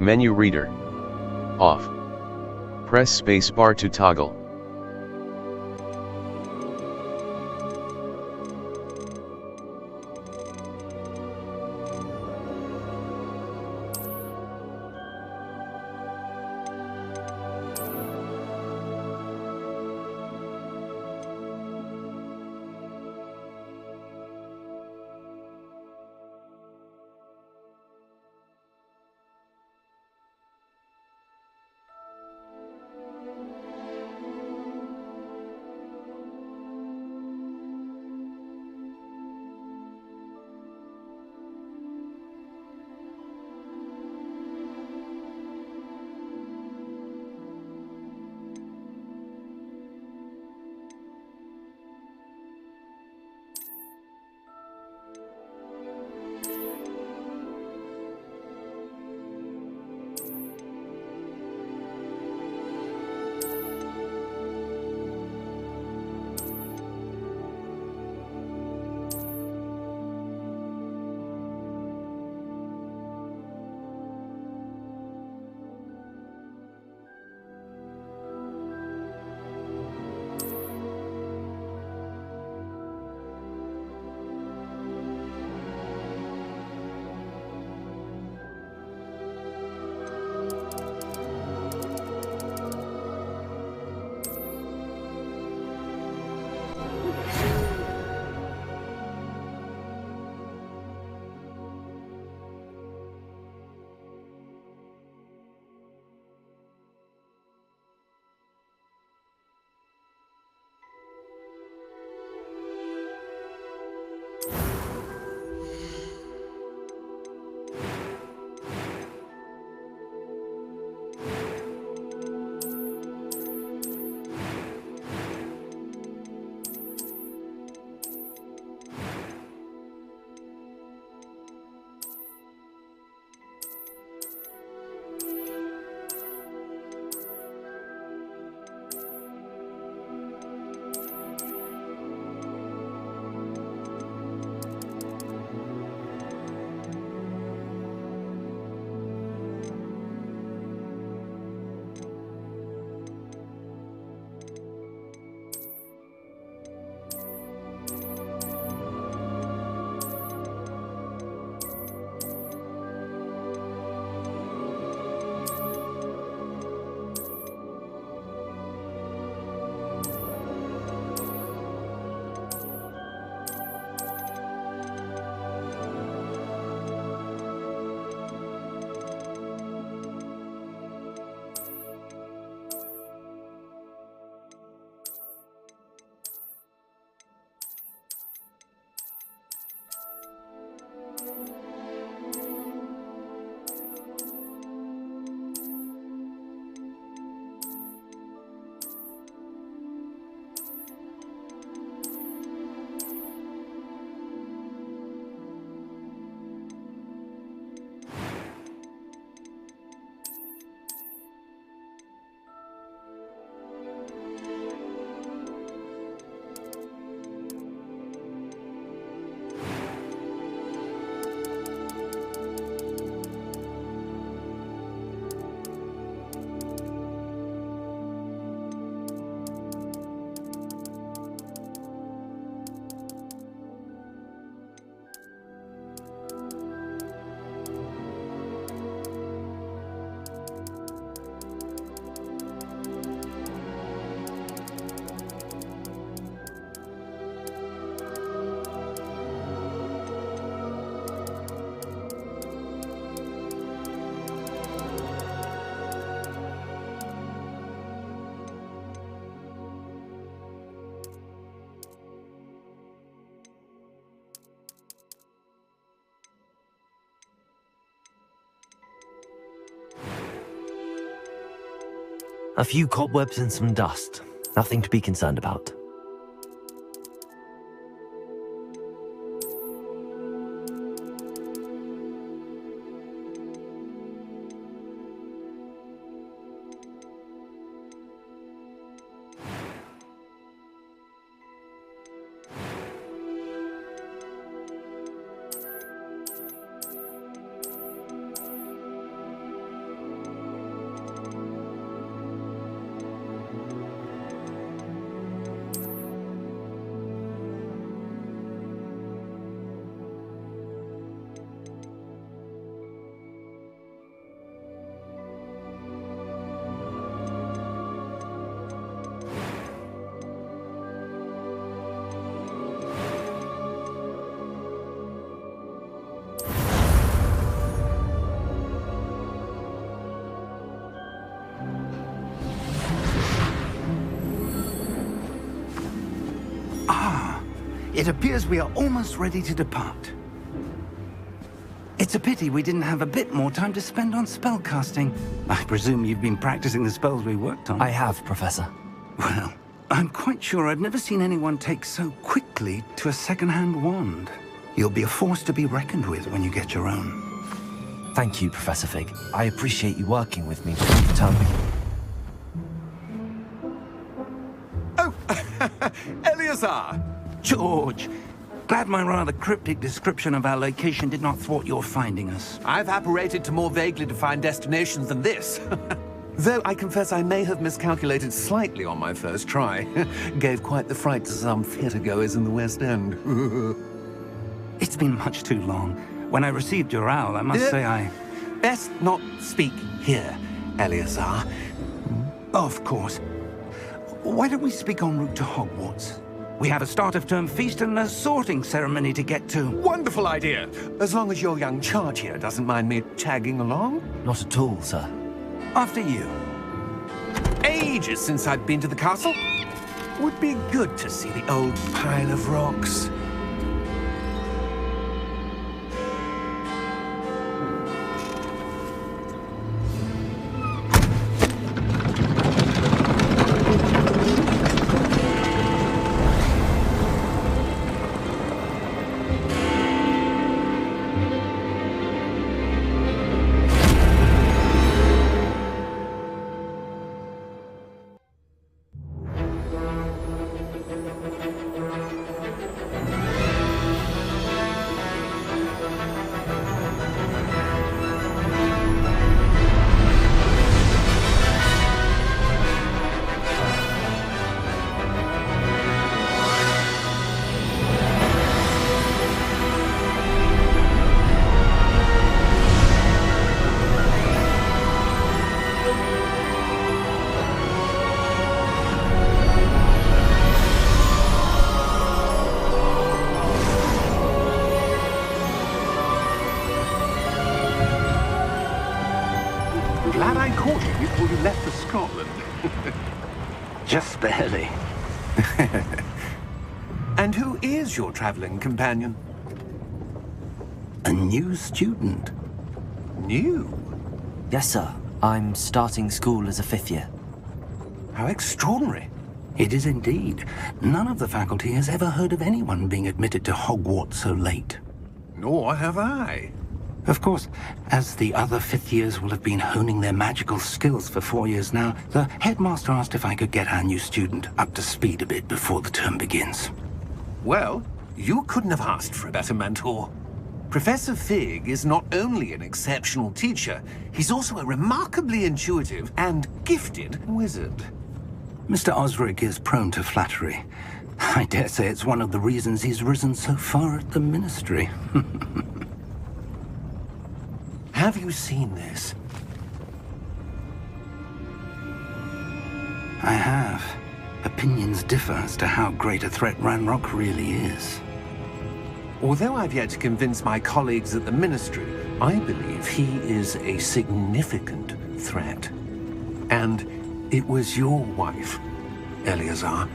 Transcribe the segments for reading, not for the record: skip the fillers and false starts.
Menu reader. Off. Press space bar to toggle. A few cobwebs and some dust. Nothing to be concerned about. It appears we are almost ready to depart. It's a pity we didn't have a bit more time to spend on spellcasting. I presume you've been practicing the spells we worked on. I have, Professor. Well, I'm quite sure I've never seen anyone take so quickly to a second-hand wand. You'll be a force to be reckoned with when you get your own. Thank you, Professor Fig. I appreciate you working with me before the term begins. Oh, Eleazar! George! Glad my rather cryptic description of our location did not thwart your finding us. I've apparated to more vaguely defined destinations than this. Though I confess I may have miscalculated slightly on my first try. Gave quite the fright to some theatre-goers in the West End. It's been much too long. When I received your owl, I must say I... Best not speak here, Eleazar. Of course. Why don't we speak en route to Hogwarts? We have a start-of-term feast and a sorting ceremony to get to. Wonderful idea! As long as your young charge here doesn't mind me tagging along. Not at all, sir. After you. Ages since I've been to the castle. Would be good to see the old pile of rocks. Glad I caught you before you left for Scotland. Just barely. And who is your traveling companion? A new student. New? Yes, sir. I'm starting school as a 5th year. How extraordinary. It is indeed. None of the faculty has ever heard of anyone being admitted to Hogwarts so late. Nor have I. Of course, as the other 5th years will have been honing their magical skills for 4 years now, the headmaster asked if I could get our new student up to speed a bit before the term begins. Well, you couldn't have asked for a better mentor. Professor Fig is not only an exceptional teacher, he's also a remarkably intuitive and gifted wizard. Mr. Osric is prone to flattery. I dare say it's one of the reasons he's risen so far at the Ministry. Have you seen this? I have. Opinions differ as to how great a threat Ranrock really is. Although I've yet to convince my colleagues at the Ministry, I believe he is a significant threat. And it was your wife, Eleazar,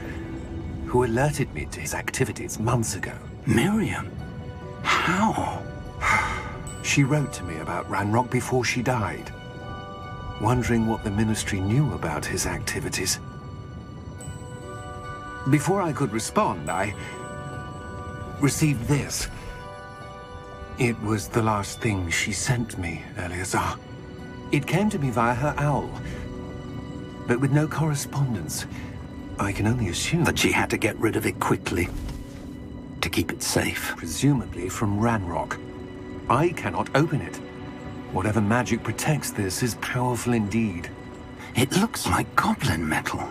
who alerted me to his activities months ago. Miriam? How? She wrote to me about Ranrock before she died, wondering what the Ministry knew about his activities. Before I could respond, I received this. It was the last thing she sent me, Eleazar. It came to me via her owl, but with no correspondence. I can only assume That she had to get rid of it quickly, to keep it safe. presumably from Ranrock. I cannot open it. Whatever magic protects this is powerful indeed. It looks like goblin metal.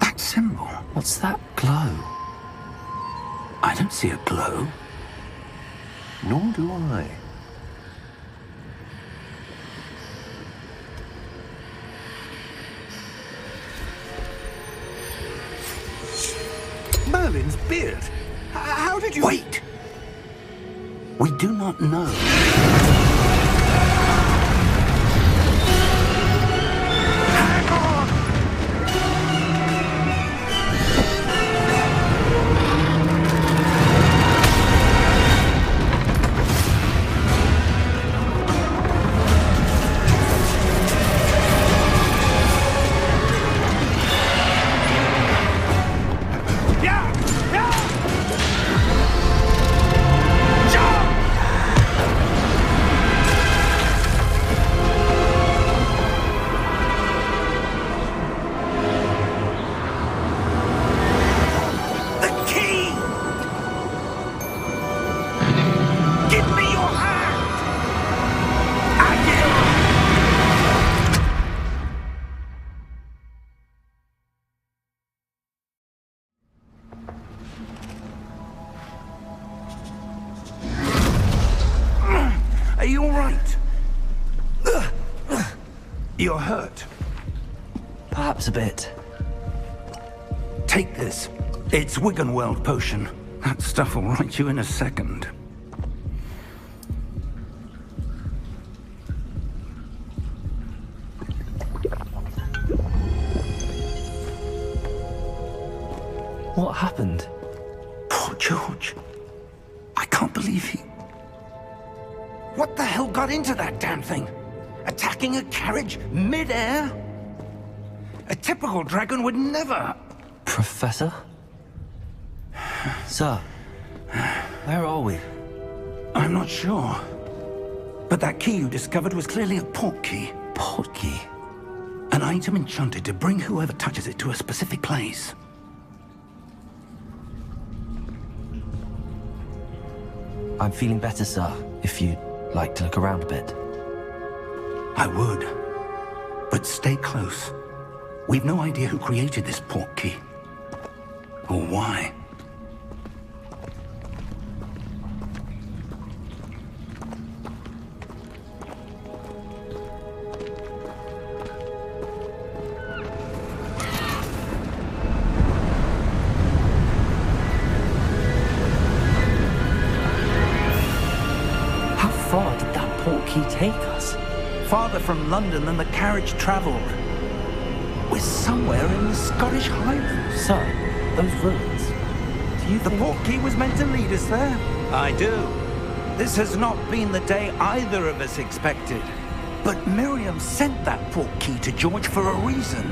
That symbol. What's that glow? I don't see a glow. Nor do I. Merlin's beard. How did you... Wait! We do not know. Give me your hand! Again! Are you all right? You're hurt. Perhaps a bit. Take this. It's Wiggenweld potion. That stuff will right you in a second. What happened? Poor George. I can't believe he... What the hell got into that damn thing? Attacking a carriage mid-air? A typical dragon would never... Professor? Sir, where are we? I'm not sure. But that key you discovered was clearly a port key. Port key? An item enchanted to bring whoever touches it to a specific place. I'm feeling better, sir, if you'd like to look around a bit. I would. But stay close. We've no idea who created this port key. Or why. How far did that port key take us? Farther from London than the carriage travelled. We're somewhere in the Scottish Highlands. Sir, those ruins. Do you The think... port key was meant to lead us there? I do. This has not been the day either of us expected. But Miriam sent that port key to George for a reason.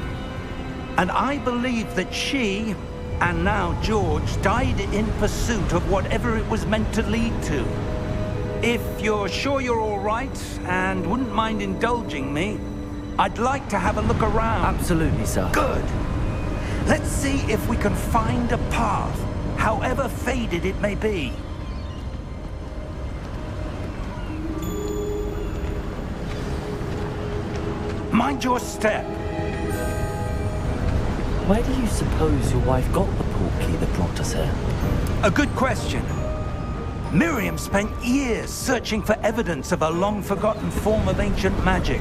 And I believe that she, and now George, died in pursuit of whatever it was meant to lead to. If you're sure you're all right, and wouldn't mind indulging me, I'd like to have a look around. Absolutely, sir. Good. Let's see if we can find a path, however faded it may be. Mind your step. Where do you suppose your wife got the port key that brought us here? A good question. Miriam spent years searching for evidence of a long-forgotten form of ancient magic.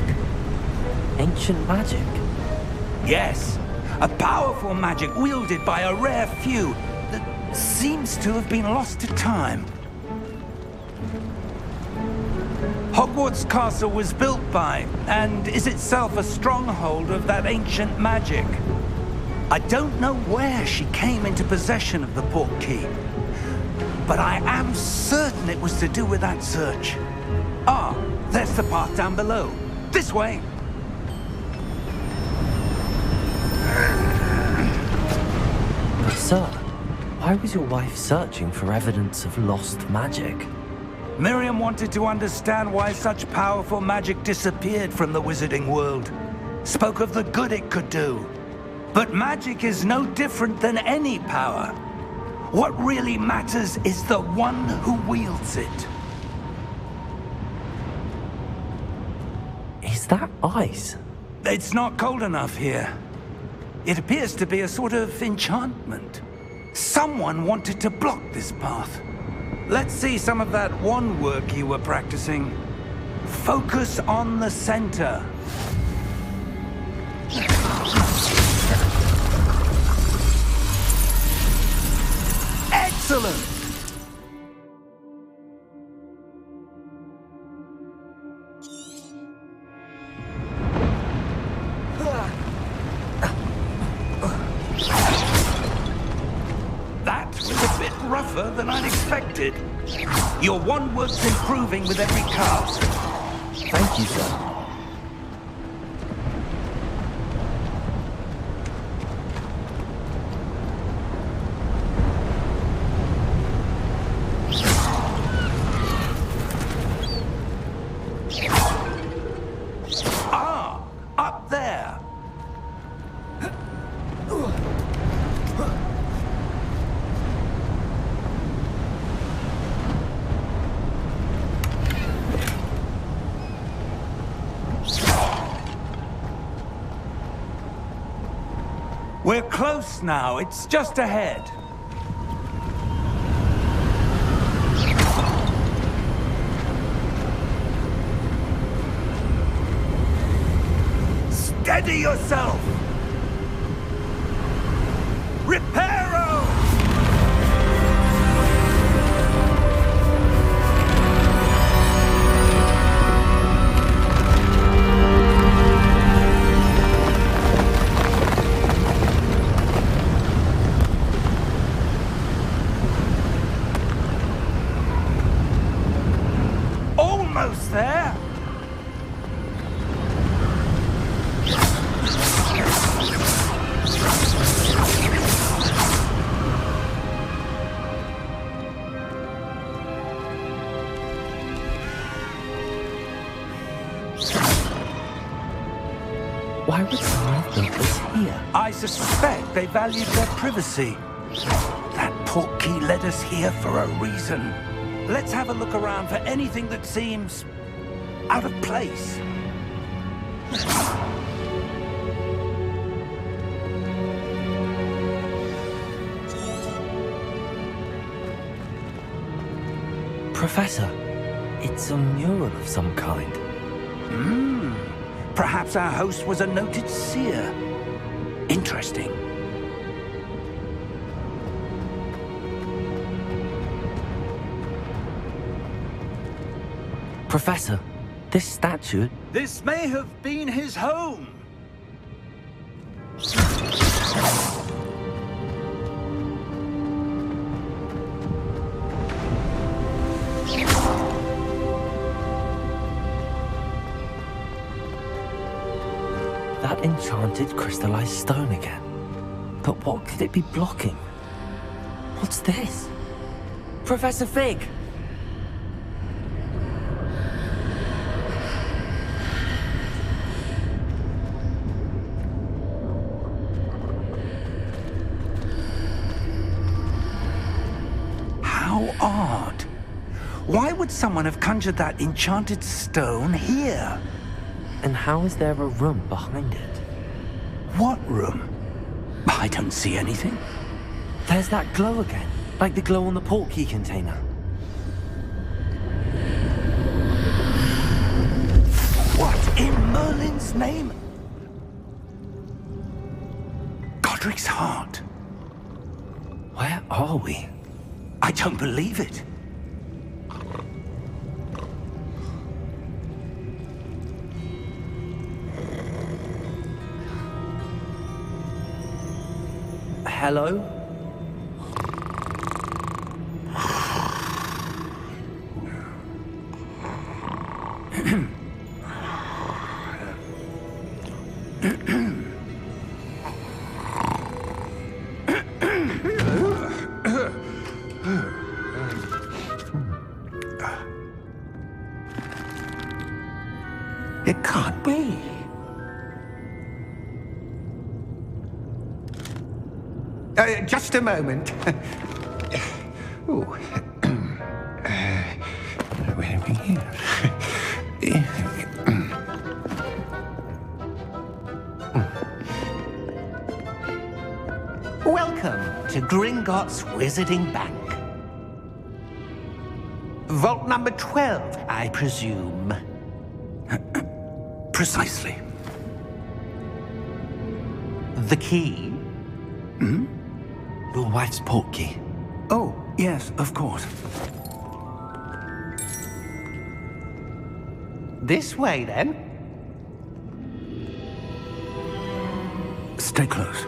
Ancient magic? Yes, a powerful magic wielded by a rare few that seems to have been lost to time. Hogwarts Castle was built by, and is itself a stronghold of that ancient magic. I don't know where she came into possession of the port key, but I am certain it was to do with that search. Ah, there's the path down below. This way. But sir, why was your wife searching for evidence of lost magic? Miriam wanted to understand why such powerful magic disappeared from the wizarding world. Spoke of the good it could do. But magic is no different than any power. What really matters is the one who wields it. Is that ice? It's not cold enough here. It appears to be a sort of enchantment. Someone wanted to block this path. Let's see some of that wand work you were practicing. Focus on the center. Excellent! That was a bit rougher than I'd expected. Your wand work's improving with every cast. Thank you, sir. Ah, up there. We're close now. It's just ahead. Steady yourself! Reparo! Almost there! Why would someone have built this here? I suspect they valued their privacy. That portkey led us here for a reason. Let's have a look around for anything that seems out of place. Professor, it's a mural of some kind. Perhaps our host was a noted seer. Interesting. Professor, this statue... This may have been his home. That enchanted crystallized stone again. But what could it be blocking? What's this? Professor Fig! How odd. Why would someone have conjured that enchanted stone here? And how is there a room behind it? What room? I don't see anything. There's that glow again, like the glow on the portkey container. What in Merlin's name? Godric's heart. Where are we? I don't believe it. Hello? It can't be. Just a moment. Ooh. Where are we here? Welcome to Gringotts Wizarding Bank. Vault number 12, I presume. Precisely. The key? Your wife's portkey. Oh, yes, of course. This way, then. Stay close.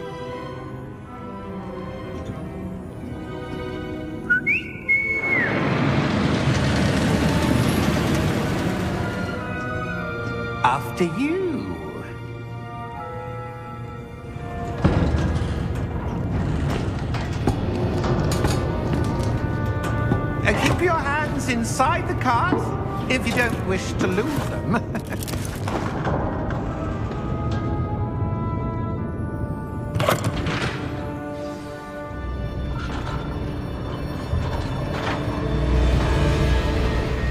After you. Keep your hands inside the cart if you don't wish to lose them.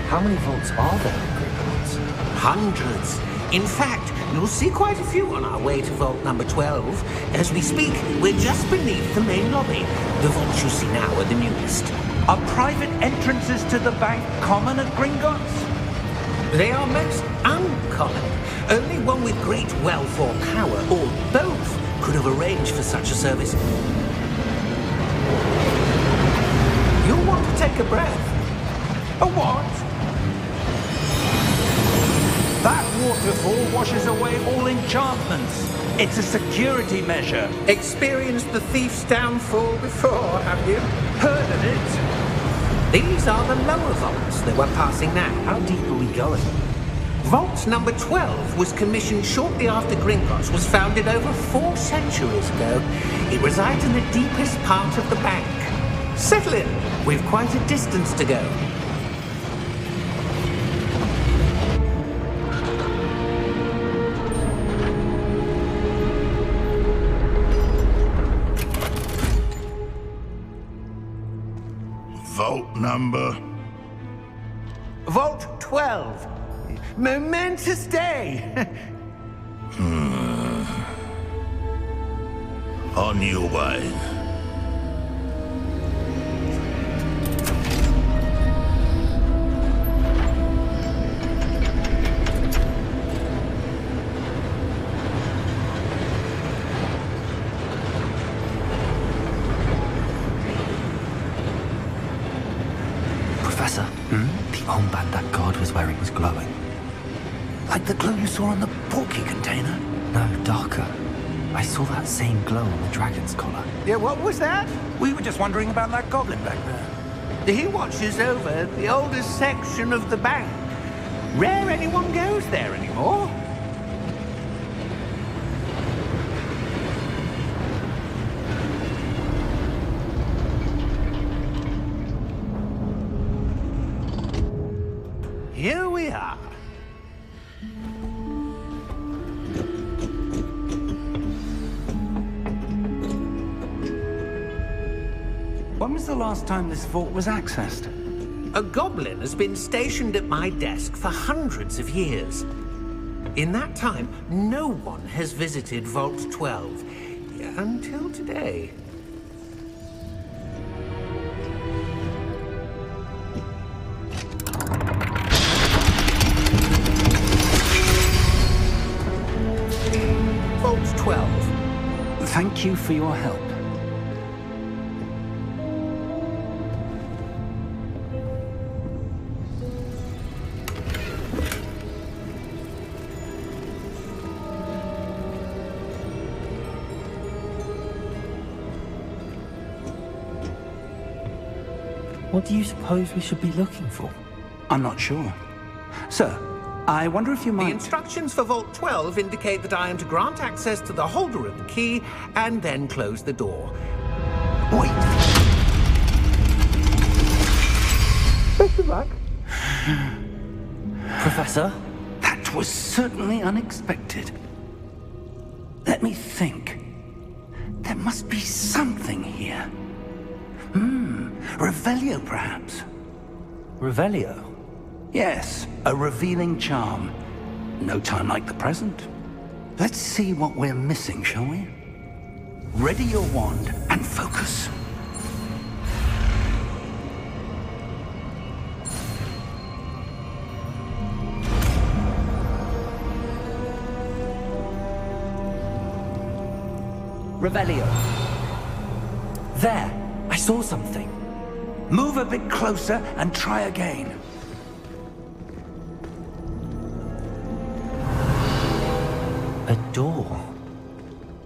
How many vaults are there in Gringotts? Hundreds. In fact, you'll see quite a few on our way to vault number 12. As we speak, we're just beneath the main lobby. The vaults you see now are the newest. Are private entrances to the bank common at Gringotts? They are most uncommon. Only one with great wealth or power, or both, could have arranged for such a service. You'll want to take a breath. A what? That waterfall washes away all enchantments. It's a security measure. Experienced the thief's downfall before, have you? Heard of it? These are the lower vaults that we're passing now. How deep are we going? Vault number 12 was commissioned shortly after Gringotts was founded over 4 centuries ago. It resides in the deepest part of the bank. Settle in. We've quite a distance to go. Vault number? Vault 12. Momentous day. On your way. Professor, the armband that guard was wearing was glowing. Like the glow you saw on the porky container? No, darker. I saw that same glow on the dragon's collar. Yeah, what was that? We were just wondering about that goblin back there. He watches over the oldest section of the bank. Rare anyone goes there anymore. Here we are. When was the last time this vault was accessed? A goblin has been stationed at my desk for hundreds of years. In that time, no one has visited Vault 12 until today. Vault 12. Thank you for your help. What do you suppose we should be looking for? I'm not sure. Sir, I wonder if you The might... instructions for Vault 12 indicate that I am to grant access to the holder of the key and then close the door. Wait! Best of luck. Professor? That was certainly unexpected. Let me think. There must be something here. Revelio, perhaps? Revelio? Yes, a revealing charm. No time like the present. Let's see what we're missing, shall we? Ready your wand and focus. Revelio. There! I saw something. Move a bit closer and try again. A door.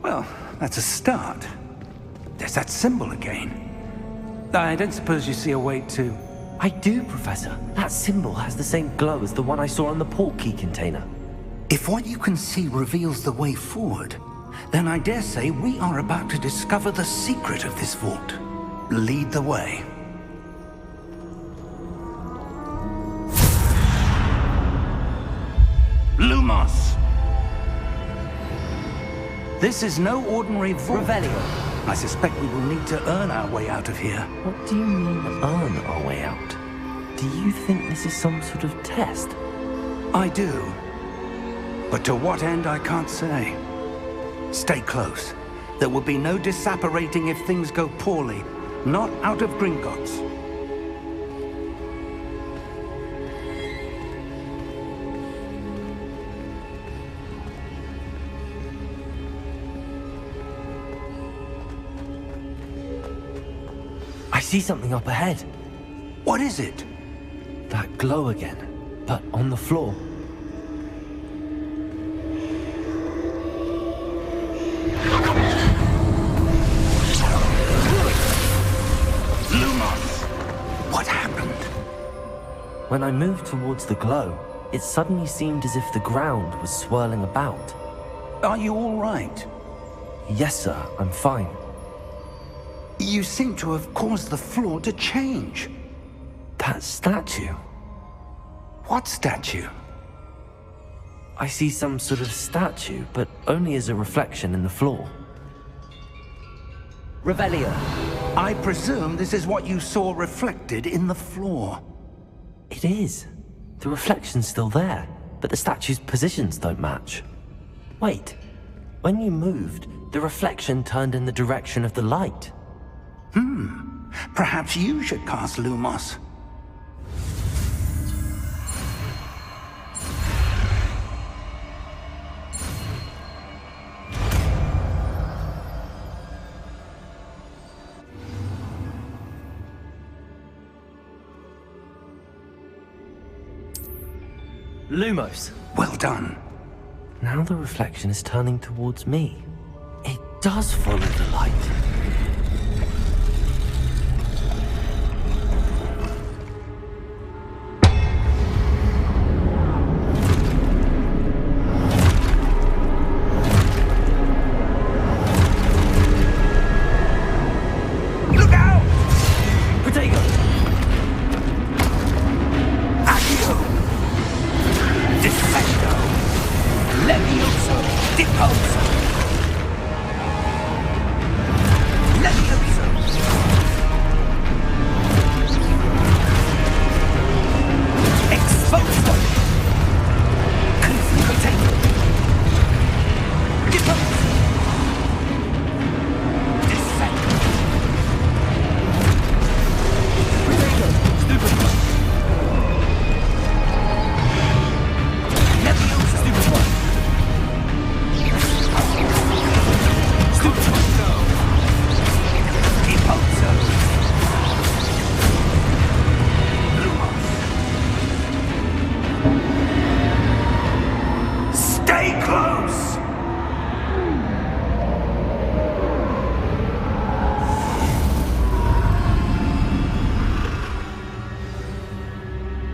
Well, that's a start. There's that symbol again. I don't suppose you see a way to... I do, Professor. That symbol has the same glow as the one I saw on the port key container. If what you can see reveals the way forward, then I dare say we are about to discover the secret of this vault. Lead the way. Lumos! This is no ordinary vault. Revelio. I suspect we will need to earn our way out of here. What do you mean, earn our way out? Do you think this is some sort of test? I do. But to what end, I can't say. Stay close. There will be no disapparating if things go poorly. Not out of Gringotts. I see something up ahead. What is it? That glow again, but on the floor. Lumos! What happened? When I moved towards the glow, it suddenly seemed as if the ground was swirling about. Are you all right? Yes, sir, I'm fine. You seem to have caused the floor to change. That statue. What statue? I see some sort of statue, but only as a reflection in the floor. Revelio. I presume this is what you saw reflected in the floor. It is. The reflection's still there, but the statue's positions don't match. Wait. When you moved, the reflection turned in the direction of the light. Perhaps you should cast Lumos. Lumos. Well done. Now the reflection is turning towards me. It does follow the light. Look out! Protego! Accio! Defendo! Levioso! Deposo! Levioso! Exposo! Conflicateco! Deposo! Defendo! Stay close!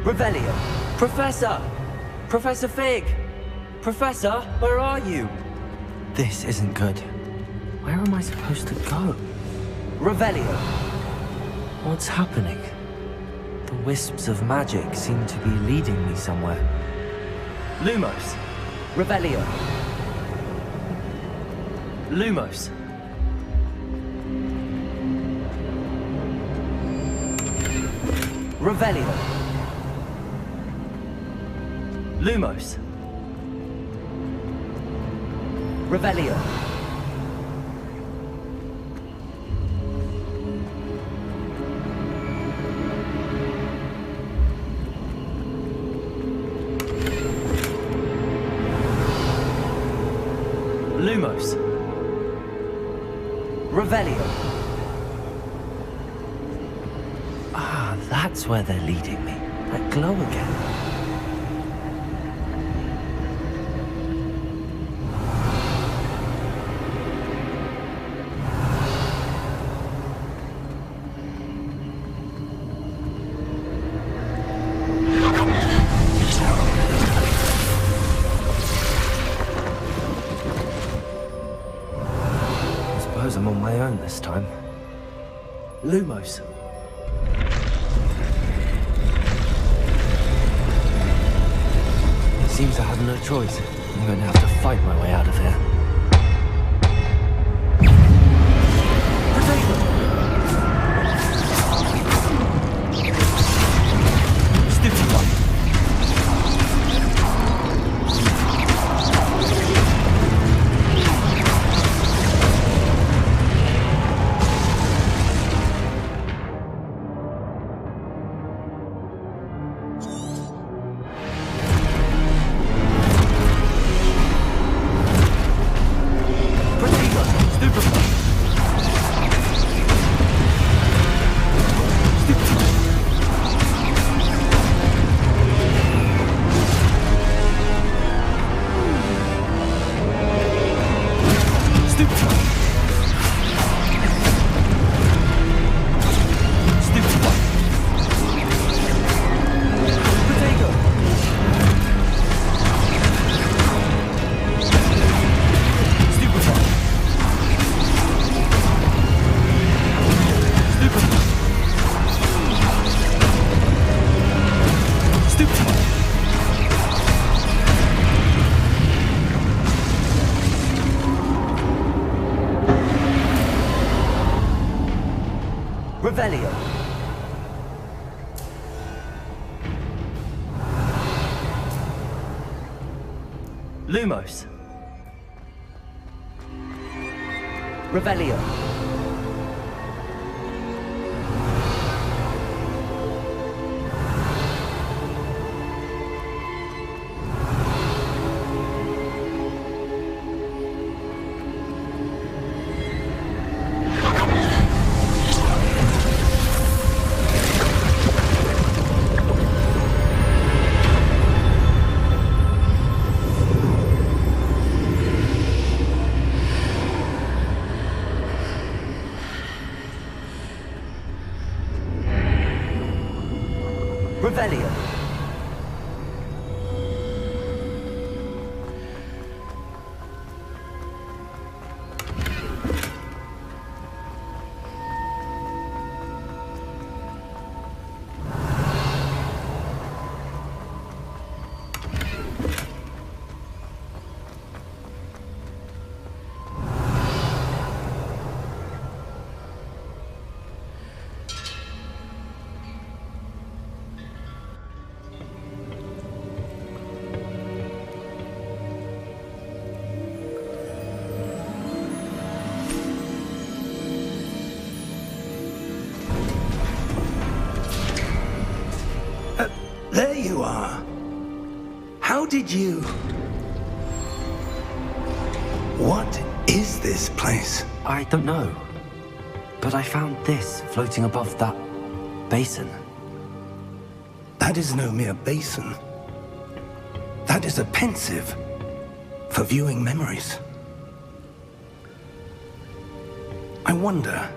Revelio! Professor! Professor Fig! Professor, where are you? This isn't good. Where am I supposed to go? Revelio! What's happening? The wisps of magic seem to be leading me somewhere. Lumos! Revelio! Lumos! Revelio! Lumos! Revelio! Lumos! Revelio! Ah, that's where they're leading me. That glow again. I'm on my own this time. Lumos. It seems I have no choice. I'm going to have to fight my way out of here. Stupid one. Lumos. Revelio. Revelio. There you are. How did you... What is this place? I don't know. But I found this floating above that basin. That is no mere basin. That is a pensive for viewing memories. I wonder...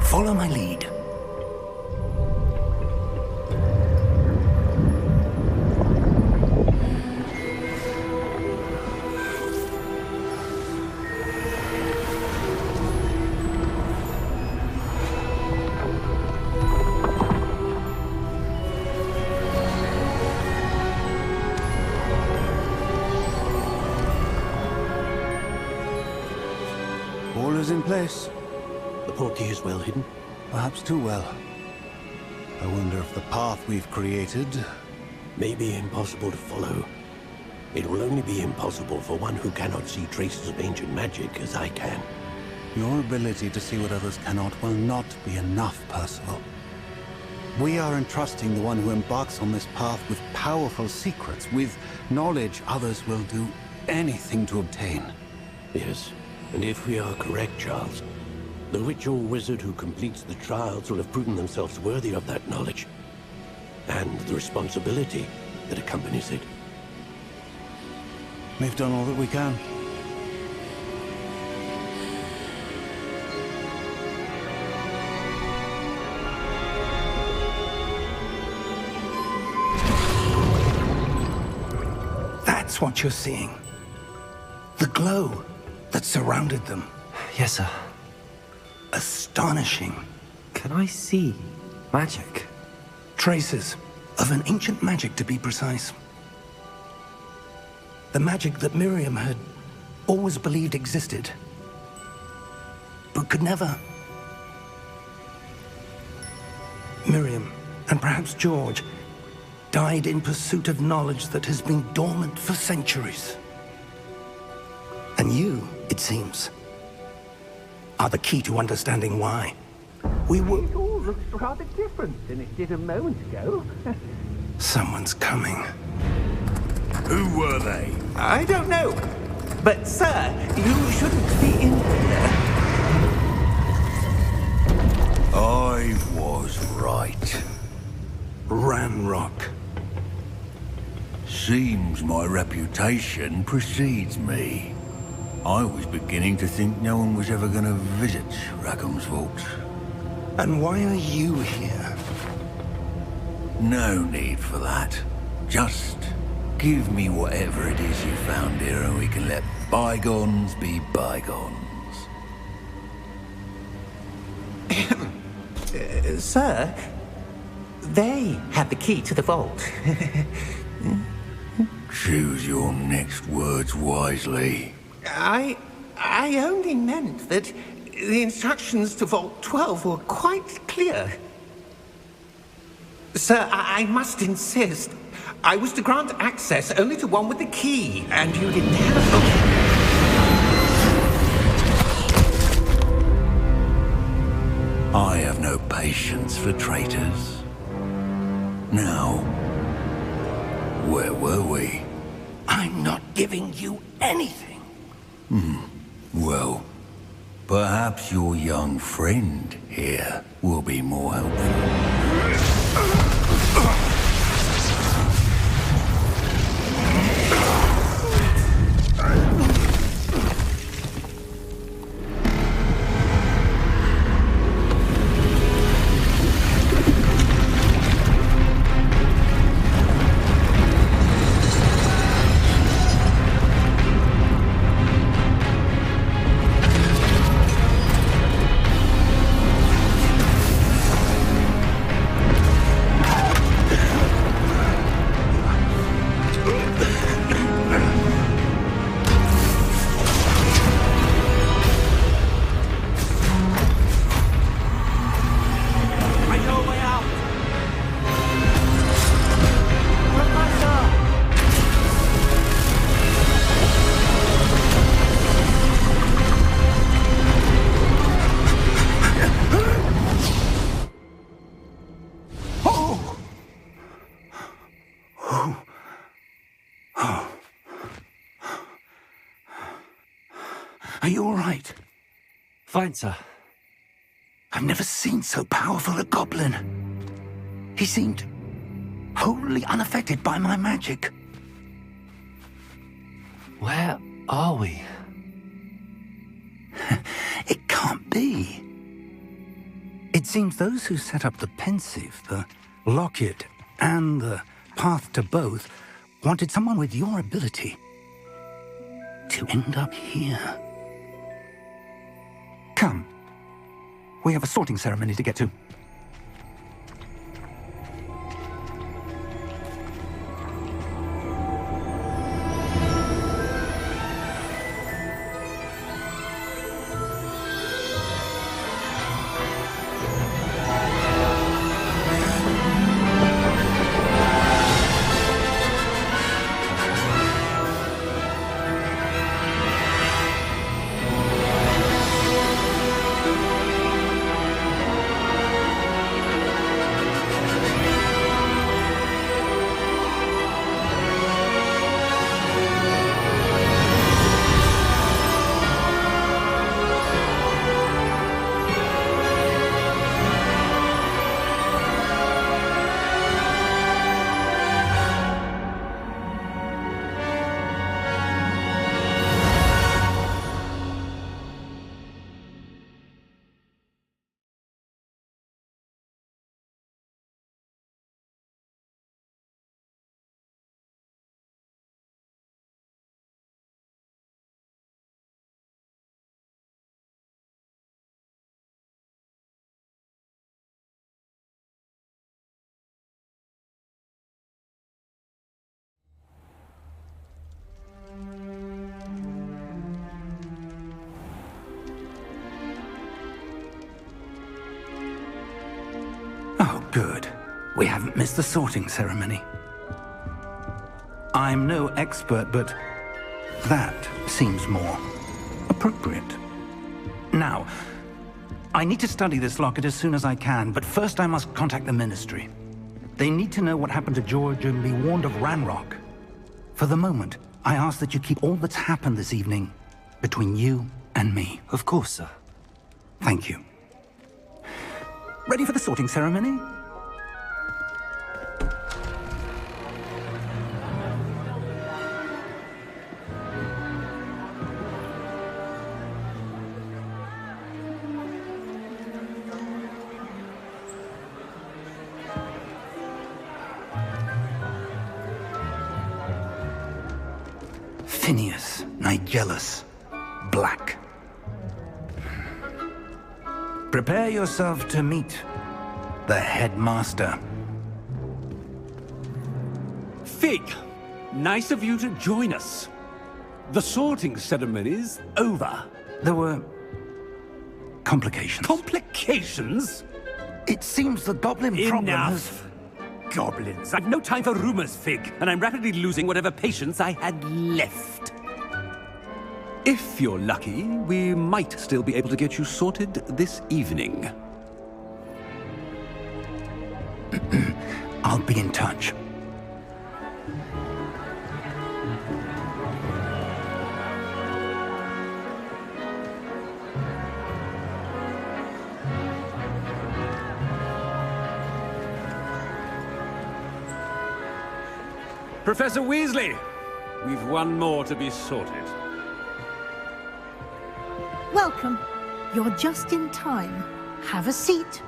Follow my lead. All is in place. The portkey is well hidden. Perhaps too well. I wonder if the path we've created... May be impossible to follow. It will only be impossible for one who cannot see traces of ancient magic as I can. Your ability to see what others cannot will not be enough, Percival. We are entrusting the one who embarks on this path with powerful secrets, with knowledge others will do anything to obtain. Yes, and if we are correct, Charles, the witch or wizard who completes the trials will have proven themselves worthy of that knowledge, and the responsibility that accompanies it. We've done all that we can. That's what you're seeing. The glow that surrounded them. Yes, sir. Astonishing. Can I see magic? Traces of an ancient magic, to be precise. The magic that Miriam had always believed existed, but could never. Miriam, and perhaps George, died in pursuit of knowledge that has been dormant for centuries. And you, it seems, are the key to understanding why. It all looks rather different than it did a moment ago. Someone's coming. Who were they? I don't know. But, sir, you shouldn't be in here. I was right. Ranrock. Seems my reputation precedes me. I was beginning to think no one was ever going to visit Rackham's vault. And why are you here? No need for that. Just give me whatever it is you found here and we can let bygones be bygones. Sir, they had the key to the vault. Choose your next words wisely. I only meant that the instructions to Vault 12 were quite clear. Sir, I must insist. I was to grant access only to one with the key, and you didn't have... I have no patience for traitors. Now, where were we? I'm not giving you anything. Well, perhaps your young friend here will be more helpful. Are you all right? Fine, sir. I've never seen so powerful a goblin. He seemed wholly unaffected by my magic. Where are we? It can't be. It seems those who set up the pensive, the locket, and the path to both wanted someone with your ability to end up here. Come. We have a sorting ceremony to get to. Oh, good. We haven't missed the sorting ceremony. I'm no expert, but that seems more appropriate. Now, I need to study this locket as soon as I can, but first I must contact the Ministry. They need to know what happened to George and be warned of Ranrock. For the moment, I ask that you keep all that's happened this evening between you and me. Of course, sir. Thank you. Ready for the sorting ceremony? Phineas, Nigellus, Black. Prepare yourself to meet the headmaster. Fig, nice of you to join us. The sorting ceremony's over. There were complications. Complications? It seems the goblin problem has... Enough! Goblins. I've no time for rumors, Fig, and I'm rapidly losing whatever patience I had left. If you're lucky, we might still be able to get you sorted this evening. I'll be in touch. Professor Weasley, we've one more to be sorted. Welcome. You're just in time. Have a seat.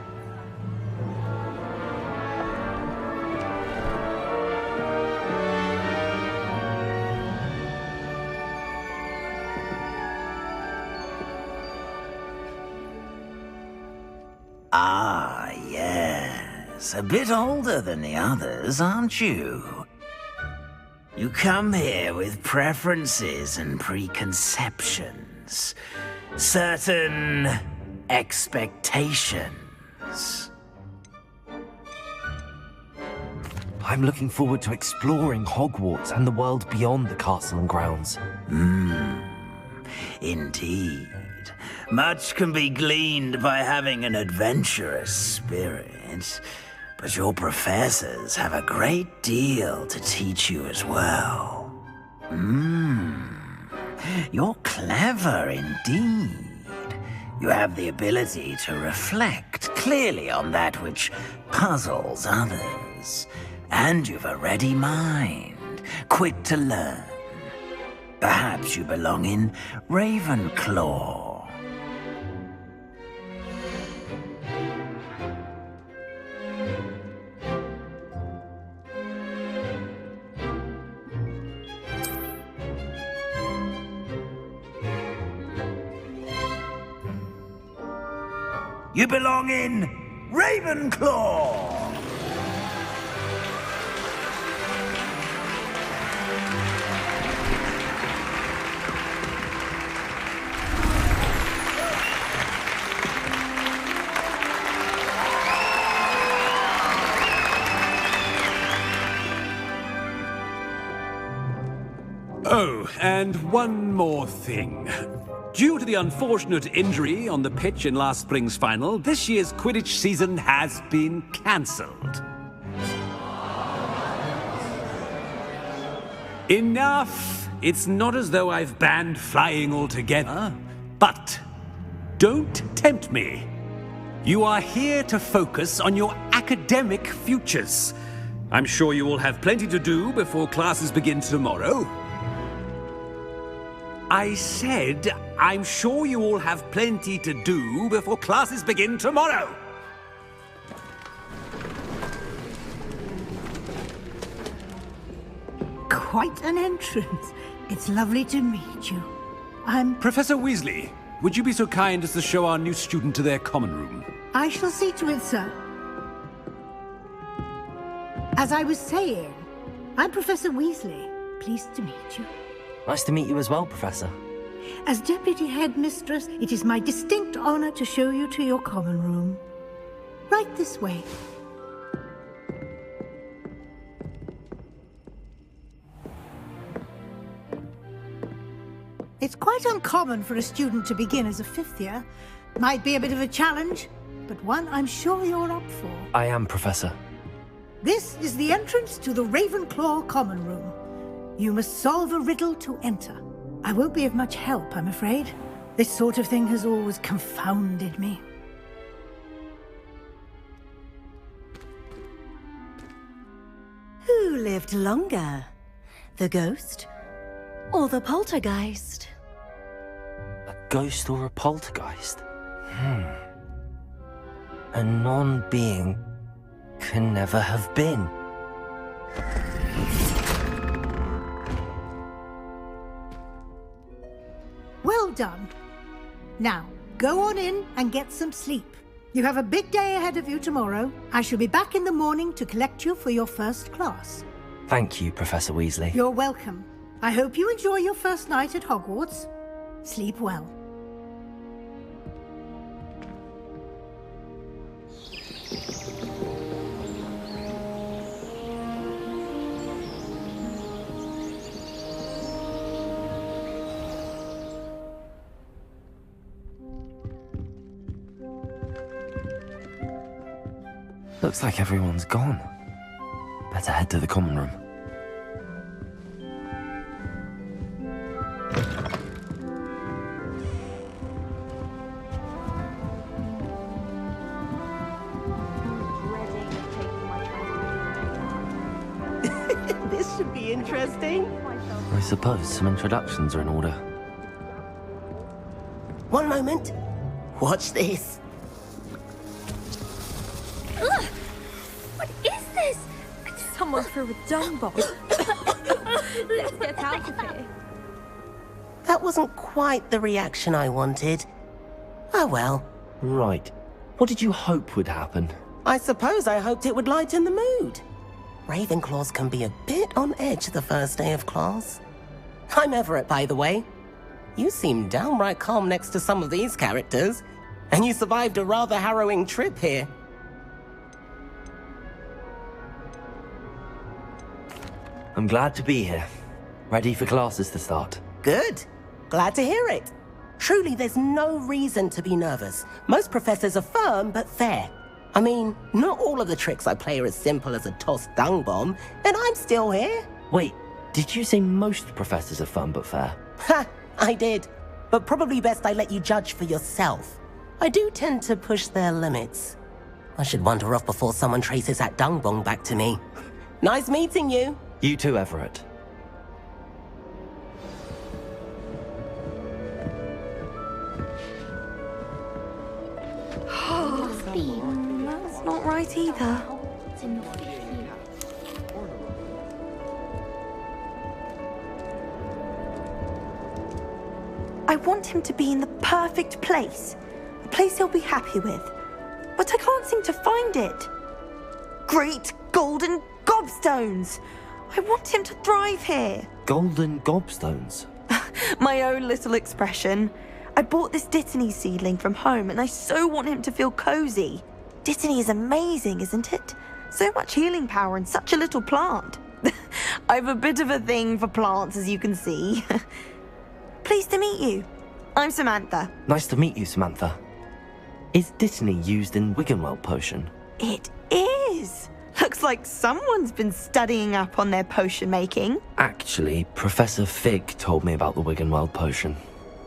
Ah, yes. A bit older than the others, aren't you? You come here with preferences and preconceptions. Certain expectations. I'm looking forward to exploring Hogwarts and the world beyond the castle and grounds. Indeed. Much can be gleaned by having an adventurous spirit, but your professors have a great deal to teach you as well. You're clever indeed. You have the ability to reflect clearly on that which puzzles others. And you've a ready mind, quick to learn. Perhaps you belong in Ravenclaw. You belong in Ravenclaw! Oh, and one more thing. Due to the unfortunate injury on the pitch in last spring's final, this year's Quidditch season has been cancelled. Enough! It's not as though I've banned flying altogether, but don't tempt me. You are here to focus on your academic futures. I'm sure you will have plenty to do before classes begin tomorrow. I said, I'm sure you all have plenty to do before classes begin tomorrow. Quite an entrance. It's lovely to meet you. Professor Weasley, would you be so kind as to show our new student to their common room? I shall see to it, sir. As I was saying, I'm Professor Weasley. Pleased to meet you. Nice to meet you as well, Professor. As Deputy Headmistress, it is my distinct honor to show you to your common room. Right this way. It's quite uncommon for a student to begin as a fifth year. Might be a bit of a challenge, but one I'm sure you're up for. I am, Professor. This is the entrance to the Ravenclaw common room. You must solve a riddle to enter. I won't be of much help, I'm afraid. This sort of thing has always confounded me. Who lived longer? The ghost or the poltergeist? A ghost or a poltergeist? A non-being can never have been. Well done. Now, go on in and get some sleep. You have a big day ahead of you tomorrow. I shall be back in the morning to collect you for your first class. Thank you, Professor Weasley. You're welcome. I hope you enjoy your first night at Hogwarts. Sleep well. Looks like everyone's gone. Better head to the common room. This should be interesting. I suppose some introductions are in order. One moment. Watch this. Ugh! What is this? Someone threw a dung bomb. Let's get out of here. That wasn't quite the reaction I wanted. Oh well. Right. What did you hope would happen? I suppose I hoped it would lighten the mood. Ravenclaws can be a bit on edge the first day of class. I'm Everett, by the way. You seem downright calm next to some of these characters, and you survived a rather harrowing trip here. I'm glad to be here. Ready for classes to start. Good. Glad to hear it. Truly, there's no reason to be nervous. Most professors are firm but fair. I mean, not all of the tricks I play are as simple as a tossed dung bomb, and I'm still here. Wait, did you say most professors are fun but fair? Ha! I did. But probably best I let you judge for yourself. I do tend to push their limits. I should wander off before someone traces that dung bomb back to me. Nice meeting you. You too, Everett. That's not right either. I want him to be in the perfect place. A place he'll be happy with. But I can't seem to find it. Great golden gobstones! I want him to thrive here. Golden gobstones? My own little expression. I bought this Dittany seedling from home and I so want him to feel cozy. Dittany is amazing, isn't it? So much healing power in such a little plant. I've a bit of a thing for plants, as you can see. Pleased to meet you. I'm Samantha. Nice to meet you, Samantha. Is Dittany used in Wiggenweld potion? It is. Looks like someone's been studying up on their potion making. Actually, Professor Fig told me about the Wiggenweld potion.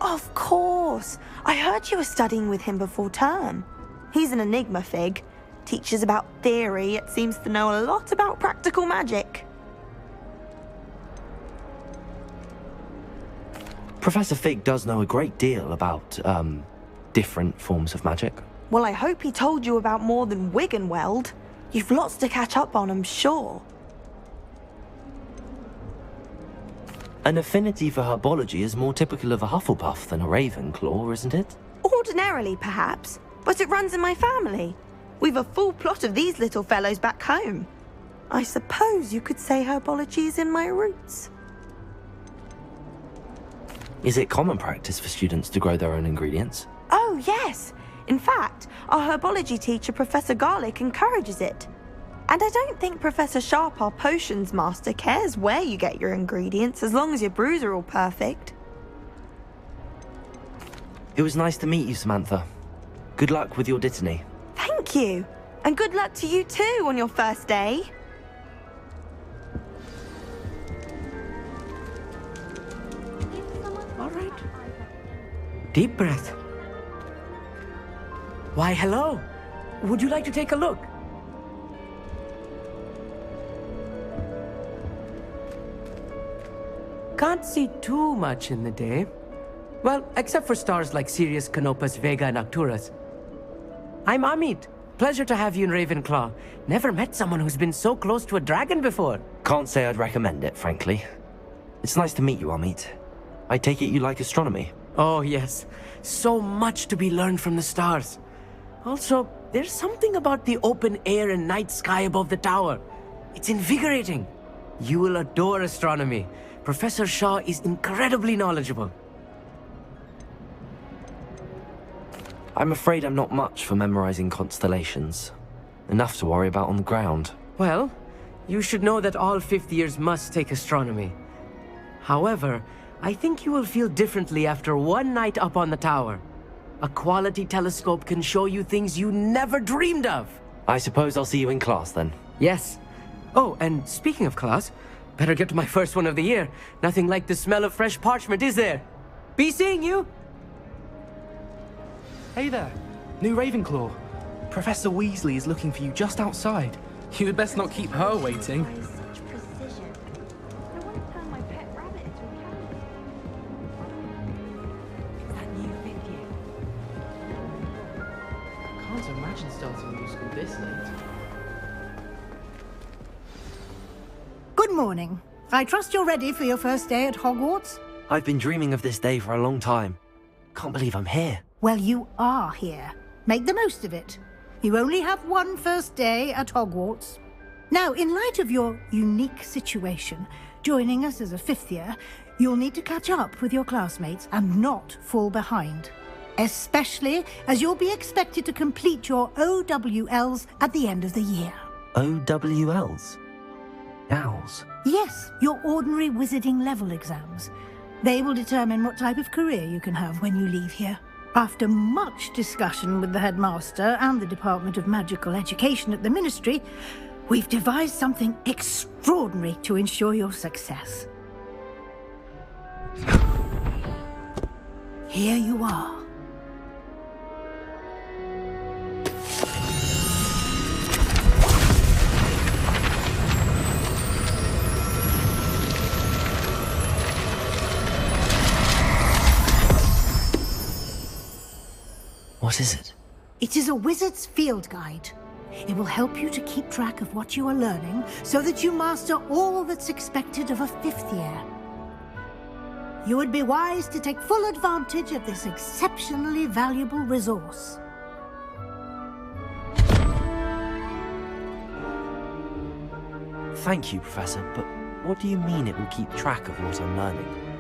Of course. I heard you were studying with him before term. He's an enigma, Fig. Teaches about theory, yet seems to know a lot about practical magic. Professor Fig does know a great deal about, different forms of magic. Well, I hope he told you about more than Wiggenweld. You've lots to catch up on, I'm sure. An affinity for herbology is more typical of a Hufflepuff than a Ravenclaw, isn't it? Ordinarily, perhaps, but it runs in my family. We've a full plot of these little fellows back home. I suppose you could say herbology is in my roots. Is it common practice for students to grow their own ingredients? Oh, yes. In fact, our herbology teacher, Professor Garlick, encourages it. And I don't think Professor Sharp, our potions master, cares where you get your ingredients, as long as your brews are all perfect. It was nice to meet you, Samantha. Good luck with your Dittany. Thank you. And good luck to you too on your first day. All right. Deep breath. Why, hello. Would you like to take a look? Can't see too much in the day. Well, except for stars like Sirius, Canopus, Vega, and Arcturus. I'm Amit. Pleasure to have you in Ravenclaw. Never met someone who's been so close to a dragon before. Can't say I'd recommend it, frankly. It's nice to meet you, Amit. I take it you like astronomy? Oh, yes. So much to be learned from the stars. Also, there's something about the open air and night sky above the tower. It's invigorating. You will adore astronomy. Professor Shaw is incredibly knowledgeable. I'm afraid I'm not much for memorizing constellations. Enough to worry about on the ground. Well, you should know that all fifth years must take astronomy. However, I think you will feel differently after one night up on the tower. A quality telescope can show you things you never dreamed of. I suppose I'll see you in class then. Yes. Oh, and speaking of class, better get to my first one of the year. Nothing like the smell of fresh parchment, is there? Be seeing you! Hey there, new Ravenclaw. Professor Weasley is looking for you just outside. You had best not keep her waiting. Can't imagine starting new school this late. Good morning. I trust you're ready for your first day at Hogwarts? I've been dreaming of this day for a long time. Can't believe I'm here. Well, you are here. Make the most of it. You only have one first day at Hogwarts. Now, in light of your unique situation, joining us as a fifth year, you'll need to catch up with your classmates and not fall behind. Especially as you'll be expected to complete your OWLs at the end of the year. OWLs? Owls? Yes, your ordinary wizarding level exams. They will determine what type of career you can have when you leave here. After much discussion with the headmaster and the Department of Magical Education at the Ministry, we've devised something extraordinary to ensure your success. Here you are. What is it? It is a wizard's field guide. It will help you to keep track of what you are learning so that you master all that's expected of a fifth year. You would be wise to take full advantage of this exceptionally valuable resource. Thank you, Professor, but what do you mean it will keep track of what I'm learning?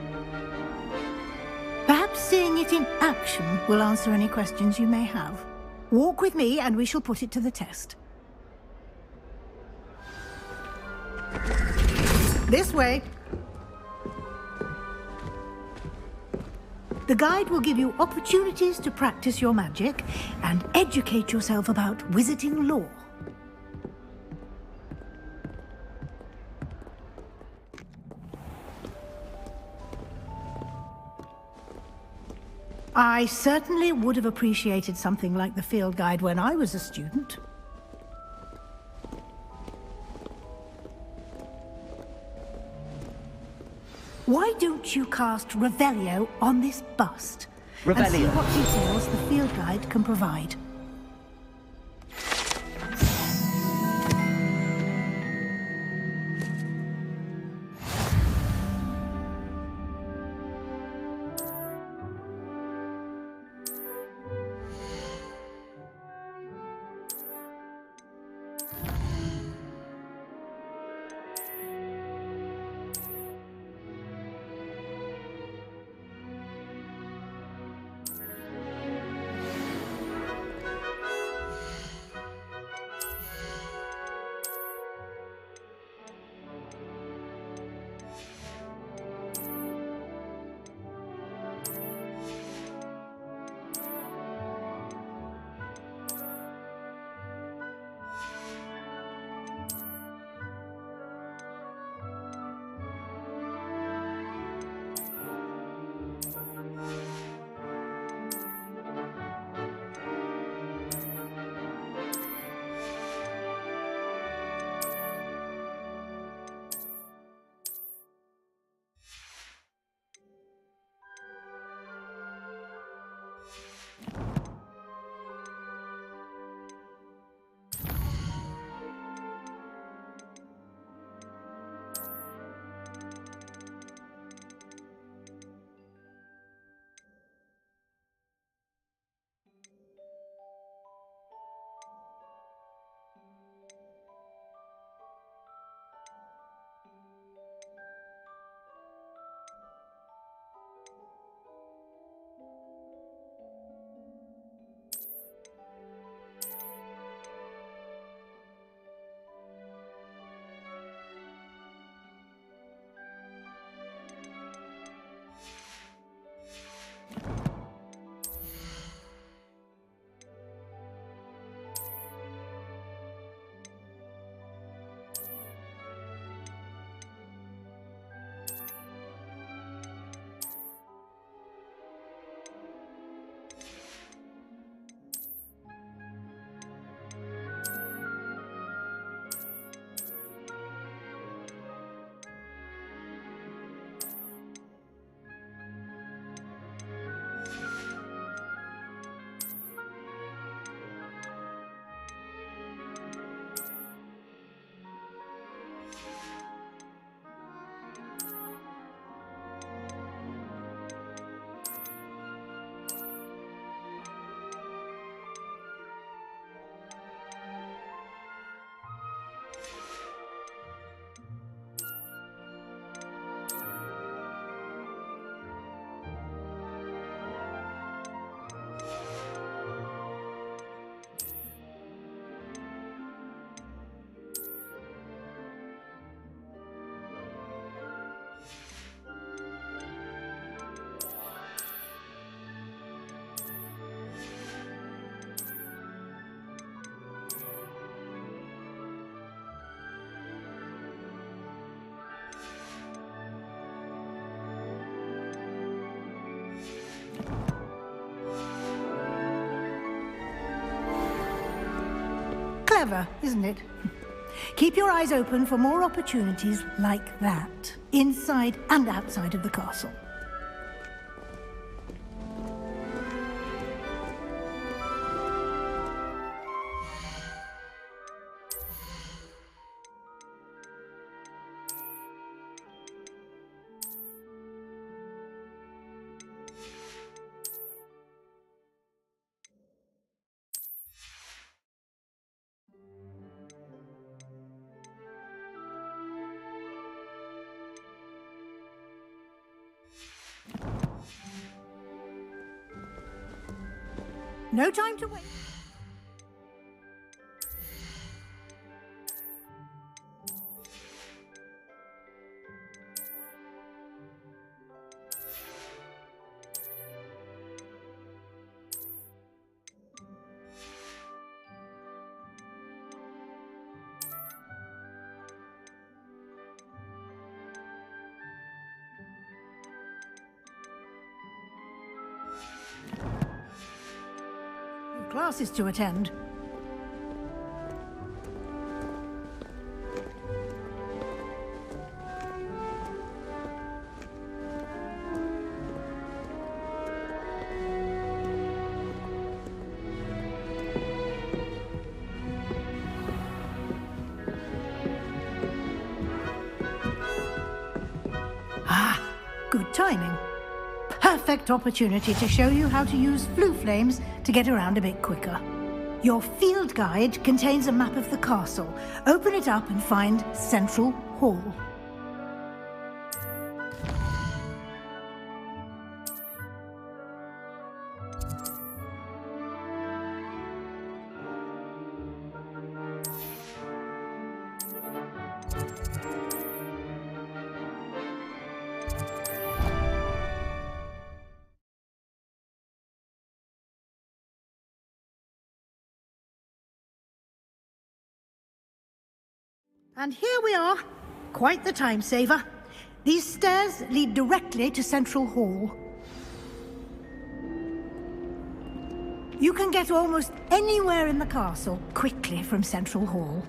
Perhaps seeing it in action will answer any questions you may have. Walk with me and we shall put it to the test. This way. The guide will give you opportunities to practice your magic and educate yourself about wizarding lore. I certainly would have appreciated something like the field guide when I was a student. Why don't you cast Revelio on this bust? And see Revelio. what details the field guide can provide. Clever, isn't it? Keep your eyes open for more opportunities like that, inside and outside of the castle. No time to wait. Classes to attend. Ah, good timing. Perfect opportunity to show you how to use flue flames to get around a bit quicker. Your field guide contains a map of the castle. Open it up and find Central Hall. And here we are. Quite the time saver. These stairs lead directly to Central Hall. You can get almost anywhere in the castle quickly from Central Hall.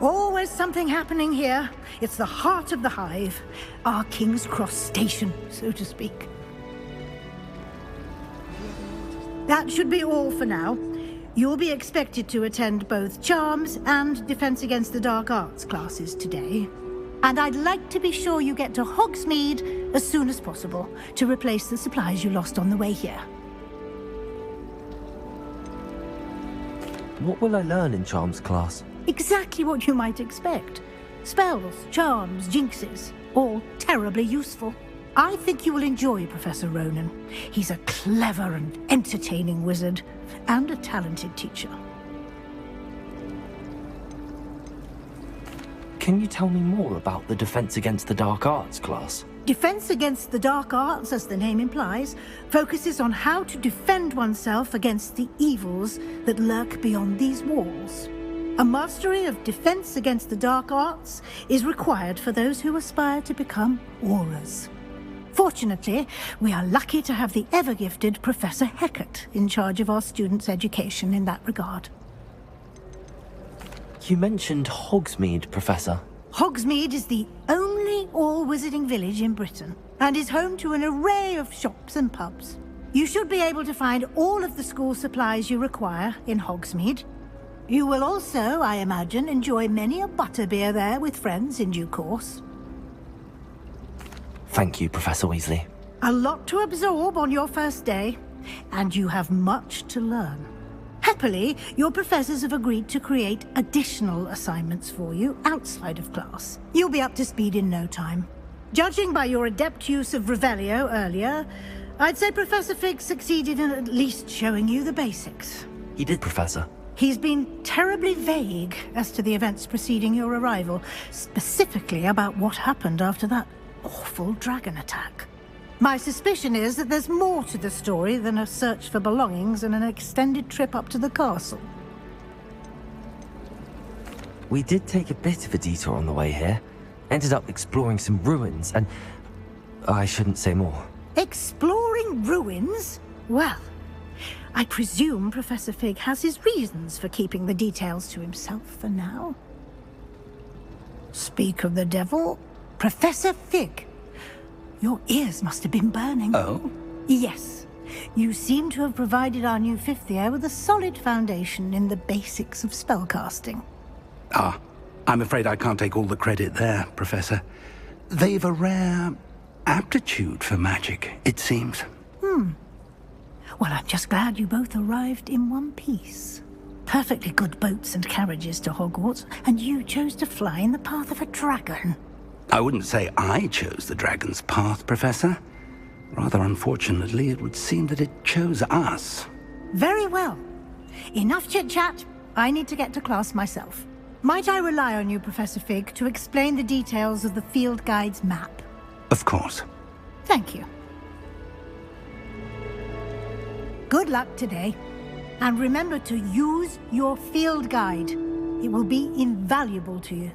Always something happening here. It's the heart of the hive. Our King's Cross station, so to speak. That should be all for now. You'll be expected to attend both Charms and Defense Against the Dark Arts classes today. And I'd like to be sure you get to Hogsmeade as soon as possible to replace the supplies you lost on the way here. What will I learn in Charms class? Exactly what you might expect. Spells, charms, jinxes, all terribly useful. I think you will enjoy Professor Ronan. He's a clever and entertaining wizard, and a talented teacher. Can you tell me more about the Defense Against the Dark Arts class? Defense Against the Dark Arts, as the name implies, focuses on how to defend oneself against the evils that lurk beyond these walls. A mastery of Defense Against the Dark Arts is required for those who aspire to become Aurors. Fortunately, we are lucky to have the ever-gifted Professor Hecat in charge of our students' education in that regard. You mentioned Hogsmeade, Professor. Hogsmeade is the only all-wizarding village in Britain, and is home to an array of shops and pubs. You should be able to find all of the school supplies you require in Hogsmeade. You will also, I imagine, enjoy many a butterbeer there with friends in due course. Thank you, Professor Weasley. A lot to absorb on your first day, and you have much to learn. Happily, your professors have agreed to create additional assignments for you outside of class. You'll be up to speed in no time. Judging by your adept use of Revelio earlier, I'd say Professor Fig succeeded in at least showing you the basics. He did, Professor. He's been terribly vague as to the events preceding your arrival, specifically about what happened after that awful dragon attack. My suspicion is that there's more to the story than a search for belongings and an extended trip up to the castle. We did take a bit of a detour on the way here. Ended up exploring some ruins and... I shouldn't say more. Exploring ruins? Well, I presume Professor Fig has his reasons for keeping the details to himself for now. Speak of the devil, Professor Fig. Your ears must have been burning. Oh? Yes. You seem to have provided our new fifth year with a solid foundation in the basics of spellcasting. Ah, I'm afraid I can't take all the credit there, Professor. They've a rare aptitude for magic, it seems. Well, I'm just glad you both arrived in one piece. Perfectly good boats and carriages to Hogwarts, and you chose to fly in the path of a dragon. I wouldn't say I chose the dragon's path, Professor. Rather unfortunately, it would seem that it chose us. Very well. Enough chit-chat. I need to get to class myself. Might I rely on you, Professor Fig, to explain the details of the field guide's map? Of course. Thank you. Good luck today. And remember to use your field guide. It will be invaluable to you.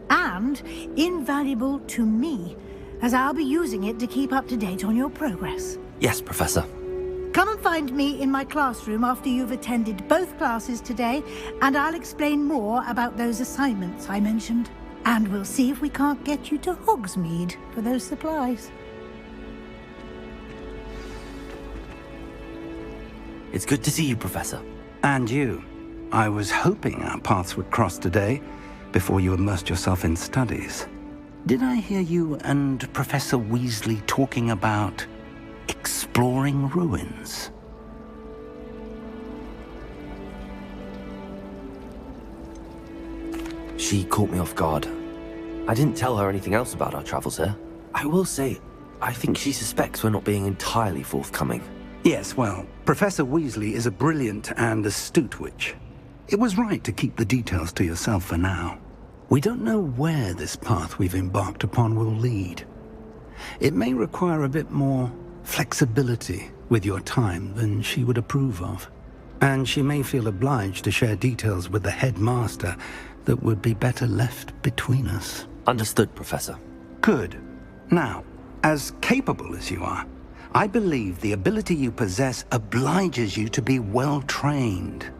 And invaluable to me, as I'll be using it to keep up to date on your progress. Yes, Professor. Come and find me in my classroom after you've attended both classes today, and I'll explain more about those assignments I mentioned. And we'll see if we can't get you to Hogsmeade for those supplies. It's good to see you, Professor. And you. I was hoping our paths would cross today, before you immersed yourself in studies. Did I hear you and Professor Weasley talking about exploring ruins? She caught me off guard. I didn't tell her anything else about our travels here. I will say, I think she suspects we're not being entirely forthcoming. Yes, well, Professor Weasley is a brilliant and astute witch. It was right to keep the details to yourself for now. We don't know where this path we've embarked upon will lead. It may require a bit more flexibility with your time than she would approve of. And she may feel obliged to share details with the headmaster that would be better left between us. Understood, Professor. Good. Now, as capable as you are, I believe the ability you possess obliges you to be well-trained.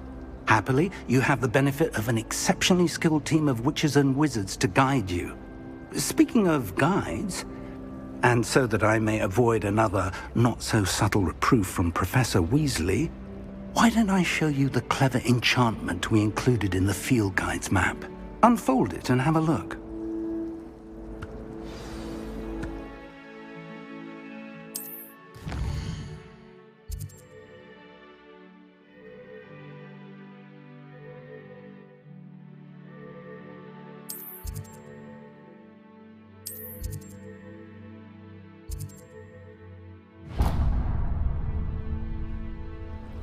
Happily, you have the benefit of an exceptionally skilled team of witches and wizards to guide you. Speaking of guides, and so that I may avoid another not-so-subtle reproof from Professor Weasley, why don't I show you the clever enchantment we included in the field guide's map? Unfold it and have a look.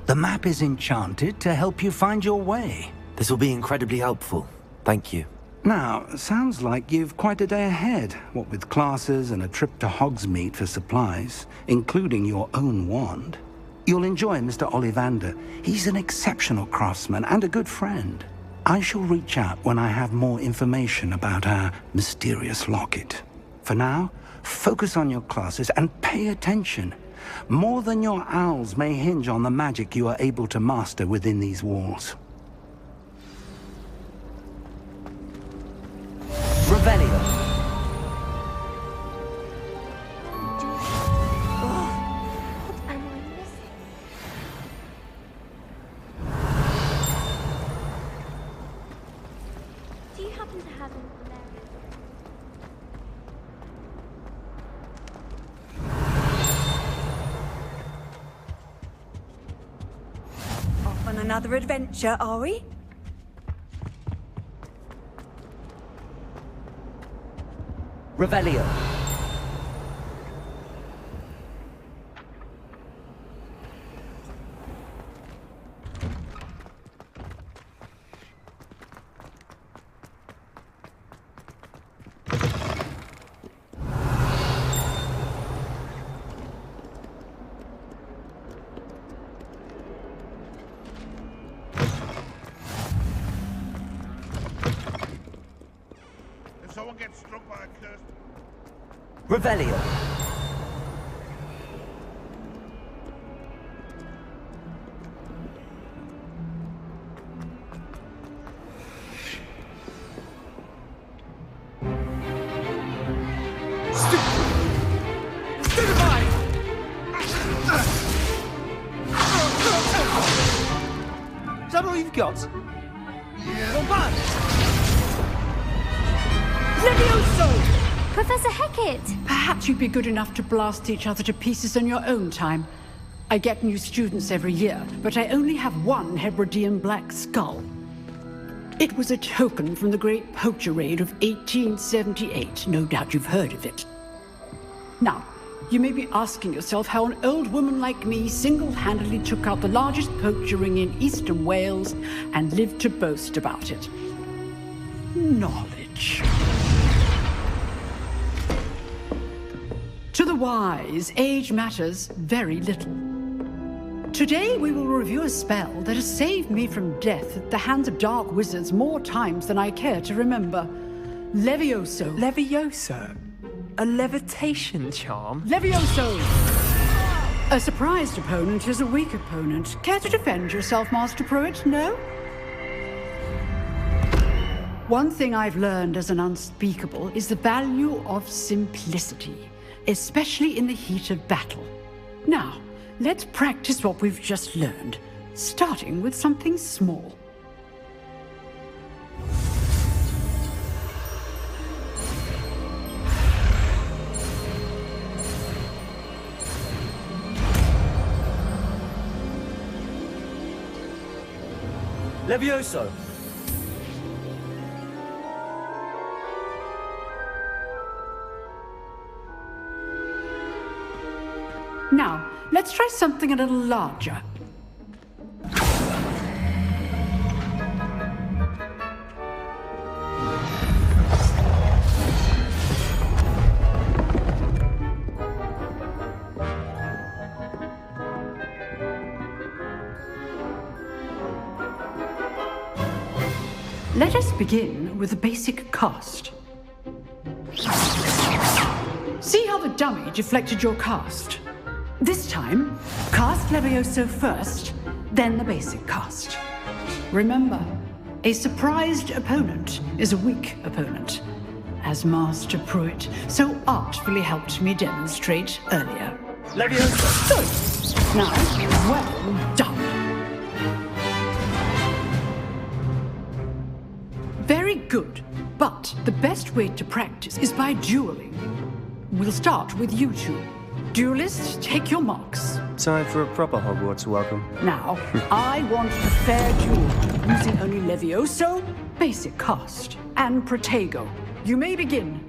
The map is enchanted to help you find your way. This will be incredibly helpful. Thank you. Now, sounds like you've quite a day ahead, what with classes and a trip to Hogsmeade for supplies, including your own wand. You'll enjoy Mr. Ollivander. He's an exceptional craftsman and a good friend. I shall reach out when I have more information about our mysterious locket. For now, focus on your classes and pay attention. More than your owls may hinge on the magic you are able to master within these walls. Revelio. What am I missing? Do you happen to have an Off on another adventure, are we? Revelio. If someone gets struck by a cursed... Revelio. you've got. Levioso! Professor Hecat! Perhaps you'd be good enough to blast each other to pieces in your own time. I get new students every year, but I only have one Hebridean black skull. It was a token from the Great Poacher Raid of 1878. No doubt you've heard of it. Now, you may be asking yourself how an old woman like me single-handedly took out the largest poacher ring in eastern Wales and lived to boast about it. Knowledge. To the wise, age matters very little. Today we will review a spell that has saved me from death at the hands of dark wizards more times than I care to remember. Levioso. Levioso? A levitation charm? Levioso! A surprised opponent is a weak opponent. Care to defend yourself, Master Pruitt? No? One thing I've learned as an unspeakable is the value of simplicity, especially in the heat of battle. Now, let's practice what we've just learned, starting with something small. Levioso! Now, let's try something a little larger. Let us begin with the basic cast. See how the dummy deflected your cast? This time, cast Levioso first, then the basic cast. Remember, a surprised opponent is a weak opponent, as Master Pruitt so artfully helped me demonstrate earlier. Levioso! Good. Now, well done. Very good, but the best way to practice is by dueling. We'll start with you two. Duelists, take your marks. Time for a proper Hogwarts welcome. Now, I want a fair duel, using only Levioso, basic cast, and Protego. You may begin.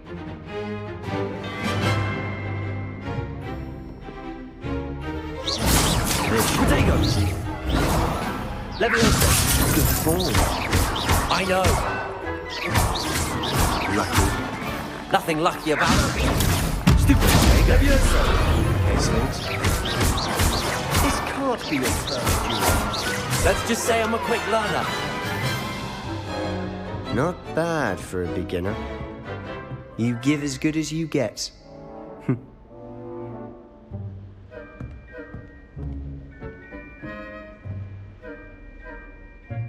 Protego! Levioso! Good ball. I know. Lucky. Nothing lucky about it. Stupid Protego. Levioso! This can't be your first duel. Let's just say I'm a quick learner. Not bad for a beginner. You give as good as you get.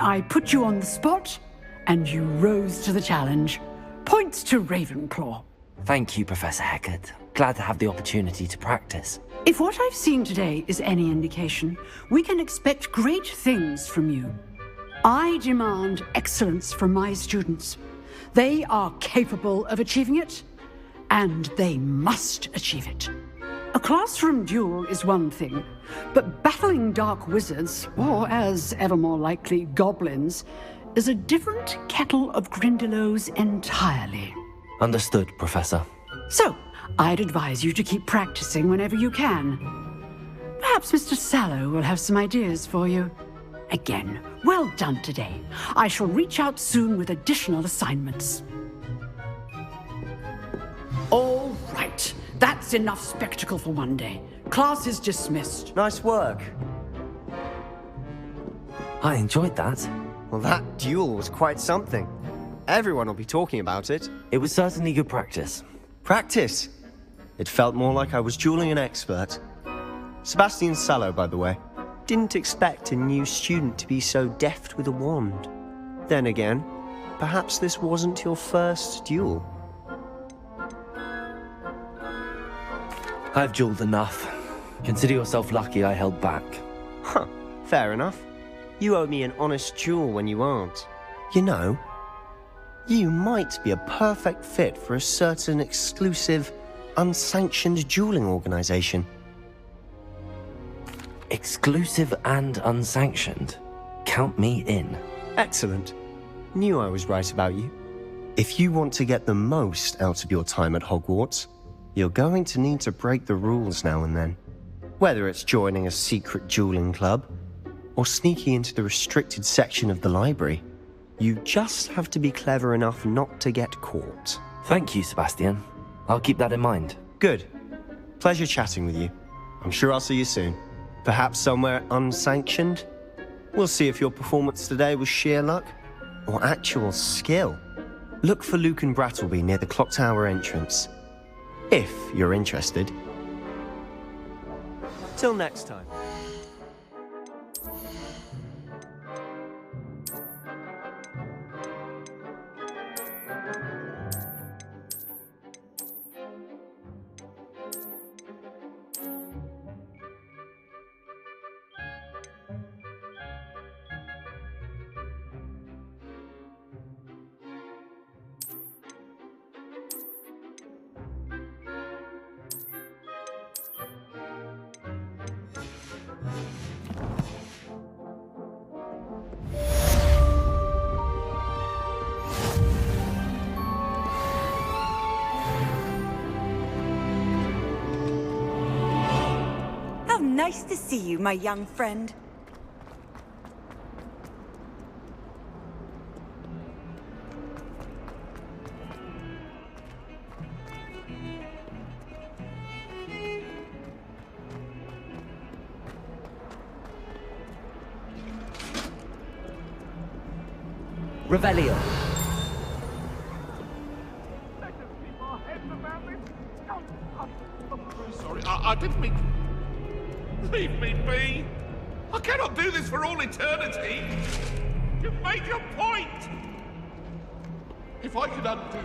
I put you on the spot, and you rose to the challenge. Points to Ravenclaw. Thank you, Professor Hecat. Glad to have the opportunity to practice. If what I've seen today is any indication, we can expect great things from you. I demand excellence from my students. They are capable of achieving it, and they must achieve it. A classroom duel is one thing, but battling dark wizards, or as ever more likely, goblins, is a different kettle of Grindylows entirely. Understood, Professor. So, I'd advise you to keep practicing whenever you can. Perhaps Mr. Sallow will have some ideas for you. Again, well done today. I shall reach out soon with additional assignments. All right. That's enough spectacle for one day. Class is dismissed. Nice work. I enjoyed that. Well, that duel was quite something. Everyone will be talking about it. It was certainly good practice. Practice? It felt more like I was dueling an expert. Sebastian Sallow, by the way. Didn't expect a new student to be so deft with a wand. Then again, perhaps this wasn't your first duel. I've dueled enough. Consider yourself lucky I held back. Huh, fair enough. You owe me an honest duel when you aren't. You know, you might be a perfect fit for a certain exclusive, unsanctioned dueling organization. Exclusive and unsanctioned? Count me in. Excellent. Knew I was right about you. If you want to get the most out of your time at Hogwarts, you're going to need to break the rules now and then. Whether it's joining a secret dueling club, or sneaking into the restricted section of the library, you just have to be clever enough not to get caught. Thank you, Sebastian. I'll keep that in mind. Good. Pleasure chatting with you. I'm sure I'll see you soon. Perhaps somewhere unsanctioned? We'll see if your performance today was sheer luck or actual skill. Look for Luke and Brattleby near the clock tower entrance, if you're interested. Till next time. Nice to see you, my young friend. Revelio. Sorry, I didn't mean... Leave me be! I cannot do this for all eternity! You've made your point! If I could undo...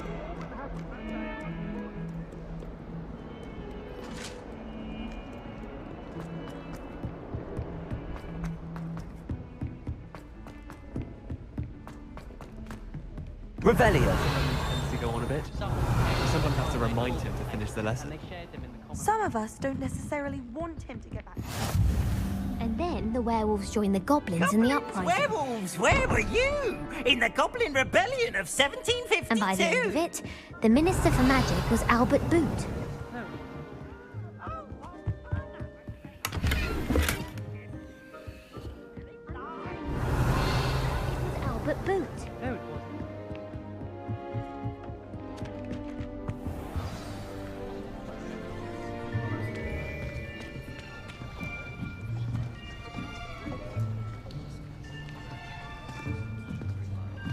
Revelio. To go on a bit. Sometimes have to remind him to finish the lesson. Some of us don't necessarily want him to get back. And then the werewolves joined the goblins in the uprising. Werewolves, where were you? In the Goblin Rebellion of 1752? And by the end of it, the Minister for Magic was Albert Boot. It was Albert Boot. No, it wasn't.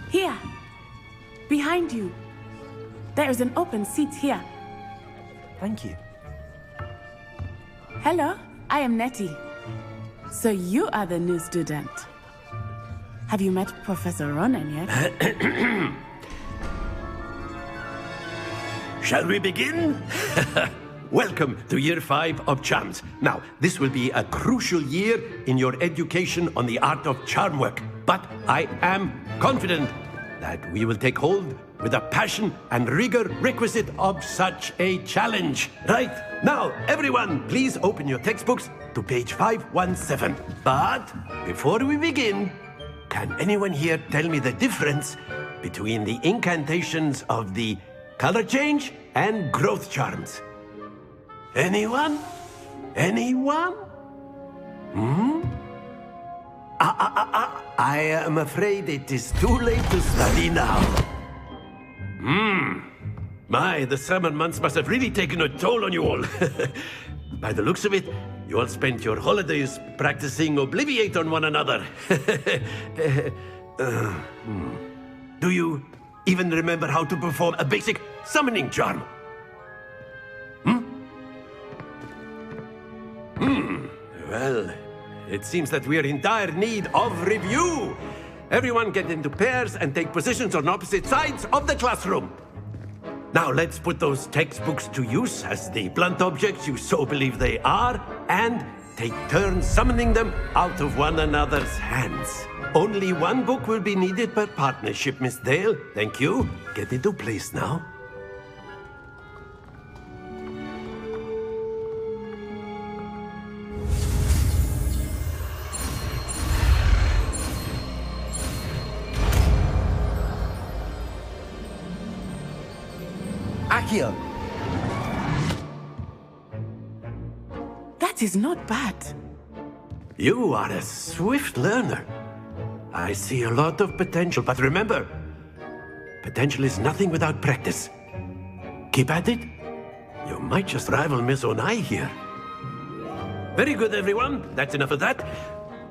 Here, behind you. There is an open seat here. Thank you. Hello, I am Nettie. So you are the new student. Have you met Professor Ronan yet? Shall we begin? Welcome to Year 5 of Charms. Now, this will be a crucial year in your education on the art of charm work. But I am confident that we will take hold with the passion and rigor requisite of such a challenge. Right, now, everyone, please open your textbooks to page 517. But before we begin, can anyone here tell me the difference between the incantations of the color change and growth charms? Anyone? Anyone? I am afraid it is too late to study now. My, the summer months must have really taken a toll on you all. By the looks of it, you all spent your holidays practicing Obliviate on one another. Do you even remember how to perform a basic summoning charm? Well, it seems that we are in dire need of review. Everyone get into pairs and take positions on opposite sides of the classroom. Now let's put those textbooks to use as the blunt objects you so believe they are, and take turns summoning them out of one another's hands. Only one book will be needed per partnership, Miss Dale. Thank you. Get into place now. Accio! That is not bad. You are a swift learner. I see a lot of potential, but remember, potential is nothing without practice. Keep at it. You might just rival Miss Onai here. Very good, everyone. That's enough of that.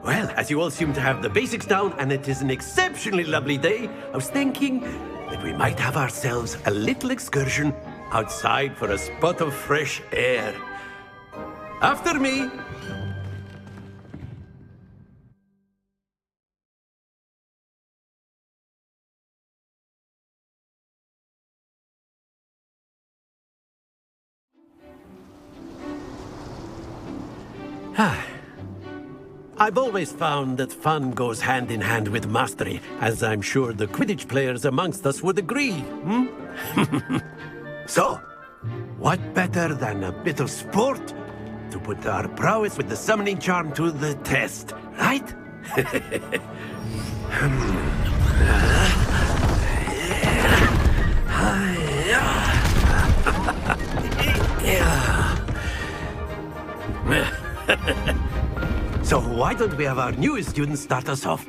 Well, as you all seem to have the basics down, and it is an exceptionally lovely day, I was thinking that we might have ourselves a little excursion outside for a spot of fresh air. After me. I've always found that fun goes hand in hand with mastery, as I'm sure the Quidditch players amongst us would agree, So, what better than a bit of sport to put our prowess with the summoning charm to the test, right? So why don't we have our newest student start us off?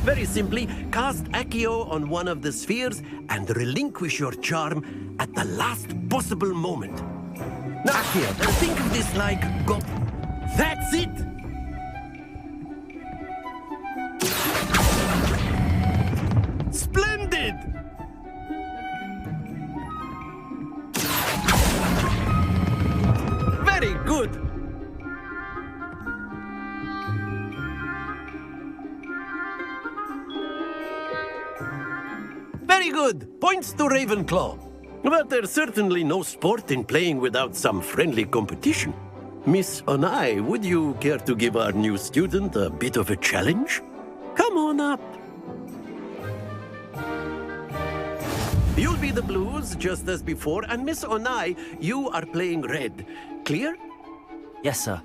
Very simply, cast Accio on one of the spheres and relinquish your charm at the last possible moment. Now, Accio, think of this like That's it! Splendid! Very good! Very good! Points to Ravenclaw. But there's certainly no sport in playing without some friendly competition. Miss Onai, would you care to give our new student a bit of a challenge? Come on up. You'll be the blues, just as before, and Miss Onai, you are playing red. Clear? Yes, sir.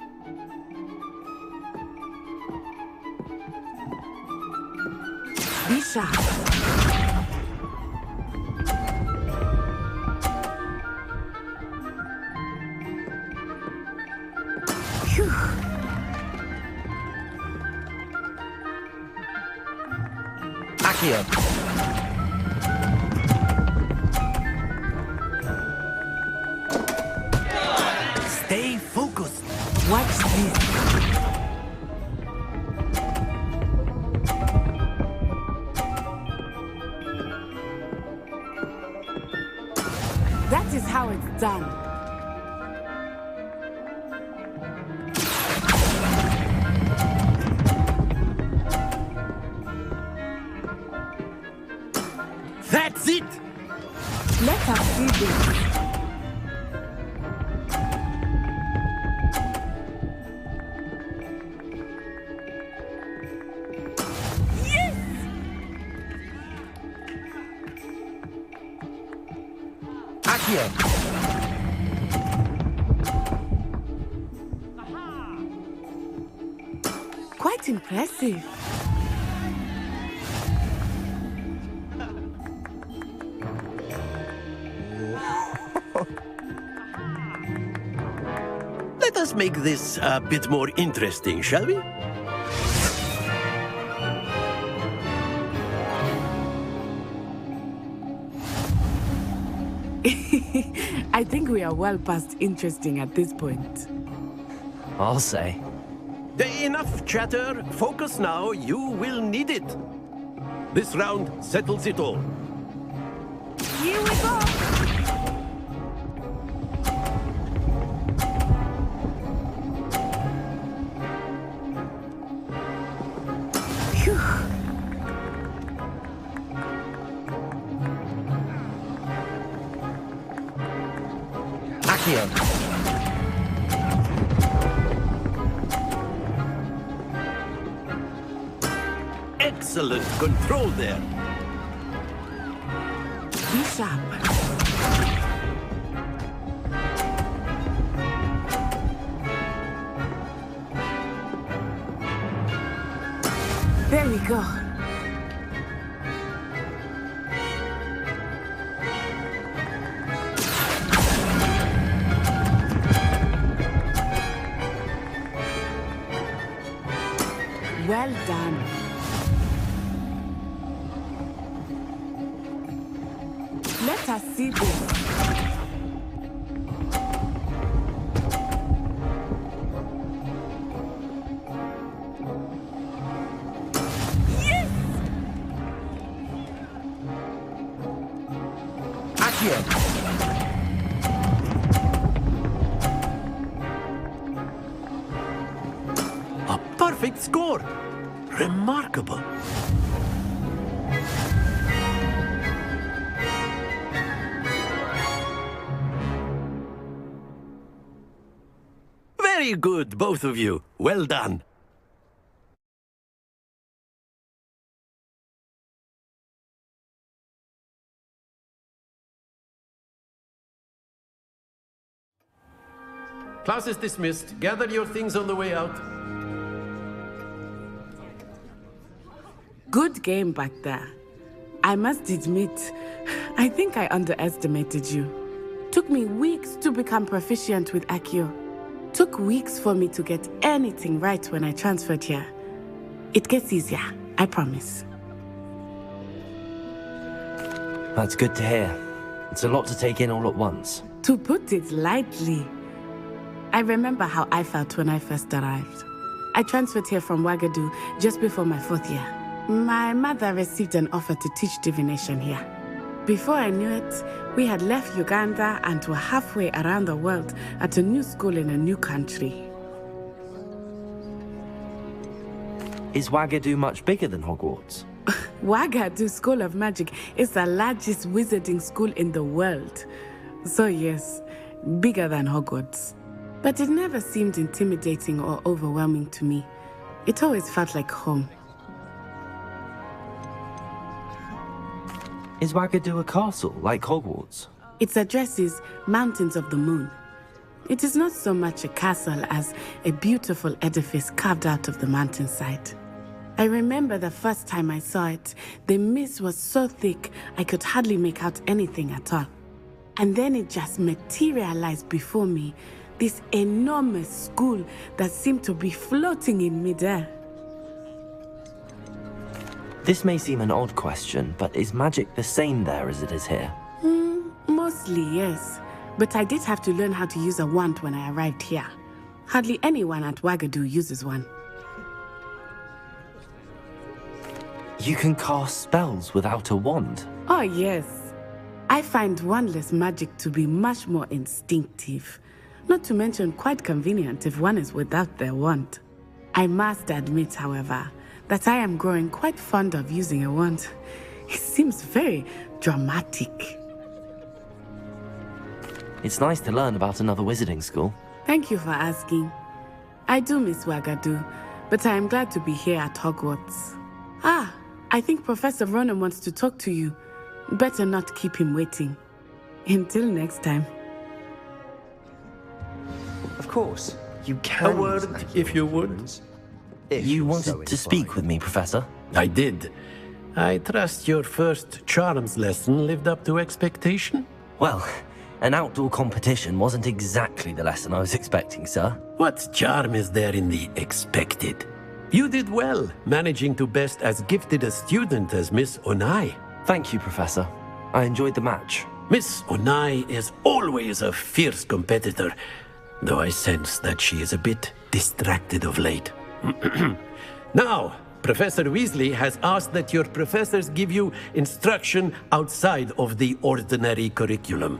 Be sharp. Accio. Stay focused. Watch this. That is how it's done. That's it! Let us see this. Yes! Accio. Quite impressive. Let us make this a bit more interesting, shall we? I think we are well past interesting at this point. I'll say. Enough chatter. Focus now. You will need it. This round settles it all. Here we go! Accio. Excellent control there. Be sharp. There we go. Well done. Let us see this. Yes! Accio. A perfect score. Remarkable. Very good, both of you. Well done. Class is dismissed. Gather your things on the way out. Good game back there. I must admit, I think I underestimated you. Took me weeks to become proficient with Accio. Took weeks for me to get anything right when I transferred here. It gets easier, I promise. That's good to hear. It's a lot to take in all at once. To put it lightly, I remember how I felt when I first arrived. I transferred here from Wagadu just before my 4th year. My mother received an offer to teach divination here. Before I knew it, we had left Uganda and were halfway around the world at a new school in a new country. Is Wagadu much bigger than Hogwarts? Wagadu School of Magic is the largest wizarding school in the world. So yes, bigger than Hogwarts. But it never seemed intimidating or overwhelming to me. It always felt like home. Is Wagadu a castle, like Hogwarts? Its address is Mountains of the Moon. It is not so much a castle as a beautiful edifice carved out of the mountainside. I remember the first time I saw it, the mist was so thick I could hardly make out anything at all. And then it just materialized before me, this enormous school that seemed to be floating in midair. This may seem an odd question, but is magic the same there as it is here? Mostly, yes. But I did have to learn how to use a wand when I arrived here. Hardly anyone at Wagadu uses one. You can cast spells without a wand? Oh, yes. I find wandless magic to be much more instinctive. Not to mention quite convenient if one is without their wand. I must admit, however, that I am growing quite fond of using a wand. It seems very dramatic. It's nice to learn about another wizarding school. Thank you for asking. I do miss Wagadu, but I am glad to be here at Hogwarts. Ah, I think Professor Ronan wants to talk to you. Better not keep him waiting. Until next time. Of course, you can. A word, if you would. You wanted to speak with me, Professor? I did. I trust your first charms lesson lived up to expectation? Well, an outdoor competition wasn't exactly the lesson I was expecting, sir. What charm is there in the expected? You did well, managing to best as gifted a student as Miss Onai. Thank you, Professor. I enjoyed the match. Miss Onai is always a fierce competitor, though I sense that she is a bit distracted of late. Now, Professor Weasley has asked that your professors give you instruction outside of the ordinary curriculum.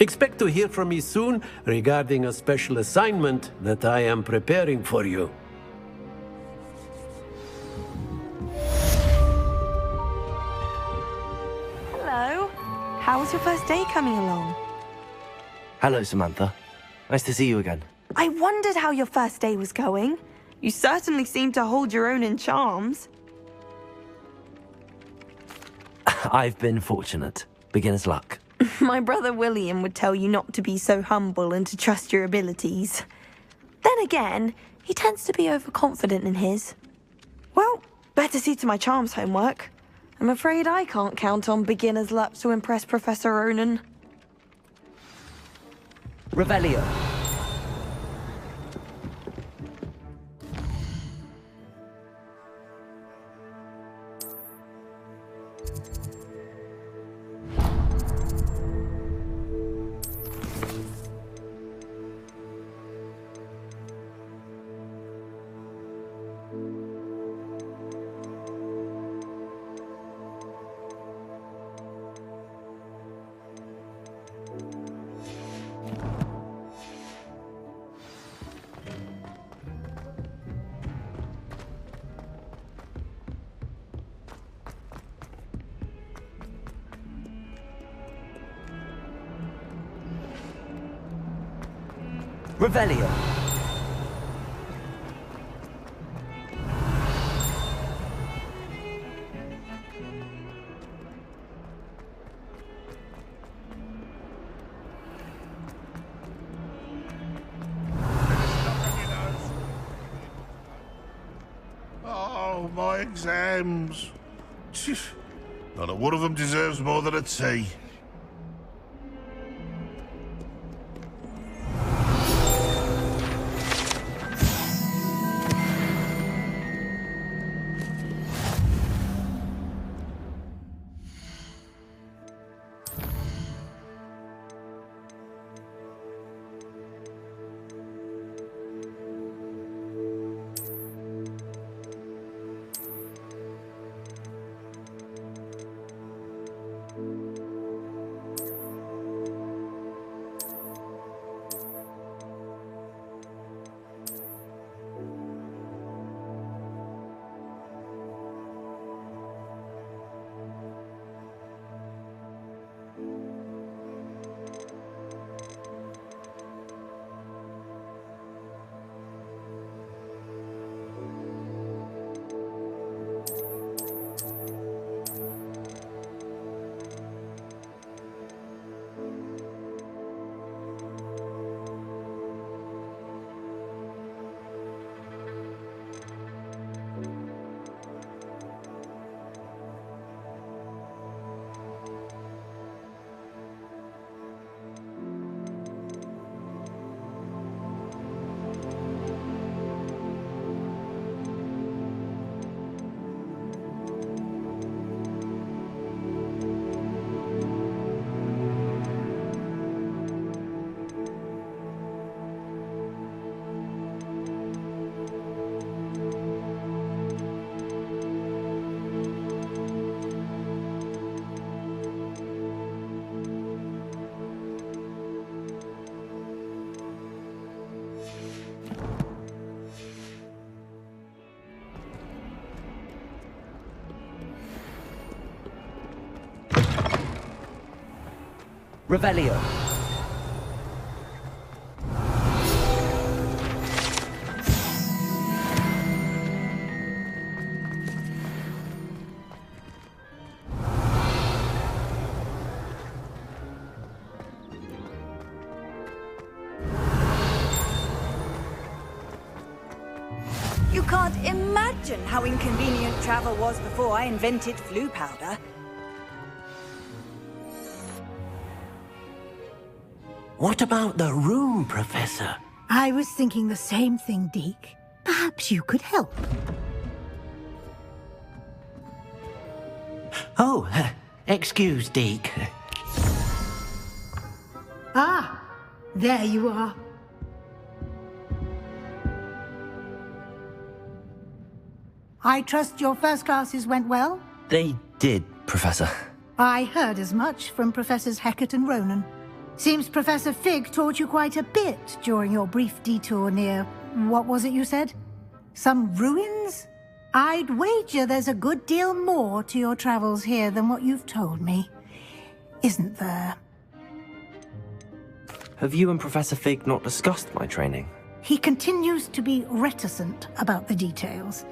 Expect to hear from me soon regarding a special assignment that I am preparing for you. Hello. How was your first day coming along? Hello, Samantha. Nice to see you again. I wondered how your first day was going. You certainly seem to hold your own in charms. I've been fortunate. Beginner's luck. My brother William would tell you not to be so humble and to trust your abilities. Then again, he tends to be overconfident in his. Well, better see to my charms homework. I'm afraid I can't count on beginner's luck to impress Professor Ronan. Revelio. Revelio. Oh, my exams. Not a one of them deserves more than a tea. Revelio. You can't imagine how inconvenient travel was before I invented flu powder. What about the room, Professor? I was thinking the same thing, Deke. Perhaps you could help. Oh, excuse, Deke. Ah, there you are. I trust your first classes went well? They did, Professor. I heard as much from Professors Hecat and Ronan. Seems Professor Fig taught you quite a bit during your brief detour near... what was it you said? Some ruins? I'd wager there's a good deal more to your travels here than what you've told me. Isn't there? Have you and Professor Fig not discussed my training? He continues to be reticent about the details,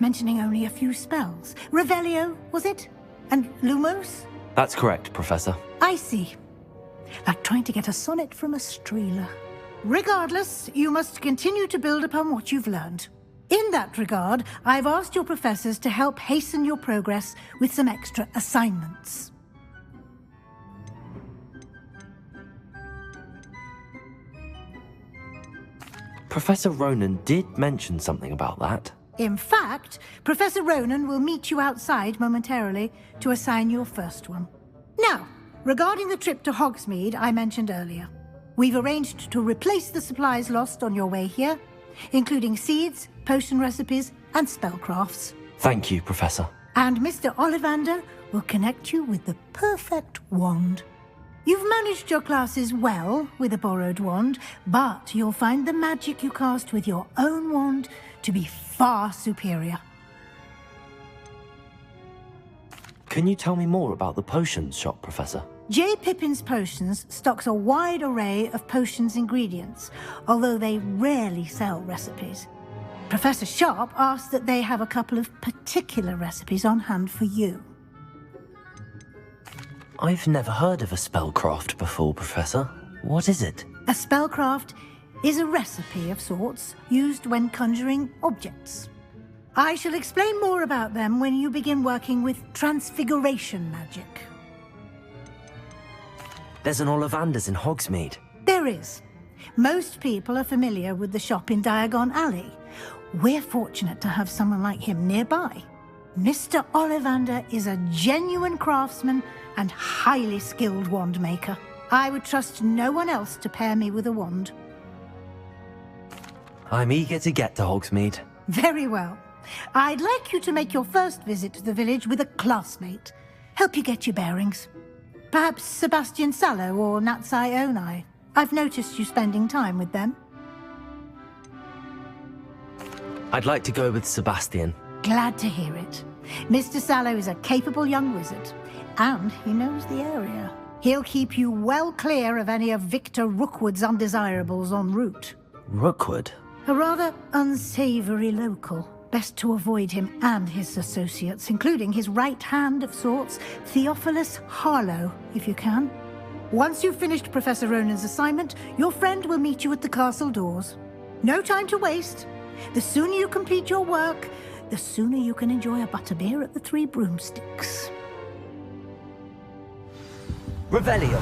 mentioning only a few spells. Revelio, was it? And Lumos? That's correct, Professor. I see. Like trying to get a sonnet from a streeler. Regardless, you must continue to build upon what you've learned. In that regard, I've asked your professors to help hasten your progress with some extra assignments. Professor Ronan did mention something about that. In fact, Professor Ronan will meet you outside momentarily to assign your first one. Now, regarding the trip to Hogsmeade I mentioned earlier, we've arranged to replace the supplies lost on your way here, including seeds, potion recipes, and spellcrafts. Thank you, Professor. And Mr. Ollivander will connect you with the perfect wand. You've managed your classes well with a borrowed wand, but you'll find the magic you cast with your own wand to be far superior. Can you tell me more about the potions shop, Professor? J. Pippin's Potions stocks a wide array of potions ingredients, although they rarely sell recipes. Professor Sharp asked that they have a couple of particular recipes on hand for you. I've never heard of a spellcraft before, Professor. What is it? A spellcraft is a recipe of sorts used when conjuring objects. I shall explain more about them when you begin working with transfiguration magic. There's an Ollivander's in Hogsmeade. There is. Most people are familiar with the shop in Diagon Alley. We're fortunate to have someone like him nearby. Mr. Ollivander is a genuine craftsman and highly skilled wand maker. I would trust no one else to pair me with a wand. I'm eager to get to Hogsmeade. Very well. I'd like you to make your first visit to the village with a classmate. Help you get your bearings. Perhaps Sebastian Sallow or Natsai Onai. I've noticed you spending time with them. I'd like to go with Sebastian. Glad to hear it. Mr. Sallow is a capable young wizard, and he knows the area. He'll keep you well clear of any of Victor Rookwood's undesirables en route. Rookwood? A rather unsavory local. Best to avoid him and his associates, including his right hand of sorts, Theophilus Harlow, if you can. Once you've finished Professor Ronan's assignment, your friend will meet you at the castle doors. No time to waste. The sooner you complete your work, the sooner you can enjoy a butterbeer at the Three Broomsticks. Revelio.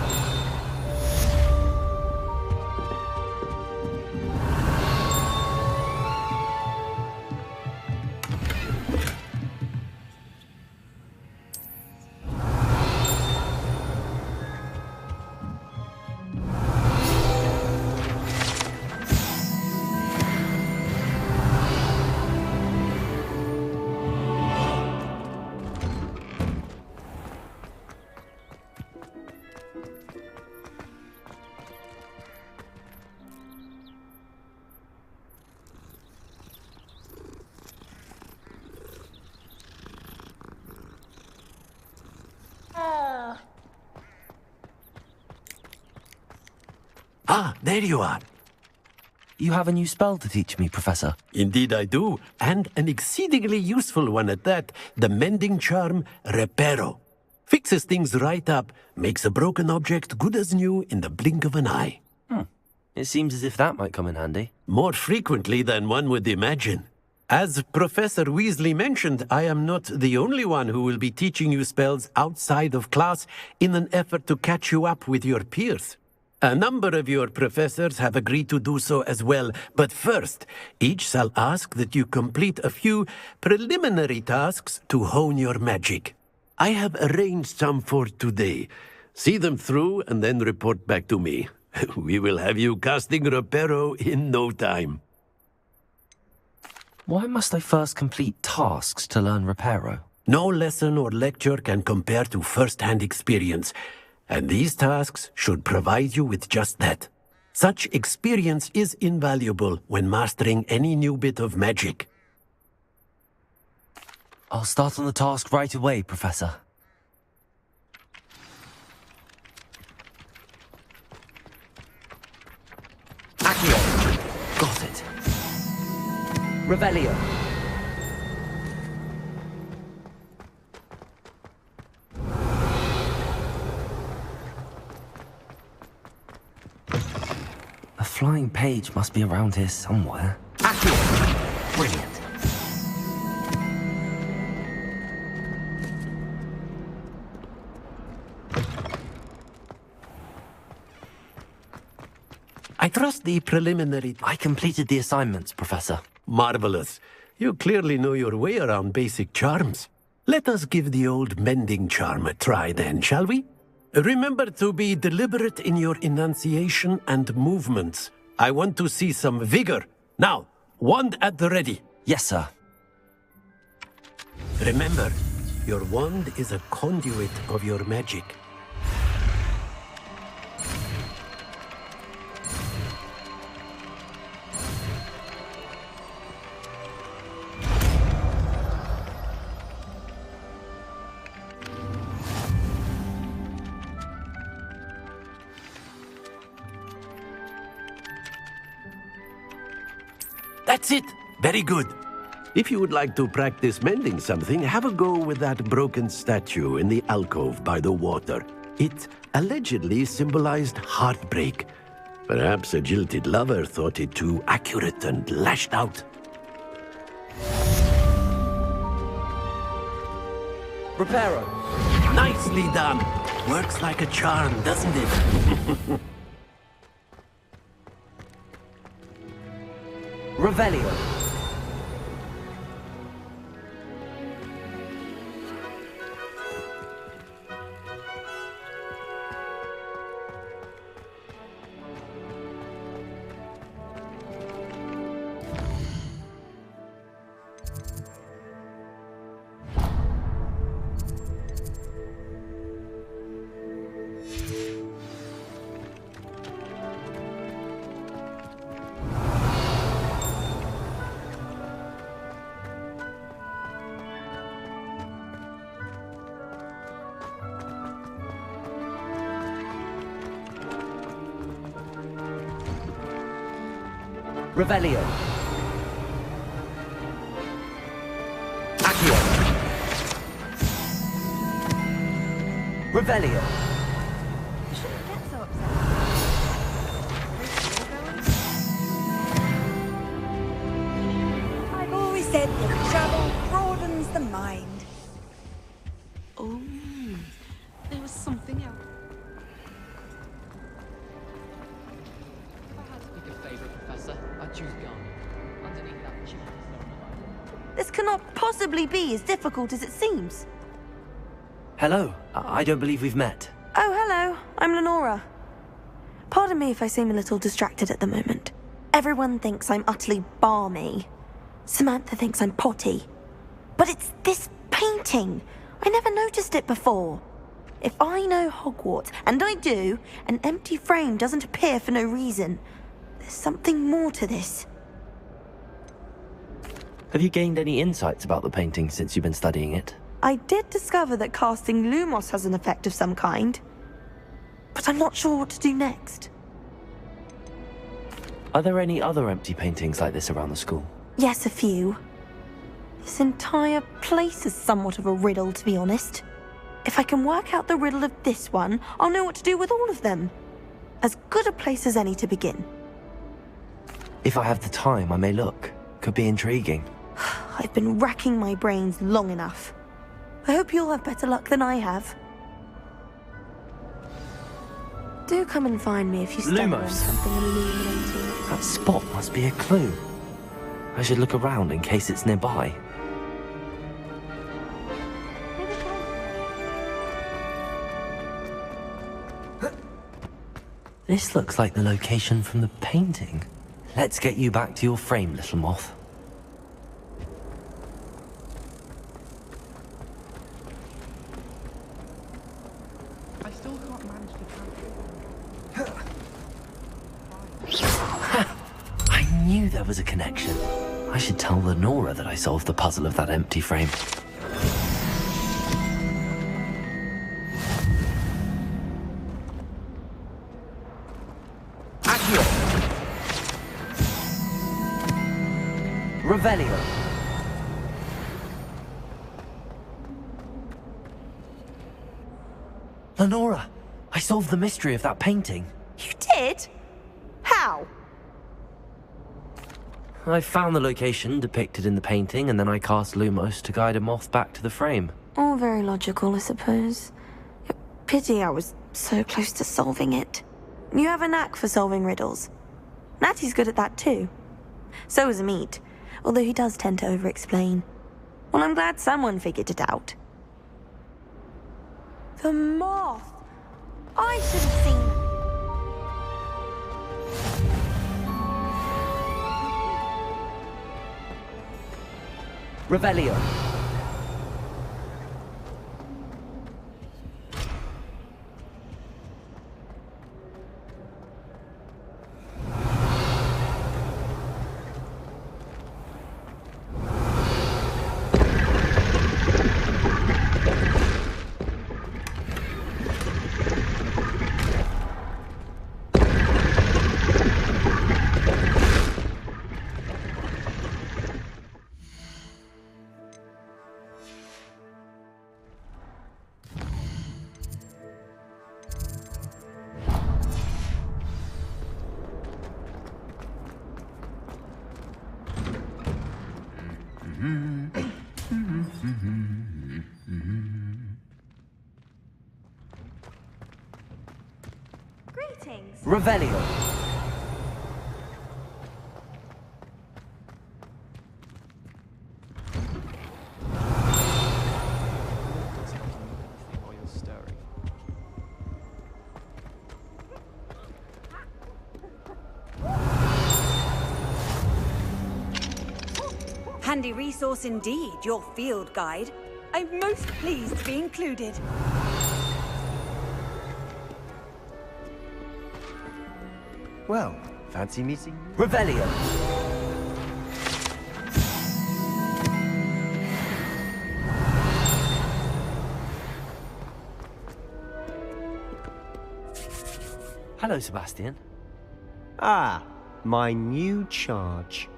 Ah, there you are. You have a new spell to teach me, Professor. Indeed I do, and an exceedingly useful one at that. The mending charm, Reparo. Fixes things right up, makes a broken object good as new in the blink of an eye. It seems as if that might come in handy. More frequently than one would imagine. As Professor Weasley mentioned, I am not the only one who will be teaching you spells outside of class in an effort to catch you up with your peers. A number of your professors have agreed to do so as well, but first, each shall ask that you complete a few preliminary tasks to hone your magic. I have arranged some for today. See them through and then report back to me. We will have you casting Reparo in no time. Why must I first complete tasks to learn Reparo? No lesson or lecture can compare to first-hand experience. And these tasks should provide you with just that. Such experience is invaluable when mastering any new bit of magic. I'll start on the task right away, Professor. Revelio. A flying page must be around here somewhere. Accio! Brilliant. I trust the preliminary... I completed the assignments, Professor. Marvelous. You clearly know your way around basic charms. Let us give the old mending charm a try then, shall we? Remember to be deliberate in your enunciation and movements. I want to see some vigor. Now, wand at the ready. Yes, sir. Remember, your wand is a conduit of your magic. That's it! Very good. If you would like to practice mending something, have a go with that broken statue in the alcove by the water. It allegedly symbolized heartbreak. Perhaps a jilted lover thought it too accurate and lashed out. Reparo. Nicely done. Works like a charm, doesn't it? Revelio. Revelio. Accio. Revelio. I've always said that travel broadens the mind. Oh, there was something else. This cannot possibly be as difficult as it seems. Hello. I don't believe we've met. Oh, hello. I'm Lenora. Pardon me if I seem a little distracted at the moment. Everyone thinks I'm utterly balmy. Samantha thinks I'm potty. But it's this painting. I never noticed it before. If I know Hogwarts, and I do, an empty frame doesn't appear for no reason. There's something more to this. Have you gained any insights about the painting since you've been studying it? I did discover that casting Lumos has an effect of some kind. But I'm not sure what to do next. Are there any other empty paintings like this around the school? Yes, a few. This entire place is somewhat of a riddle, to be honest. If I can work out the riddle of this one, I'll know what to do with all of them. As good a place as any to begin. If I have the time, I may look. Could be intriguing. I've been racking my brains long enough. I hope you'll have better luck than I have. Do come and find me if you stumble on something illuminating. That spot must be a clue. I should look around in case it's nearby. This looks like the location from the painting. Let's get you back to your frame, little moth. I still can't manage to I knew there was a connection. I should tell Lenora that I solved the puzzle of that empty frame. Revelio. Lenora, I solved the mystery of that painting. You did? How? I found the location depicted in the painting, and then I cast Lumos to guide a moth back to the frame. All very logical, I suppose. Pity I was so close to solving it. You have a knack for solving riddles. Natty's good at that too. So is Amit, although he does tend to over-explain. Well, I'm glad someone figured it out. The moth! I should have seen... Revelio. Greetings. Revelio. While you're stirring. Handy resource indeed, your field guide. I'm most pleased to be included. Well, fancy meeting? Revelio. Hello, Sebastian. Ah, my new charge.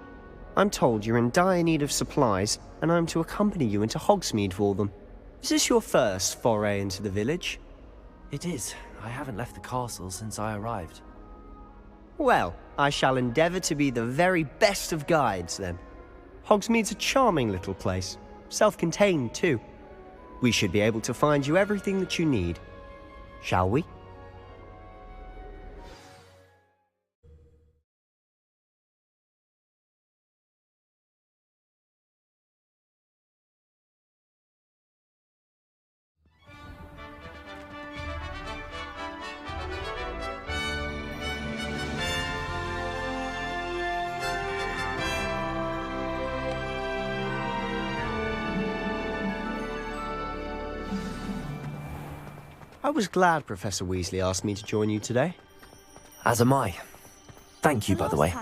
I'm told you're in dire need of supplies, and I'm to accompany you into Hogsmeade for them. Is this your first foray into the village? It is. I haven't left the castle since I arrived. Well, I shall endeavour to be the very best of guides, then. Hogsmeade's a charming little place. Self-contained, too. We should be able to find you everything that you need. Shall we? I was glad Professor Weasley asked me to join you today. As am I. Thank you, by the way.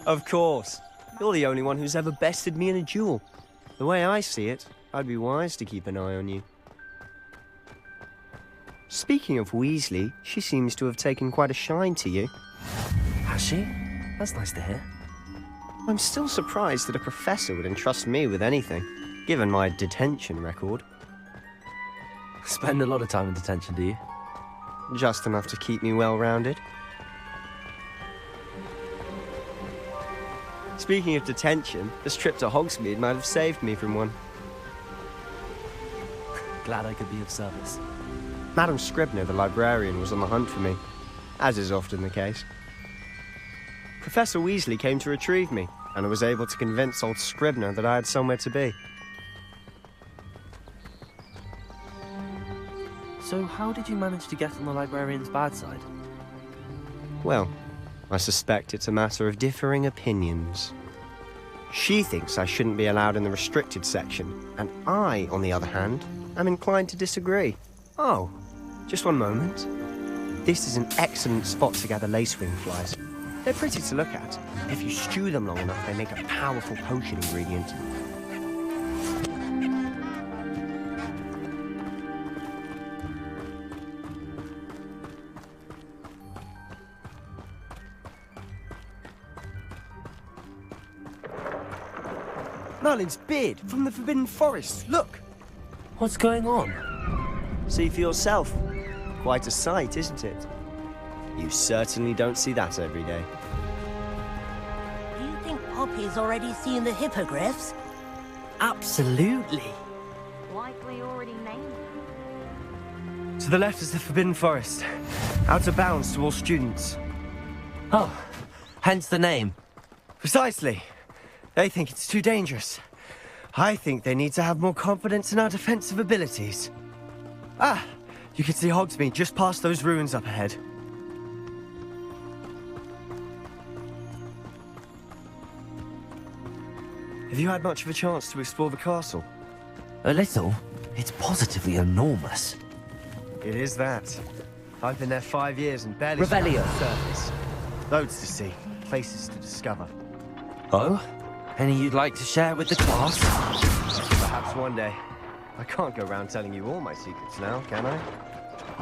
Of course. You're the only one who's ever bested me in a duel. The way I see it, I'd be wise to keep an eye on you. Speaking of Weasley, she seems to have taken quite a shine to you. Has she? That's nice to hear. I'm still surprised that a professor would entrust me with anything, given my detention record. Spend a lot of time in detention, do you? Just enough to keep me well-rounded. Speaking of detention, this trip to Hogsmeade might have saved me from one. Glad I could be of service. Madam Scribner, the librarian, was on the hunt for me, as is often the case. Professor Weasley came to retrieve me, and I was able to convince old Scribner that I had somewhere to be. So how did you manage to get on the librarian's bad side? Well, I suspect it's a matter of differing opinions. She thinks I shouldn't be allowed in the restricted section, and I, on the other hand, am inclined to disagree. Oh, just one moment. This is an excellent spot to gather lacewing flies. They're pretty to look at. If you stew them long enough, they make a powerful potion ingredient. Merlin's beard from the Forbidden Forest. Look! What's going on? See for yourself. Quite a sight, isn't it? You certainly don't see that every day. Do you think Poppy's already seen the hippogriffs? Absolutely. Likely already named. To the left is the Forbidden Forest. Out of bounds to all students. Oh, hence the name. Precisely. They think it's too dangerous. I think they need to have more confidence in our defensive abilities. Ah, you can see Hogsmeade just past those ruins up ahead. Have you had much of a chance to explore the castle? A little. It's positively enormous. It is that. I've been there 5 years and barely Revelio. scratched the surface. Loads to see, places to discover. Oh? Any you'd like to share with the class? Perhaps one day. I can't go around telling you all my secrets now, can I?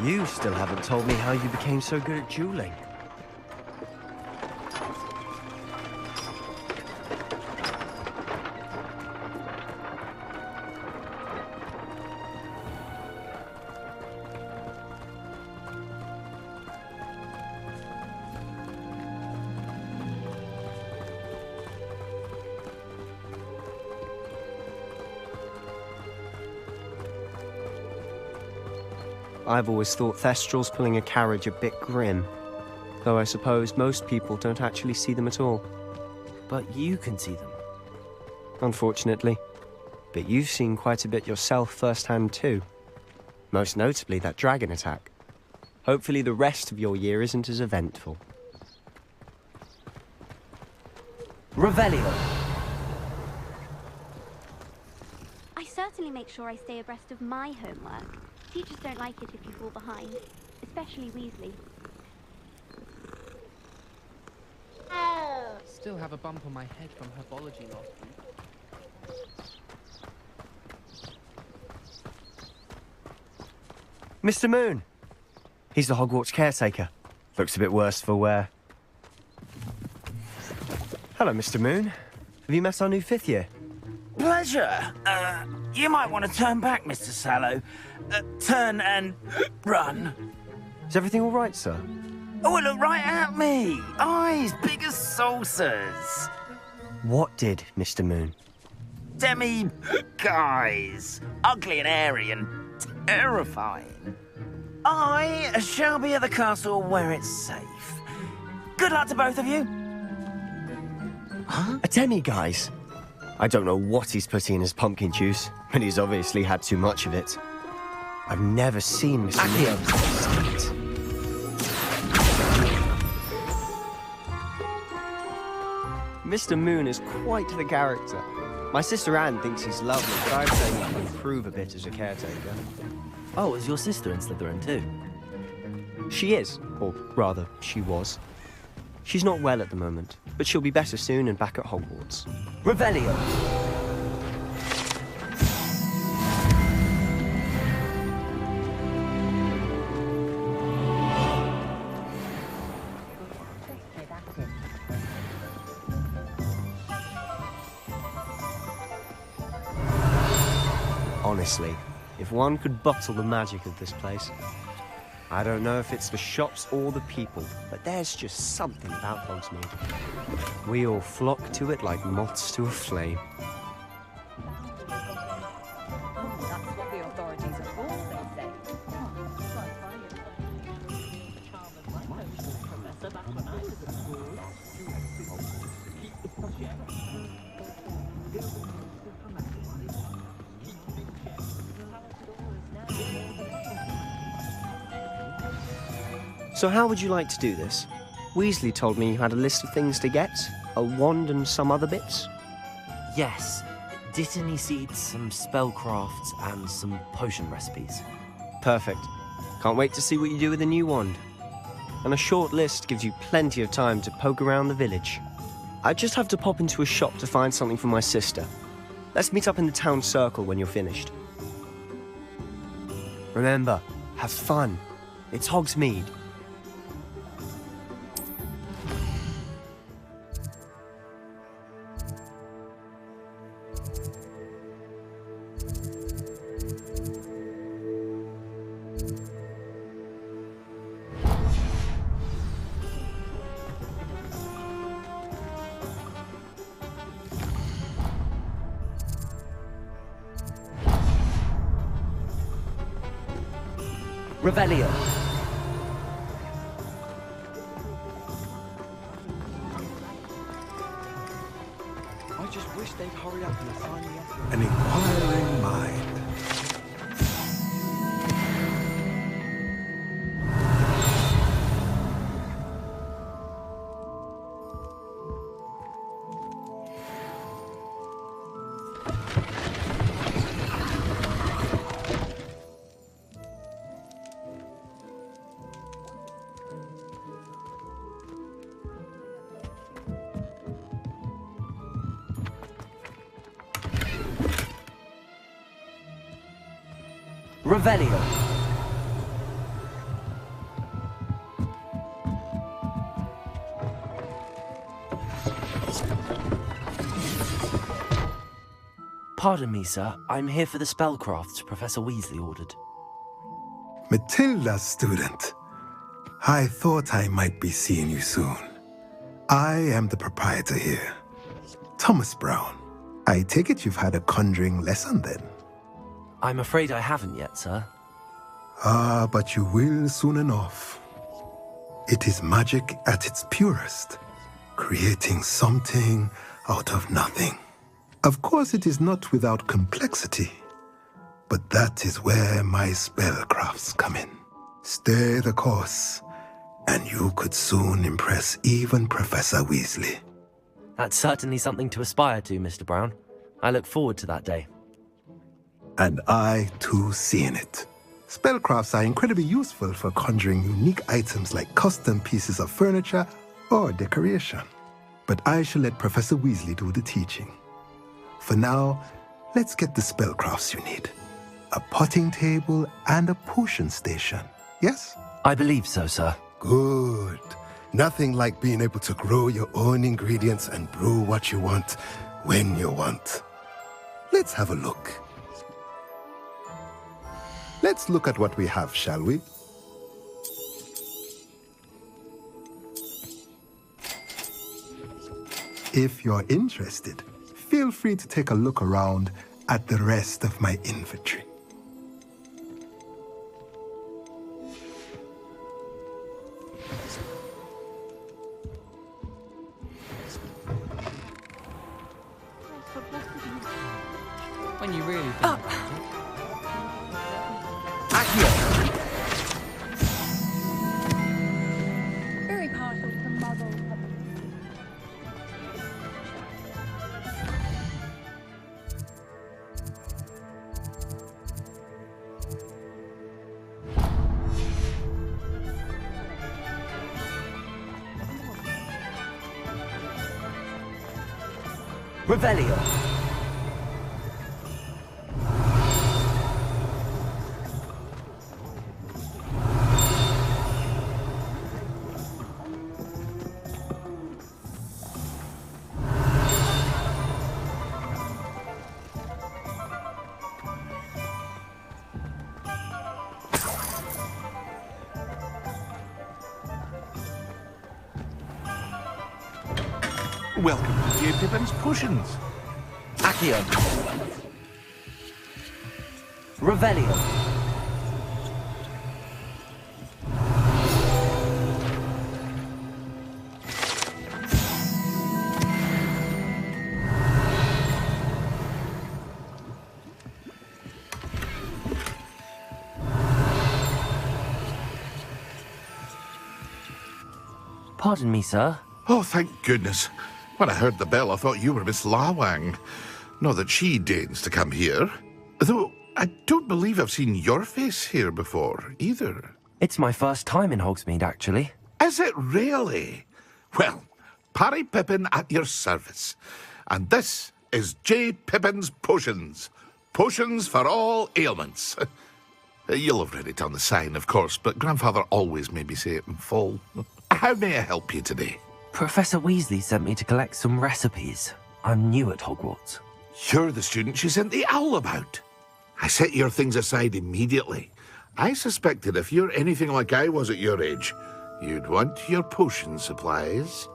You still haven't told me how you became so good at dueling. I've always thought Thestrals pulling a carriage a bit grim, though I suppose most people don't actually see them at all. But you can see them. Unfortunately. But you've seen quite a bit yourself firsthand too. Most notably that dragon attack. Hopefully the rest of your year isn't as eventful. Revelio. I certainly make sure I stay abreast of my homework. Teachers don't like it if you fall behind, especially Weasley. Still have a bump on my head from herbology last week. Mr. Moon! He's the Hogwarts caretaker. Looks a bit worse for wear. Hello, Mr. Moon. Have you met our new 5th year? Pleasure. You might want to turn back, Mr. Sallow. Turn and run. Is everything all right, sir? Oh, look right at me. Eyes big as saucers. What did, Mr. Moon? Guys. Ugly and hairy and terrifying. I shall be at the castle where it's safe. Good luck to both of you. Huh? A demi-guise? I don't know what he's putting in his pumpkin juice, but he's obviously had too much of it. I've never seen Mr. Moon. Mr. Moon is quite the character. My sister Anne thinks he's lovely, but I'd say he can improve a bit as a caretaker. Oh, is your sister in Slytherin too? She is, or rather, she was. She's not well at the moment, but she'll be better soon and back at Hogwarts. Revelio. Honestly, if one could bottle the magic of this place. I don't know if it's the shops or the people, but there's just something about Hogsmeade. We all flock to it like moths to a flame. So how would you like to do this? Weasley told me you had a list of things to get, a wand and some other bits. Yes, Dittany seeds, some spellcrafts, and some potion recipes. Perfect. Can't wait to see what you do with the new wand. And a short list gives you plenty of time to poke around the village. I just have to pop into a shop to find something for my sister. Let's meet up in the town circle when you're finished. Remember, have fun. It's Hogsmeade. Revelio. I just wish they'd hurry up and assign the essay. An inquiring mind. Revelio. Pardon me, sir. I'm here for the spellcrafts Professor Weasley ordered. Matilda, student. I thought I might be seeing you soon. I am the proprietor here, Thomas Brown. I take it you've had a conjuring lesson then? I'm afraid I haven't yet, sir. Ah, but you will soon enough. It is magic at its purest, creating something out of nothing. Of course, it is not without complexity, but that is where my spellcrafts come in. Stay the course, and you could soon impress even Professor Weasley. That's certainly something to aspire to, Mr. Brown. I look forward to that day. And I, too, see in it. Spellcrafts are incredibly useful for conjuring unique items like custom pieces of furniture or decoration. But I shall let Professor Weasley do the teaching. For now, let's get the spellcrafts you need. A potting table and a potion station, yes? I believe so, sir. Good. Nothing like being able to grow your own ingredients and brew what you want when you want. Let's have a look. Let's look at what we have, shall we? If you're interested, feel free to take a look around at the rest of my inventory. When you really think about it. Very partial to muggles. Revelio. Welcome to J. Pippin's Potions. Accio. Revelio. Pardon me, sir. Oh, thank goodness. When I heard the bell, I thought you were Miss Lawang. Not that she deigns to come here. Though, I don't believe I've seen your face here before, either. It's my first time in Hogsmeade, actually. Is it really? Well, Parry Pippin at your service. And this is J. Pippin's Potions. Potions for all ailments. You'll have read it on the sign, of course, but Grandfather always made me say it in full. How may I help you today? Professor Weasley sent me to collect some recipes. I'm new at Hogwarts. You're the student she sent the owl about. I set your things aside immediately. I suspected if you're anything like I was at your age, you'd want your potion supplies.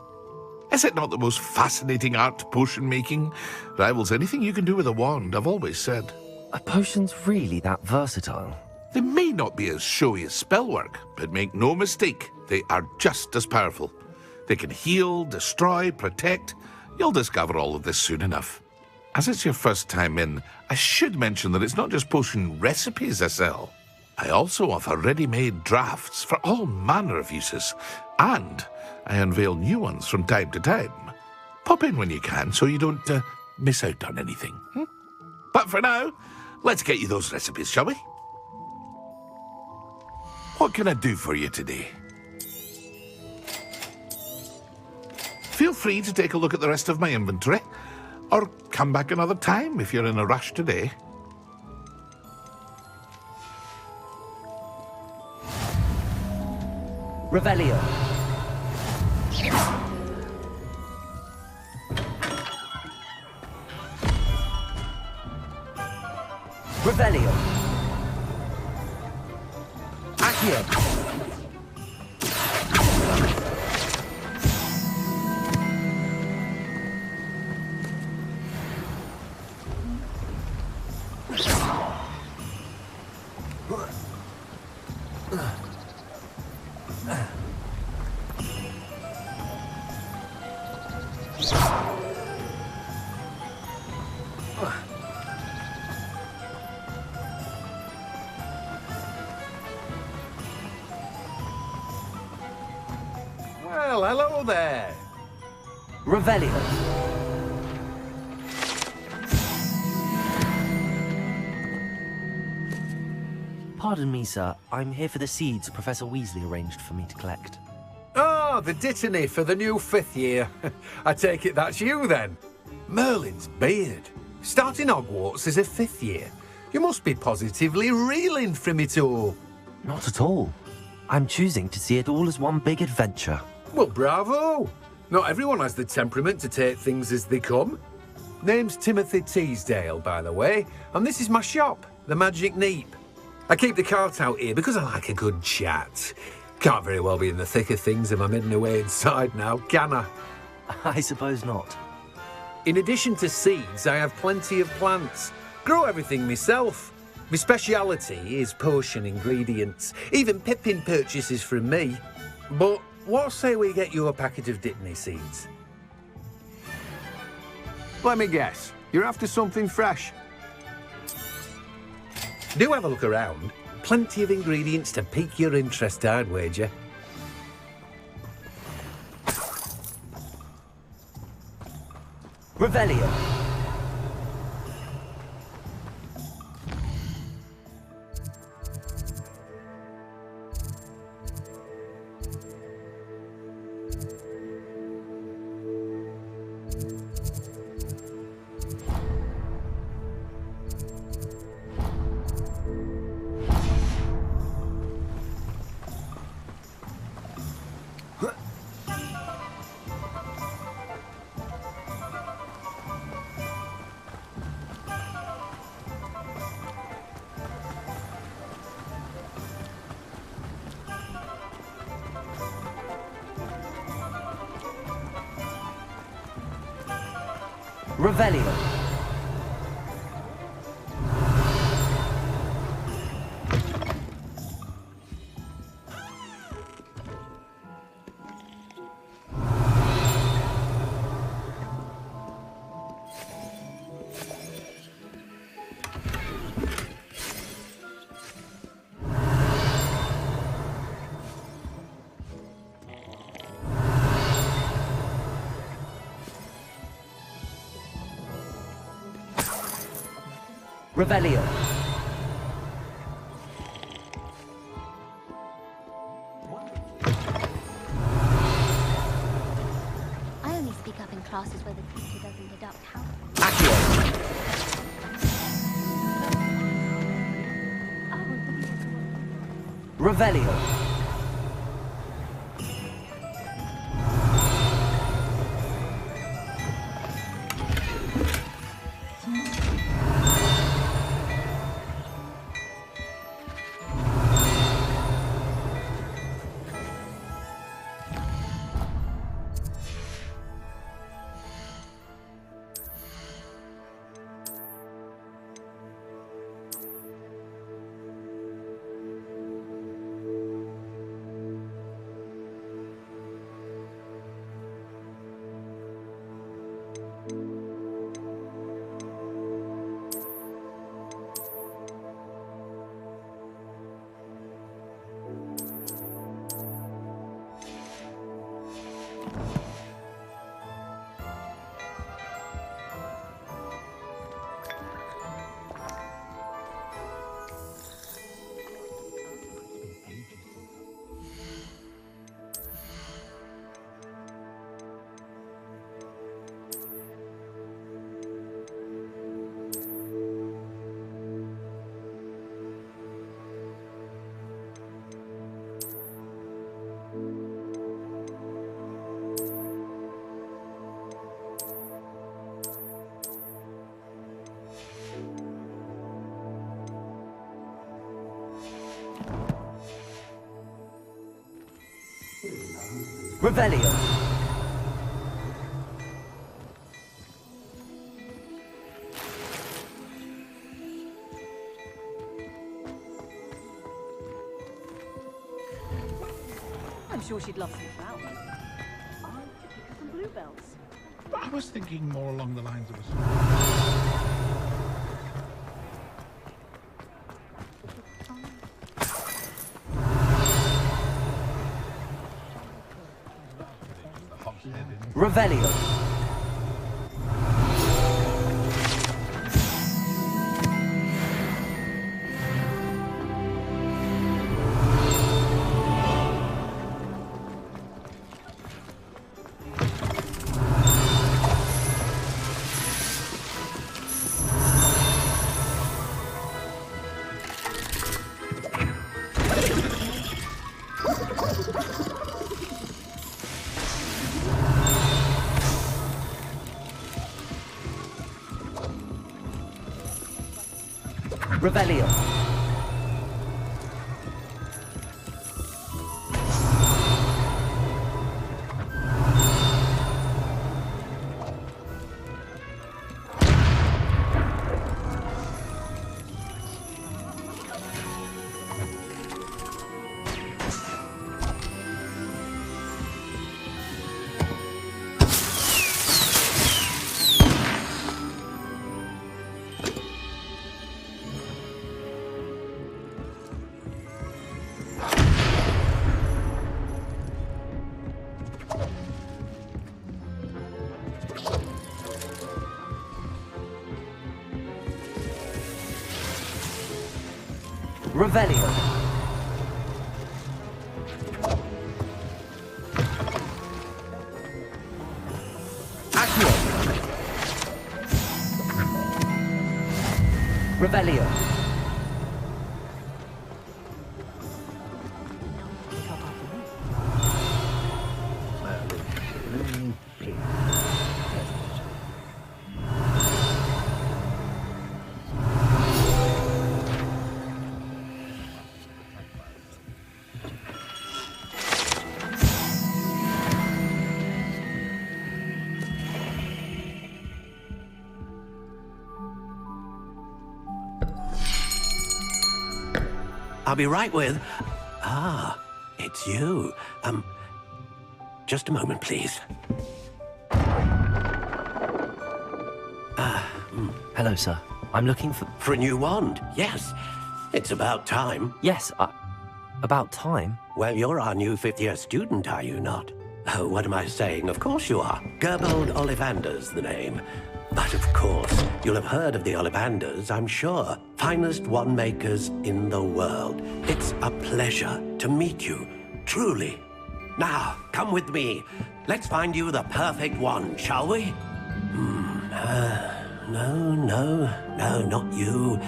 Is it not the most fascinating art, potion making? Rivals anything you can do with a wand, I've always said. Are potions really that versatile? They may not be as showy as spellwork, but make no mistake, they are just as powerful. They can heal, destroy, protect. You'll discover all of this soon enough. As it's your first time in, I should mention that it's not just potion recipes I sell. I also offer ready-made drafts for all manner of uses, and I unveil new ones from time to time. Pop in when you can so you don't miss out on anything. But for now, let's get you those recipes, shall we? What can I do for you today? Feel free to take a look at the rest of my inventory, or come back another time if you're in a rush today. Revelio. Revelio. Accio. Well, hello there. Revelio. Pardon me, sir. I'm here for the seeds Professor Weasley arranged for me to collect. Oh, the dittany for the new 5th year. I take it that's you, then. Merlin's beard. Starting Hogwarts as a 5th year. You must be positively reeling from it all. Not at all. I'm choosing to see it all as one big adventure. Well, bravo. Not everyone has the temperament to take things as they come. Name's Timothy Teasdale, by the way, and this is my shop, the Magic Neep. I keep the cart out here because I like a good chat. Can't very well be in the thick of things if I'm hidden away inside now, can I? I suppose not. In addition to seeds, I have plenty of plants. Grow everything myself. My speciality is potion ingredients. Even Pippin purchases from me. But what say we get you a packet of Dittany seeds? Let me guess. You're after something fresh. Do have a look around. Plenty of ingredients to pique your interest, I'd wager. Revelio. Revelio. Revelio. I only speak up in classes where the teacher doesn't deduct how. Revelio. Revelio. I'm sure she'd love some flowers. I could pick her some bluebells. I was thinking more along the lines of a... Revelio. Revelio. Revelio. Accio. Revelio. I'll be right with... Ah, it's you. Just a moment, please. Hello, sir. I'm looking for... For a new wand, yes. It's about time. Yes, about time? Well, you're our new fifth-year student, are you not? Oh, what am I saying? Of course you are. Gerbold Ollivander's the name. But of course, you'll have heard of the Ollivanders, I'm sure. Finest wand makers in the world. It's a pleasure to meet you, truly. Now, come with me. Let's find you the perfect wand, shall we? No, not you.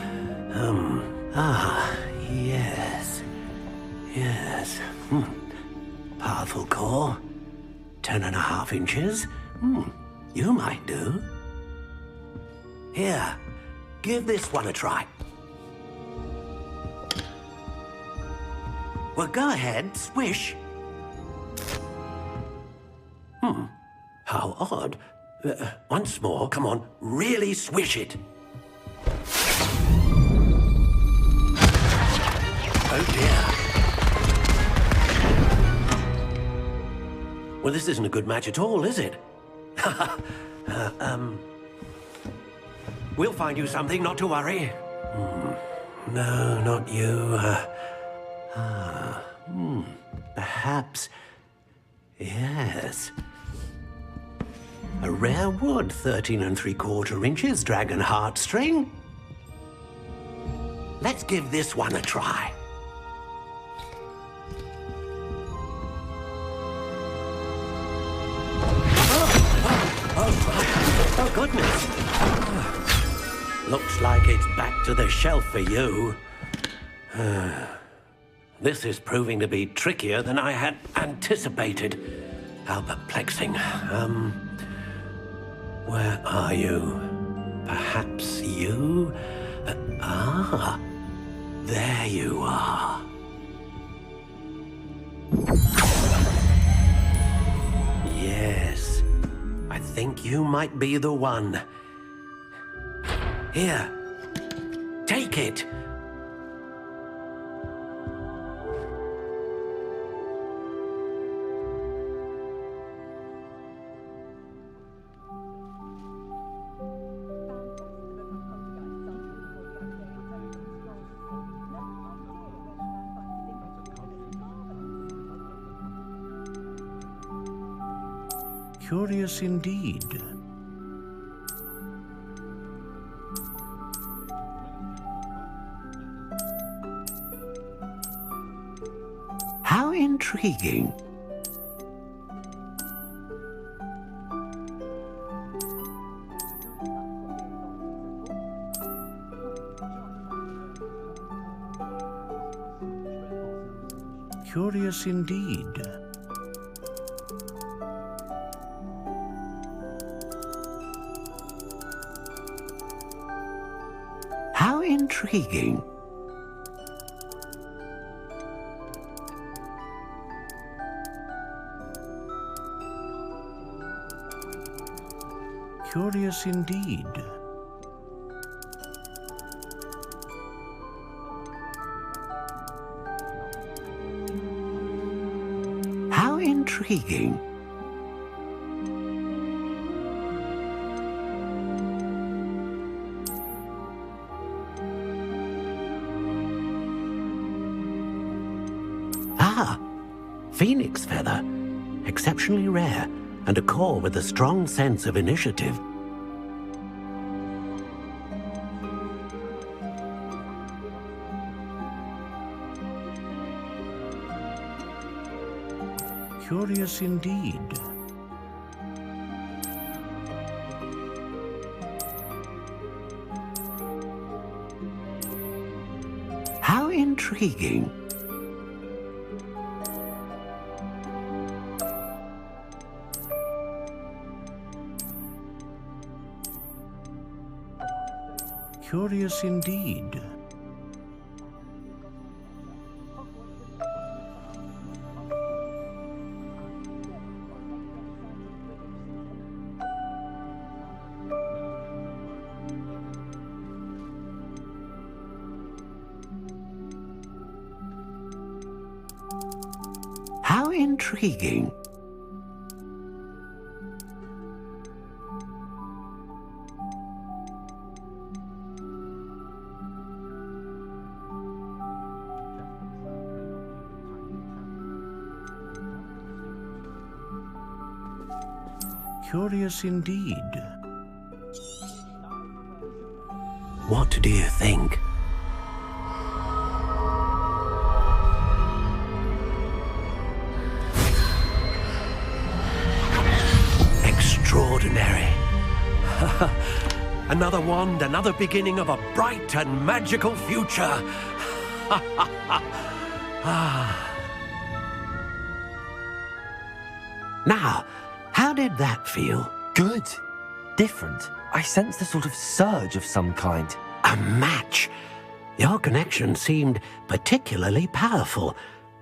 Yes. Powerful core. 10.5 inches. You might do. Here, give this one a try. Well, go ahead, swish. How odd. Once more, come on, really swish it. Oh dear. Well, this isn't a good match at all, is it? We'll find you something, not to worry. No, not you. Perhaps... Yes. A rare wood, 13 3/4 inches, dragon heartstring. Let's give this one a try. Oh, goodness. Looks like it's back to the shelf for you. This is proving to be trickier than I had anticipated. How perplexing. Where are you? Perhaps you? There you are. Yes, I think you might be the one. Here, take it. Curious indeed. How intriguing. Curious indeed. How intriguing. Curious indeed. How intriguing. Phoenix feather. Exceptionally rare, and a core with a strong sense of initiative. Curious indeed. How intriguing. Curious indeed. How intriguing. Curious indeed. What do you think? Extraordinary. Another wand, another beginning of a bright and magical future. Now, how did that feel? Good. Different. I sensed a sort of surge of some kind. A match. Your connection seemed particularly powerful.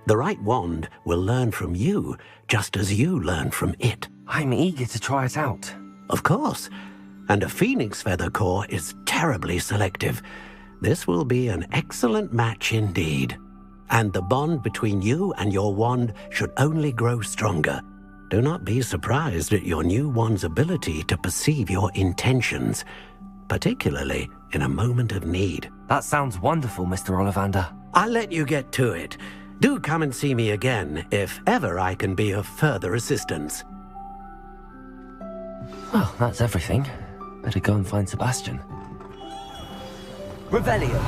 The right wand will learn from you, just as you learn from it. I'm eager to try it out. Of course. And a phoenix feather core is terribly selective. This will be an excellent match indeed. And the bond between you and your wand should only grow stronger. Do not be surprised at your new wand's ability to perceive your intentions, particularly in a moment of need. That sounds wonderful, Mr. Ollivander. I'll let you get to it. Do come and see me again if ever I can be of further assistance. Well, that's everything. Better go and find Sebastian. Revelio.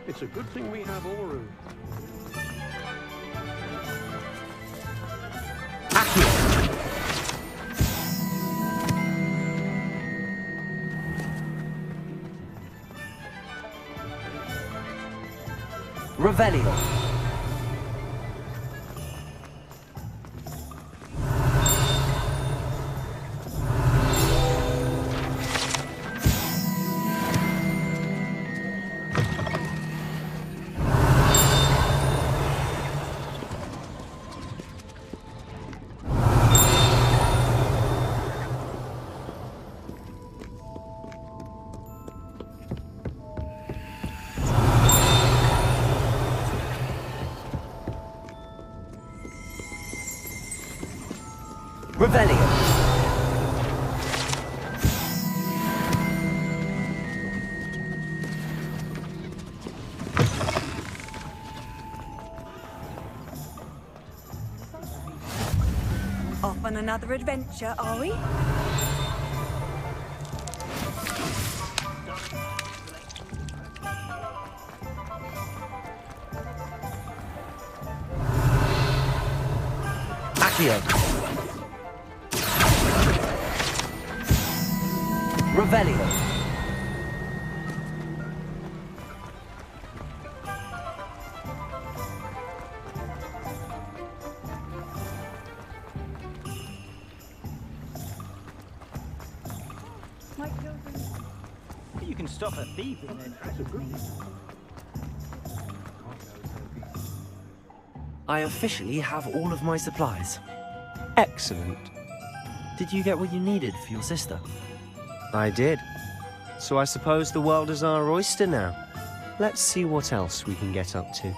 It's a good thing we have Oru. Revelio. Revelio. Off on another adventure, are we? Accio. Revelio. You can stop a thief in their tracks. I officially have all of my supplies. Excellent. Did you get what you needed for your sister? I did. So I suppose the world is our oyster now. Let's see what else we can get up to.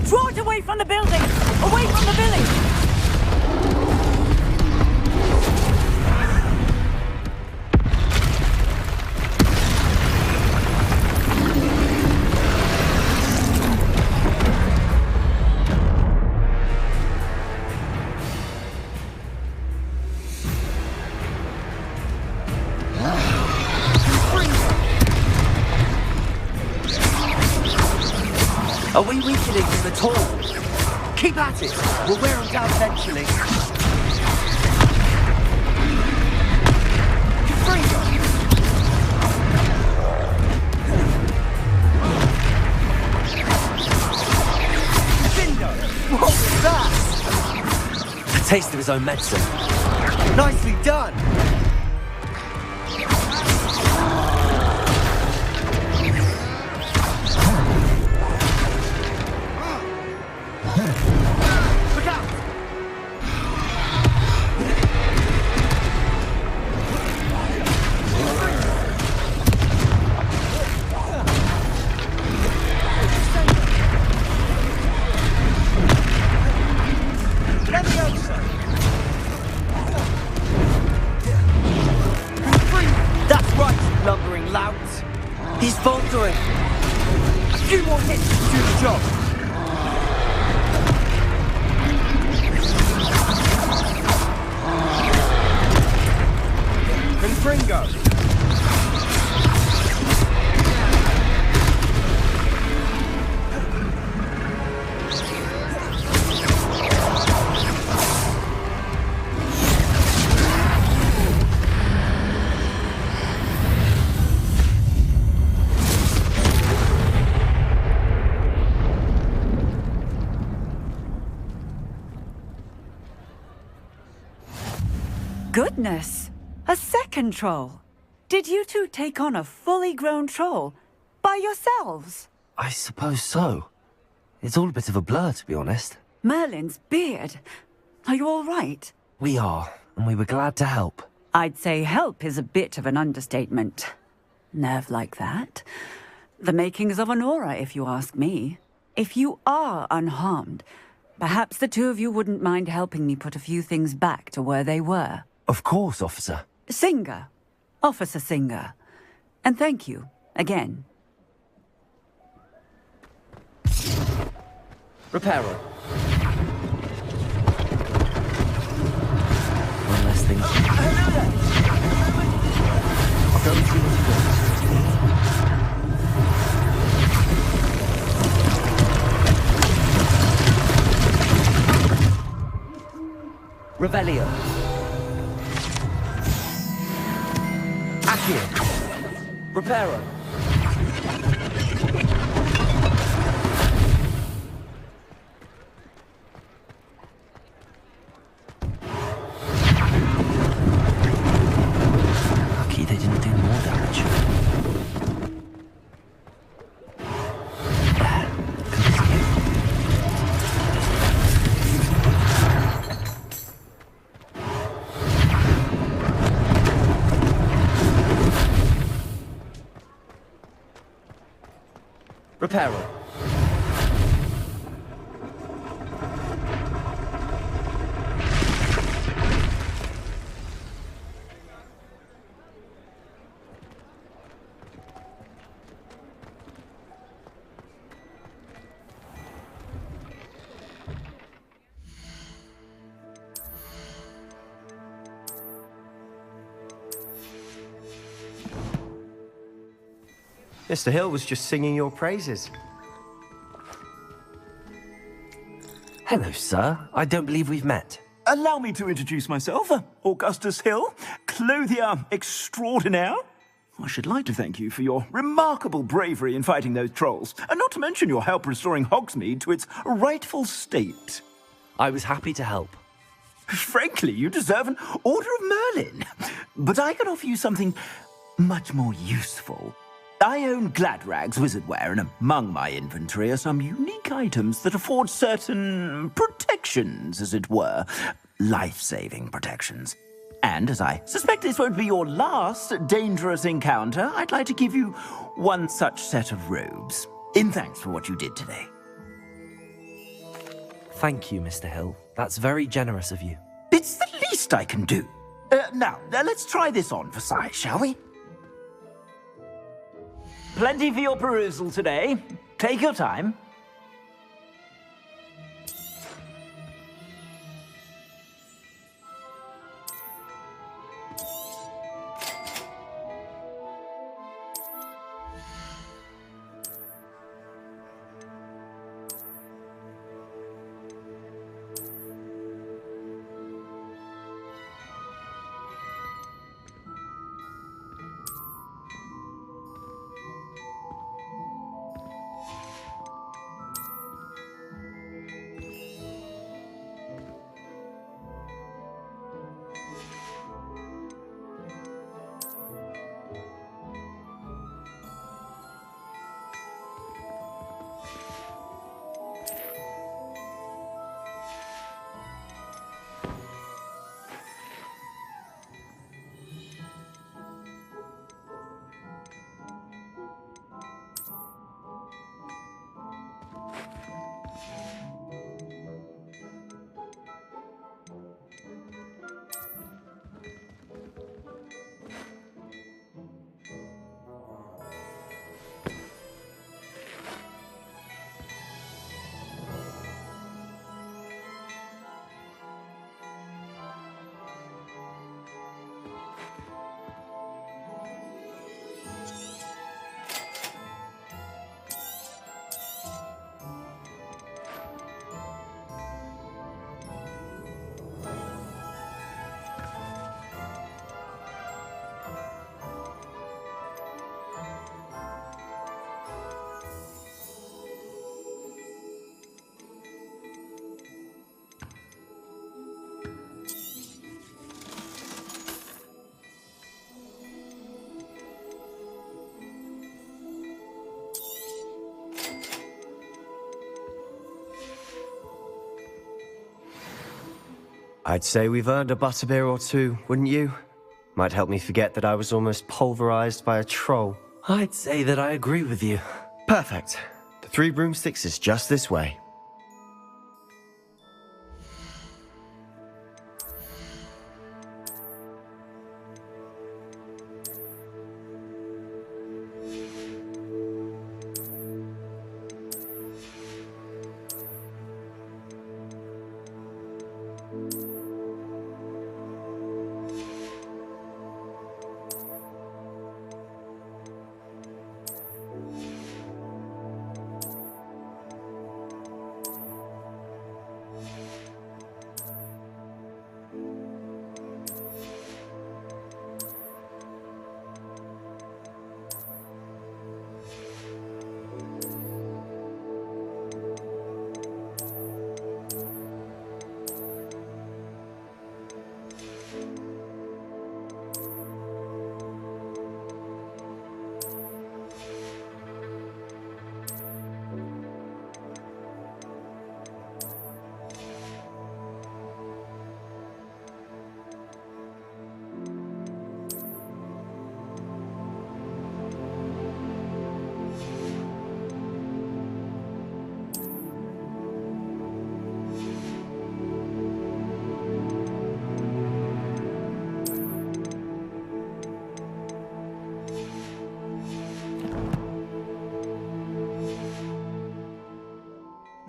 Draw it away from the building! Away from the village! Are we weakening them at all? Keep at it! We'll wear them down eventually. What was that? A taste of his own medicine. Nicely done! lumbering louts. He's faltering. A few more hits to do the job. Confringo. Goodness! A second troll! Did you two take on a fully grown troll? By yourselves? I suppose so. It's all a bit of a blur, to be honest. Merlin's beard. Are you all right? We are, and we were glad to help. I'd say help is a bit of an understatement. Nerve like that. The makings of an aura, if you ask me. If you are unharmed, perhaps the two of you wouldn't mind helping me put a few things back to where they were. Of course, officer. Singer. Officer Singer. And thank you, again. Reparo. One less thing. I'll go with you when you go. Revelio. Accio. Reparo. Lucky they didn't do more damage. Reparo. Mr. Hill was just singing your praises. Hello, sir. I don't believe we've met. Allow me to introduce myself, Augustus Hill, clothier extraordinaire. I should like to thank you for your remarkable bravery in fighting those trolls, and not to mention your help restoring Hogsmeade to its rightful state. I was happy to help. Frankly, you deserve an Order of Merlin. But I can offer you something much more useful. I own Gladrag's wizardware, and among my inventory are some unique items that afford certain protections, as it were. Life-saving protections. And as I suspect this won't be your last dangerous encounter, I'd like to give you one such set of robes, in thanks for what you did today. Thank you, Mr. Hill. That's very generous of you. It's the least I can do. Now, let's try this on for size, shall we? Plenty for your perusal today. Take your time. I'd say we've earned a butterbeer or two, wouldn't you? Might help me forget that I was almost pulverized by a troll. I'd say that I agree with you. Perfect. The Three Broomsticks is just this way.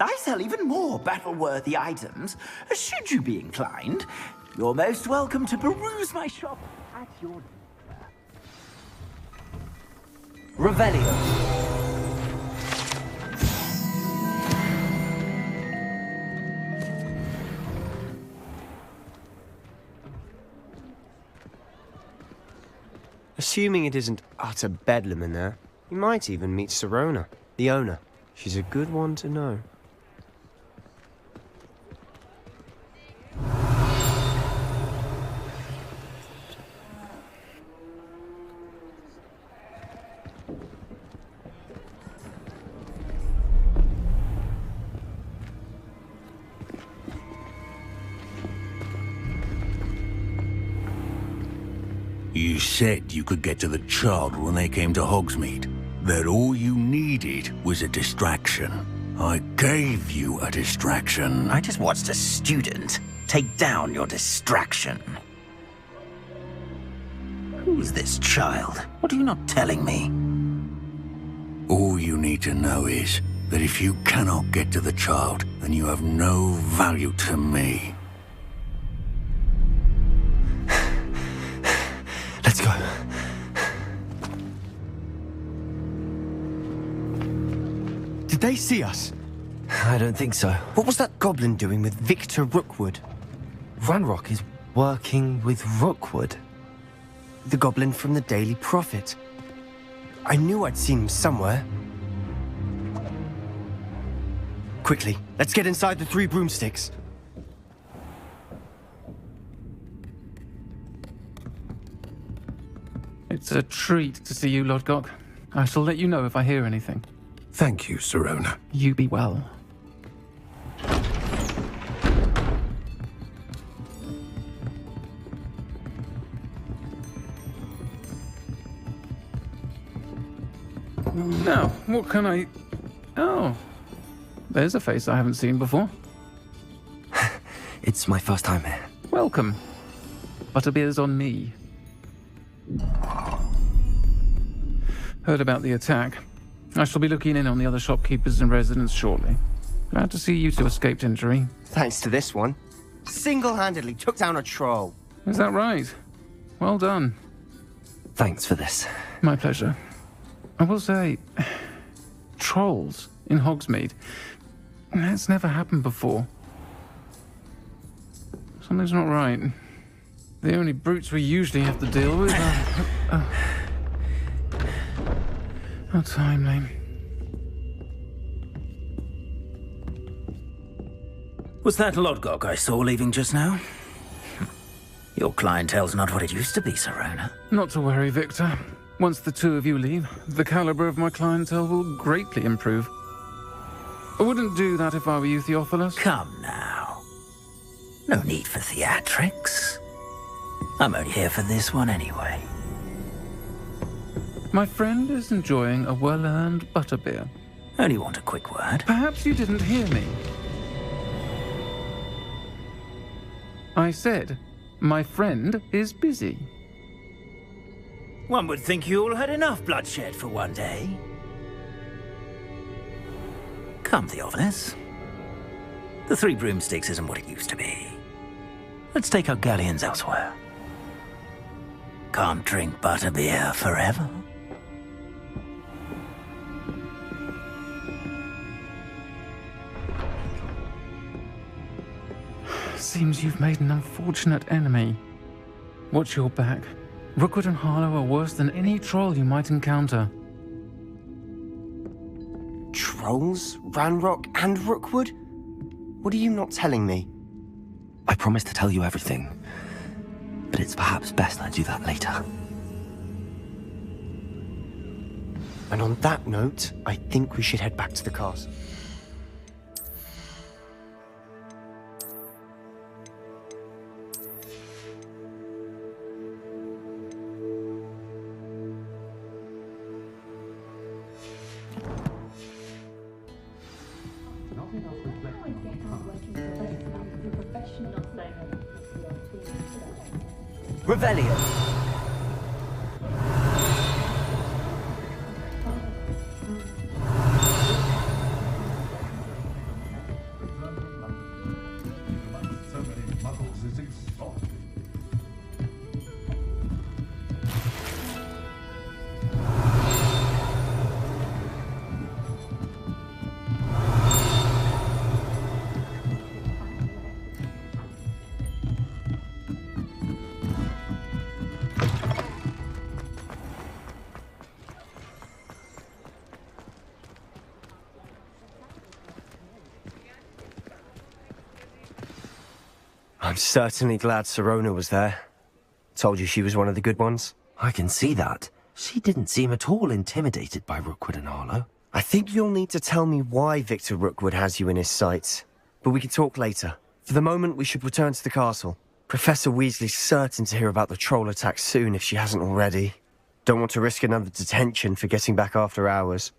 I sell even more battle-worthy items. Should you be inclined, you're most welcome to peruse my shop at your Revelio. Assuming it isn't utter bedlam in there, you might even meet Sirona, the owner. She's a good one to know. You said you could get to the child when they came to Hogsmeade. That all you needed was a distraction. I gave you a distraction. I just watched a student take down your distraction. Who's this child? What are you not telling me? All you need to know is that if you cannot get to the child, then you have no value to me. Let's go. Did they see us? I don't think so. What was that goblin doing with Victor Rookwood? Ranrock is working with Rookwood. The goblin from the Daily Prophet. I knew I'd seen him somewhere. Quickly, let's get inside the Three Broomsticks. It's a treat to see you, Lodgok. I shall let you know if I hear anything. Thank you, Sirona. You be well. Now, what can I... Oh, there's a face I haven't seen before. It's my first time here. Welcome. Butterbeer's on me. Heard about the attack. I shall be looking in on the other shopkeepers and residents shortly. Glad to see you two escaped injury. Thanks to this one. Single-handedly took down a troll. Is that right? Well done. Thanks for this. My pleasure. I will say, trolls in Hogsmeade. That's never happened before. Something's not right. The only brutes we usually have to deal with are... How timely. Was that Lodgok I saw leaving just now? Your clientele's not what it used to be, Sirona. Not to worry, Victor. Once the two of you leave, the caliber of my clientele will greatly improve. I wouldn't do that if I were you, Theophilus. Come now. No need for theatrics. I'm only here for this one anyway. My friend is enjoying a well-earned butterbeer. Only want a quick word. Perhaps you didn't hear me. I said, my friend is busy. One would think you all had enough bloodshed for one day. Come, Theophilus. The Three Broomsticks isn't what it used to be. Let's take our galleons elsewhere. Can't drink butterbeer forever. Seems you've made an unfortunate enemy. Watch your back. Rookwood and Harlow are worse than any troll you might encounter. Trolls? Ranrock and Rookwood? What are you not telling me? I promised to tell you everything, but it's perhaps best I do that later. And on that note, I think we should head back to the castle. Revelio. I'm certainly glad Sirona was there. Told you she was one of the good ones. I can see that. She didn't seem at all intimidated by Rookwood and Harlow. I think you'll need to tell me why Victor Rookwood has you in his sights. But we can talk later. For the moment, we should return to the castle. Professor Weasley's certain to hear about the troll attack soon if she hasn't already. Don't want to risk another detention for getting back after hours.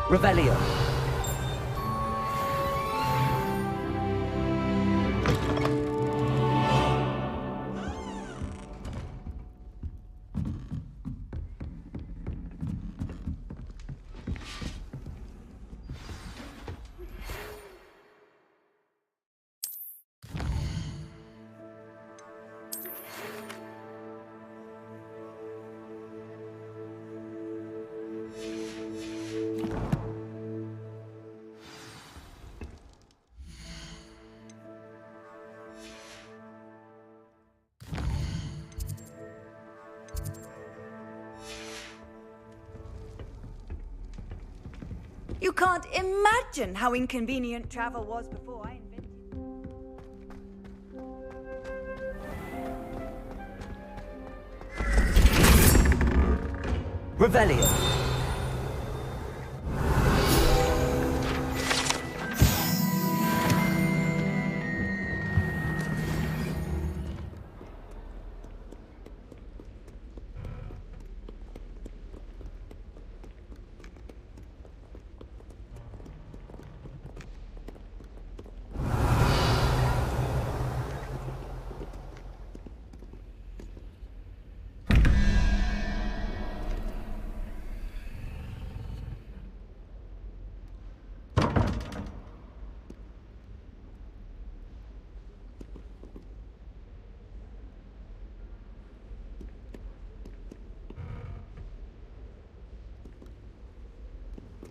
Revelio. You can't imagine how inconvenient travel was before I invented it. Revelio.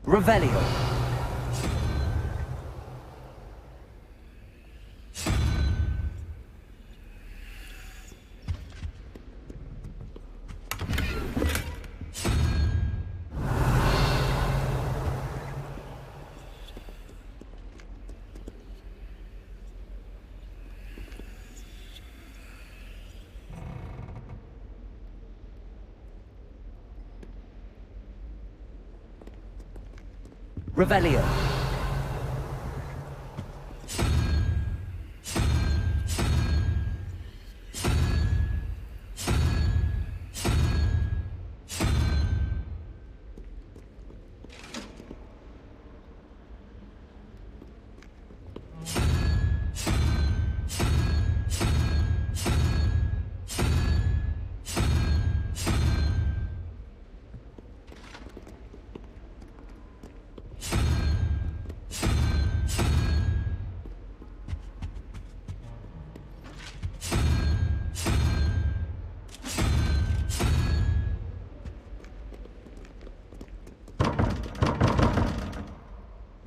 Revelio. Revelio.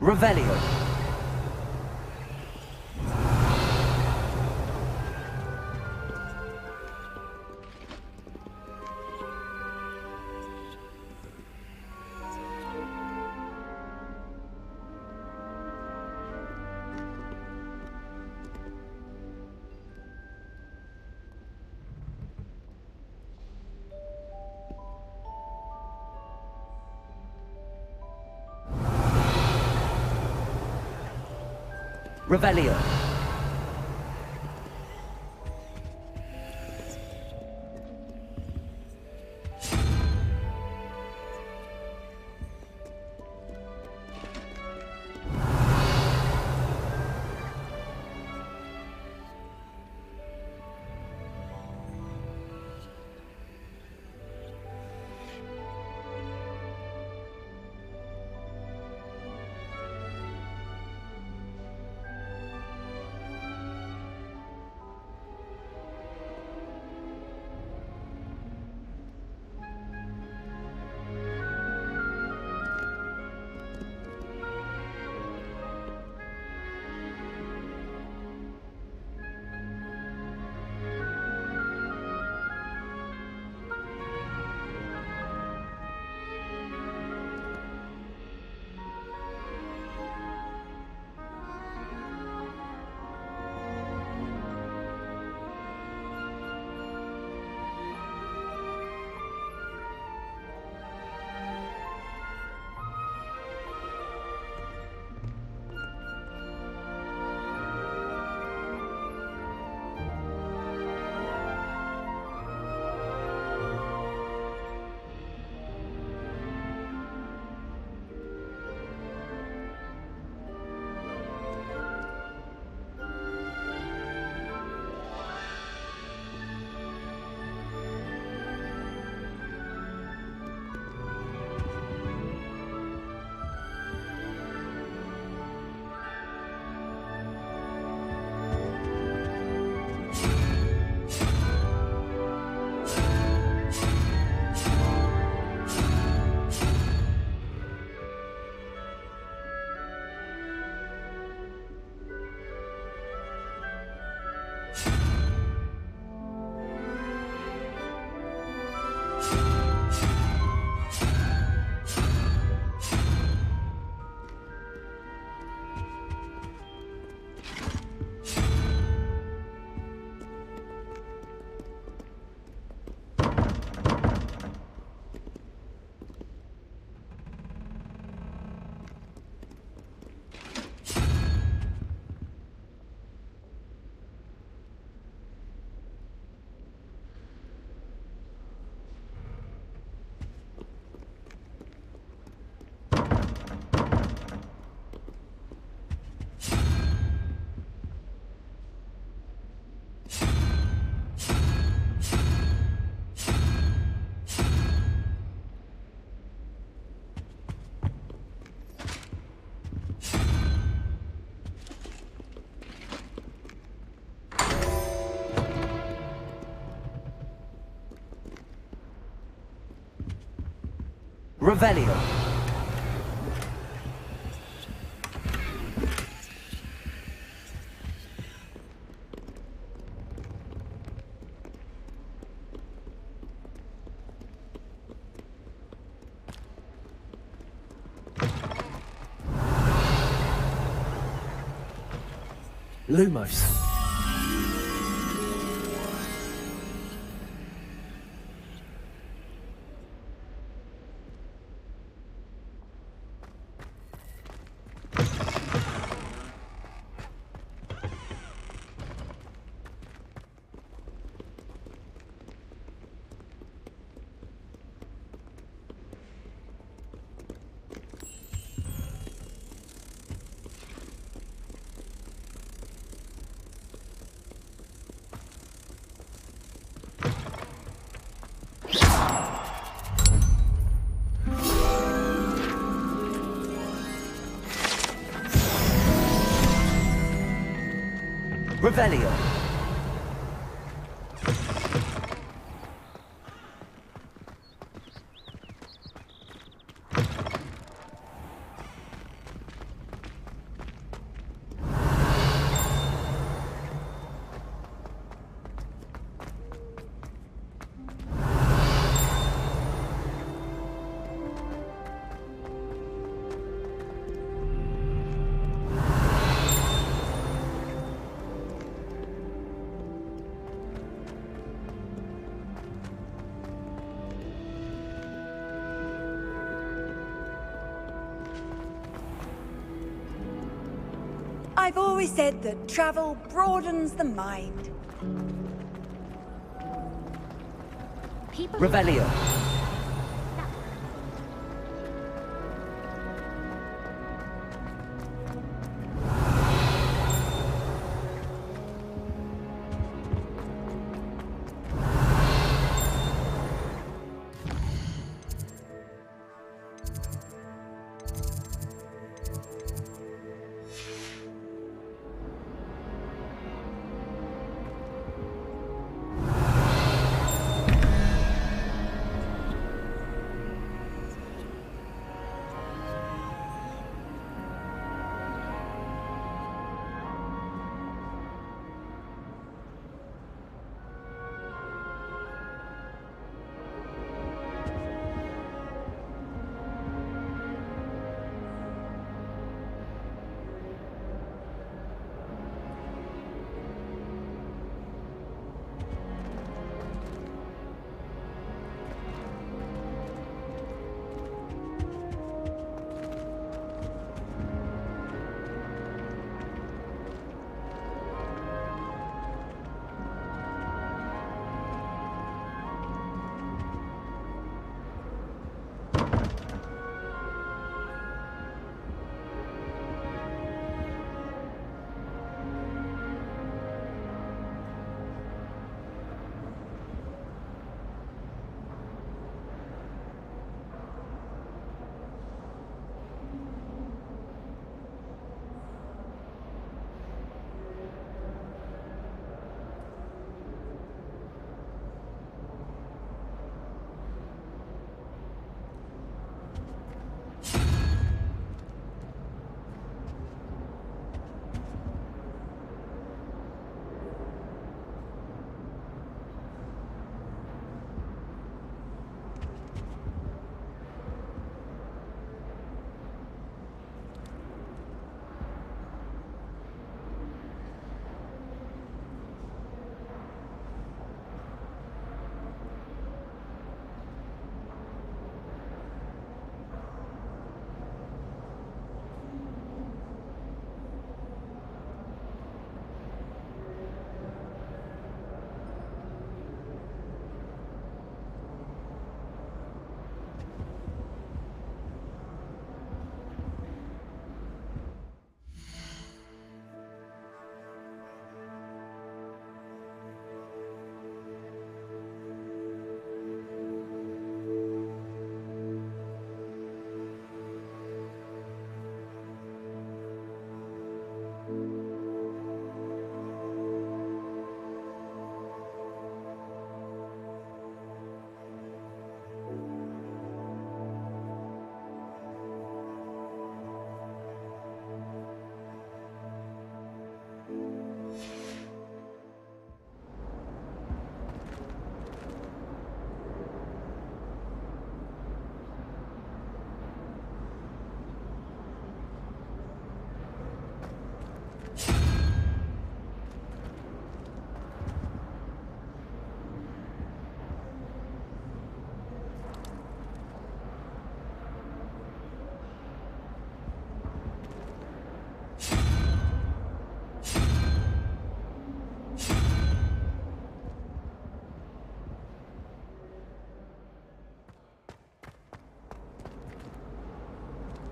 Revelio. Revelio. Revelio. Lumos. Revelio. I've always said that travel broadens the mind. Revelio.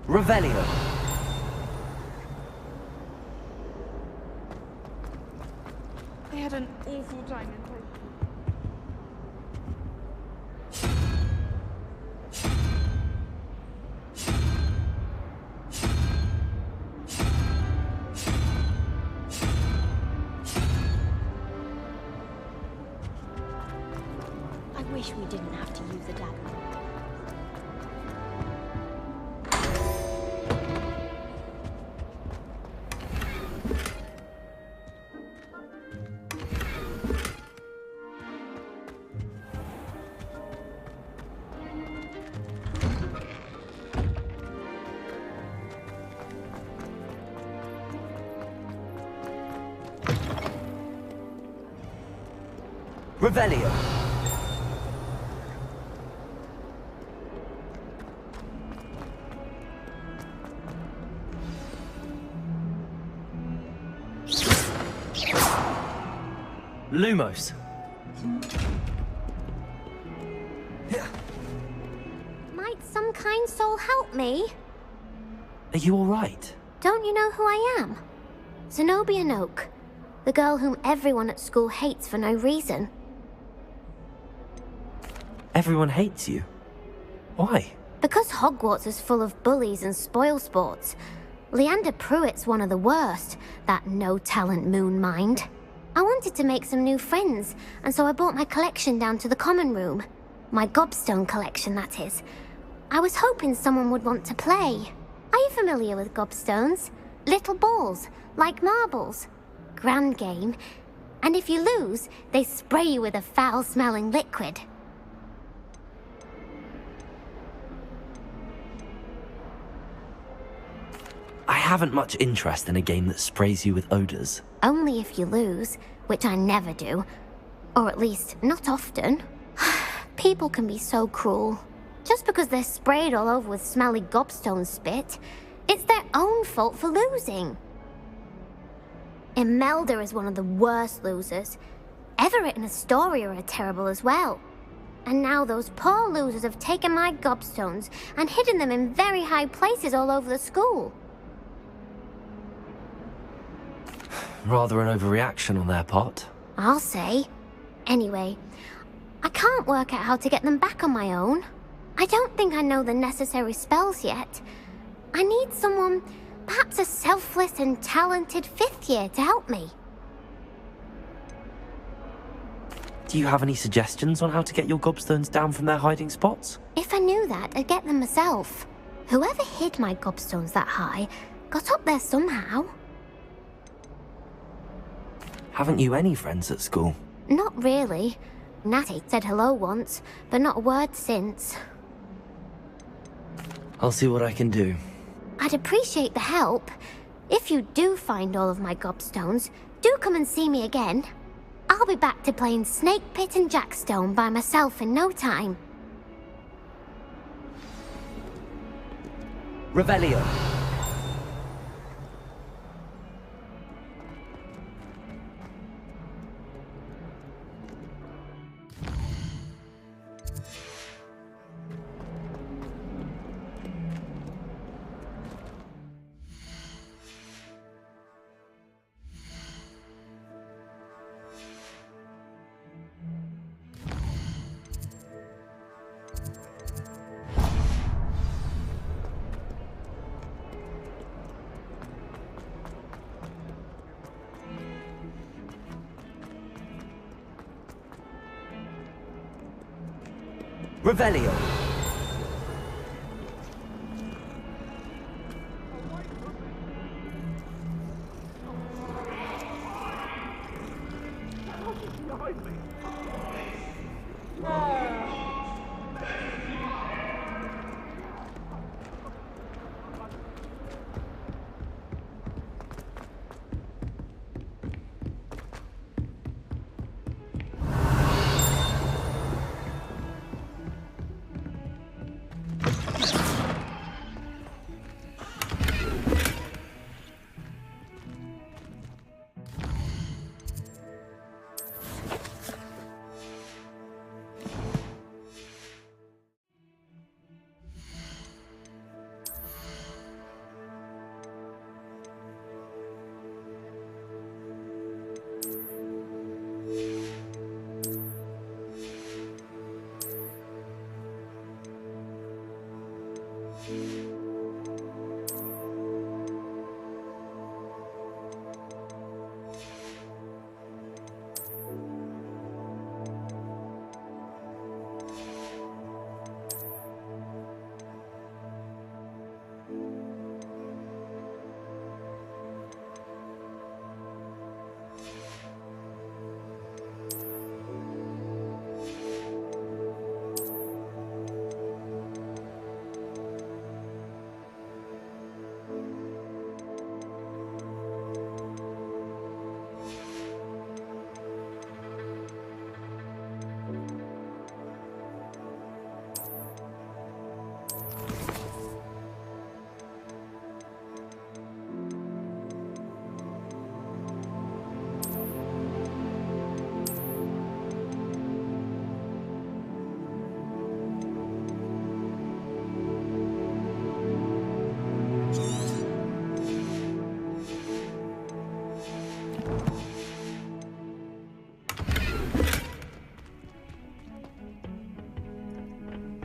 Revelio. I had an awful time in place. I wish we didn't have to use a dagger. Revelio. Lumos. Might some kind soul help me? Are you all right? Don't you know who I am? Zenobia Noak, the girl whom everyone at school hates for no reason. Everyone hates you. Why? Because Hogwarts is full of bullies and spoilsports. Leander Pruitt's one of the worst, that no-talent moon mind. I wanted to make some new friends, and so I brought my collection down to the common room. My gobstone collection, that is. I was hoping someone would want to play. Are you familiar with gobstones? Little balls, like marbles. Grand game. And if you lose, they spray you with a foul-smelling liquid. I haven't much interest in a game that sprays you with odors. Only if you lose, which I never do. Or at least, not often. People can be so cruel. Just because they're sprayed all over with smelly gobstone spit, it's their own fault for losing. Imelda is one of the worst losers. Everett and Astoria are terrible as well. And now those poor losers have taken my gobstones and hidden them in very high places all over the school. Rather an overreaction on their part. I'll say. Anyway, I can't work out how to get them back on my own. I don't think I know the necessary spells yet. I need someone, perhaps a selfless and talented 5th year to help me. Do you have any suggestions on how to get your gobstones down from their hiding spots? If I knew that, I'd get them myself. Whoever hid my gobstones that high got up there somehow. Haven't you any friends at school? Not really. Natty said hello once, but not a word since. I'll see what I can do. I'd appreciate the help. If you do find all of my gobstones, do come and see me again. I'll be back to playing Snake Pit and Jackstone by myself in no time. Revelio. Revelio.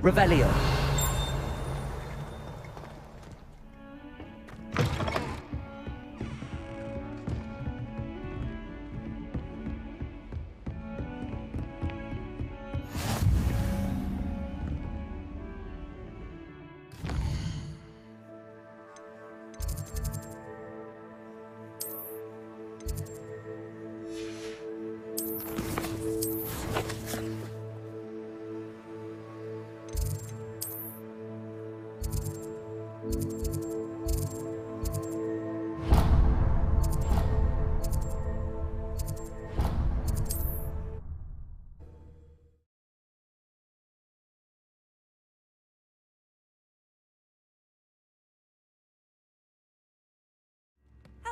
Revelio.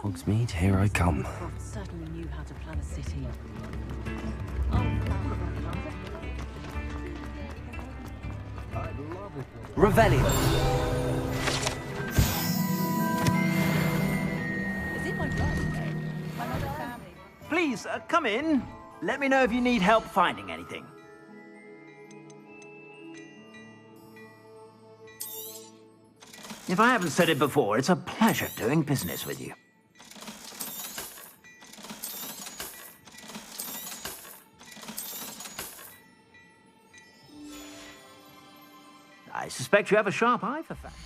Hogsmeade, here I come. Certainly knew how to plan a city. Revelio. Is it my birthday? My whole family. Please, come in. Let me know if you need help finding anything. If I haven't said it before, it's a pleasure doing business with you. I suspect you have a sharp eye for facts.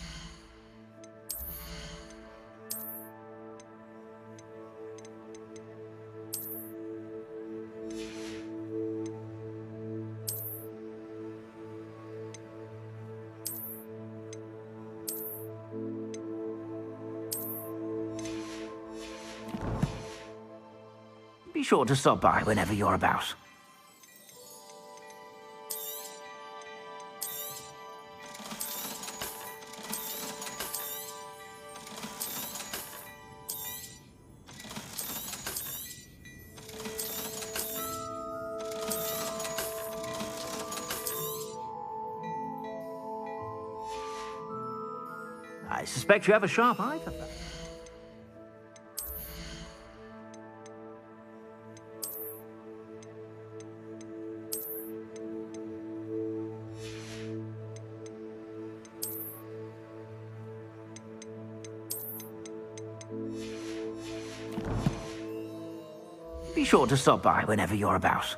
Be sure to stop by whenever you're about. I suspect you have a sharp eye for that. Be sure to stop by whenever you're about.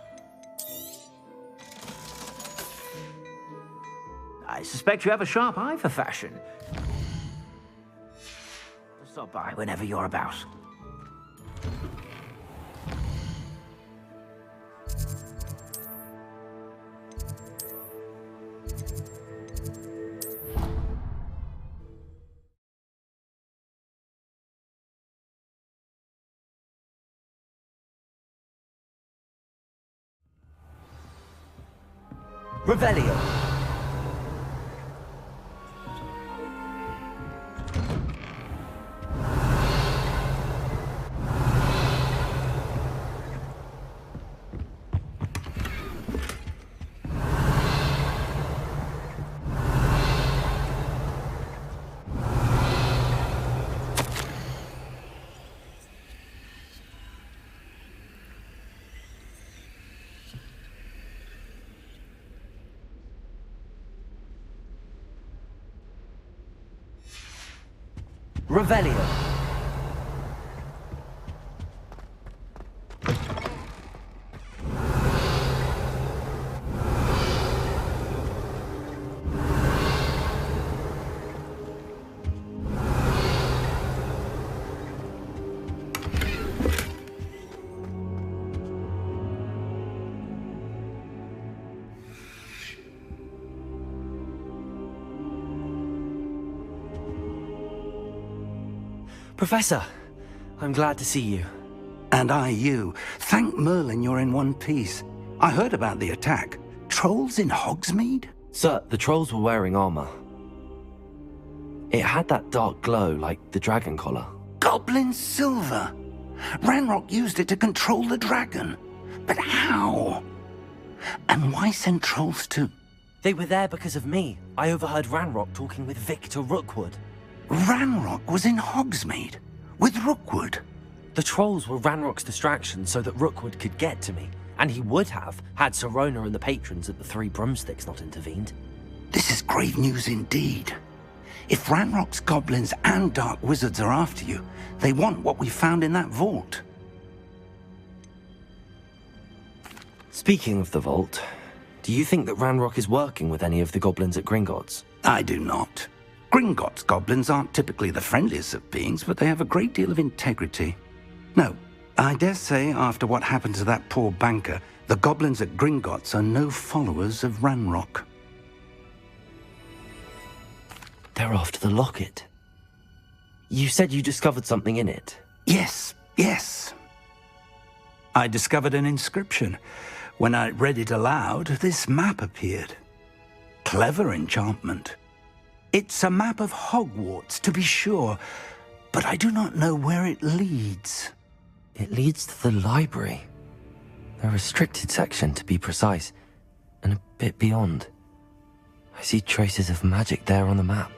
I suspect you have a sharp eye for fashion. Stop by whenever you're about. Revelio. Revelio. Professor, I'm glad to see you. And I you. Thank Merlin you're in one piece. I heard about the attack. Trolls in Hogsmeade? Sir, the trolls were wearing armor. It had that dark glow like the dragon collar. Goblin silver! Ranrock used it to control the dragon. But how? And why send trolls to... They were there because of me. I overheard Ranrock talking with Victor Rookwood. Ranrock was in Hogsmeade? With Rookwood? The trolls were Ranrock's distraction so that Rookwood could get to me. And he would have, had Sirona and the patrons at the Three Broomsticks not intervened. This is grave news indeed. If Ranrock's goblins and dark wizards are after you, they want what we found in that vault. Speaking of the vault, do you think that Ranrock is working with any of the goblins at Gringotts? I do not. Gringotts goblins aren't typically the friendliest of beings, but they have a great deal of integrity. No, I dare say after what happened to that poor banker, the goblins at Gringotts are no followers of Ranrock. They're after the locket. You said you discovered something in it. Yes. I discovered an inscription. When I read it aloud, this map appeared. Clever enchantment. It's a map of Hogwarts, to be sure, but I do not know where it leads. It leads to the library. The restricted section, to be precise, and a bit beyond. I see traces of magic there on the map.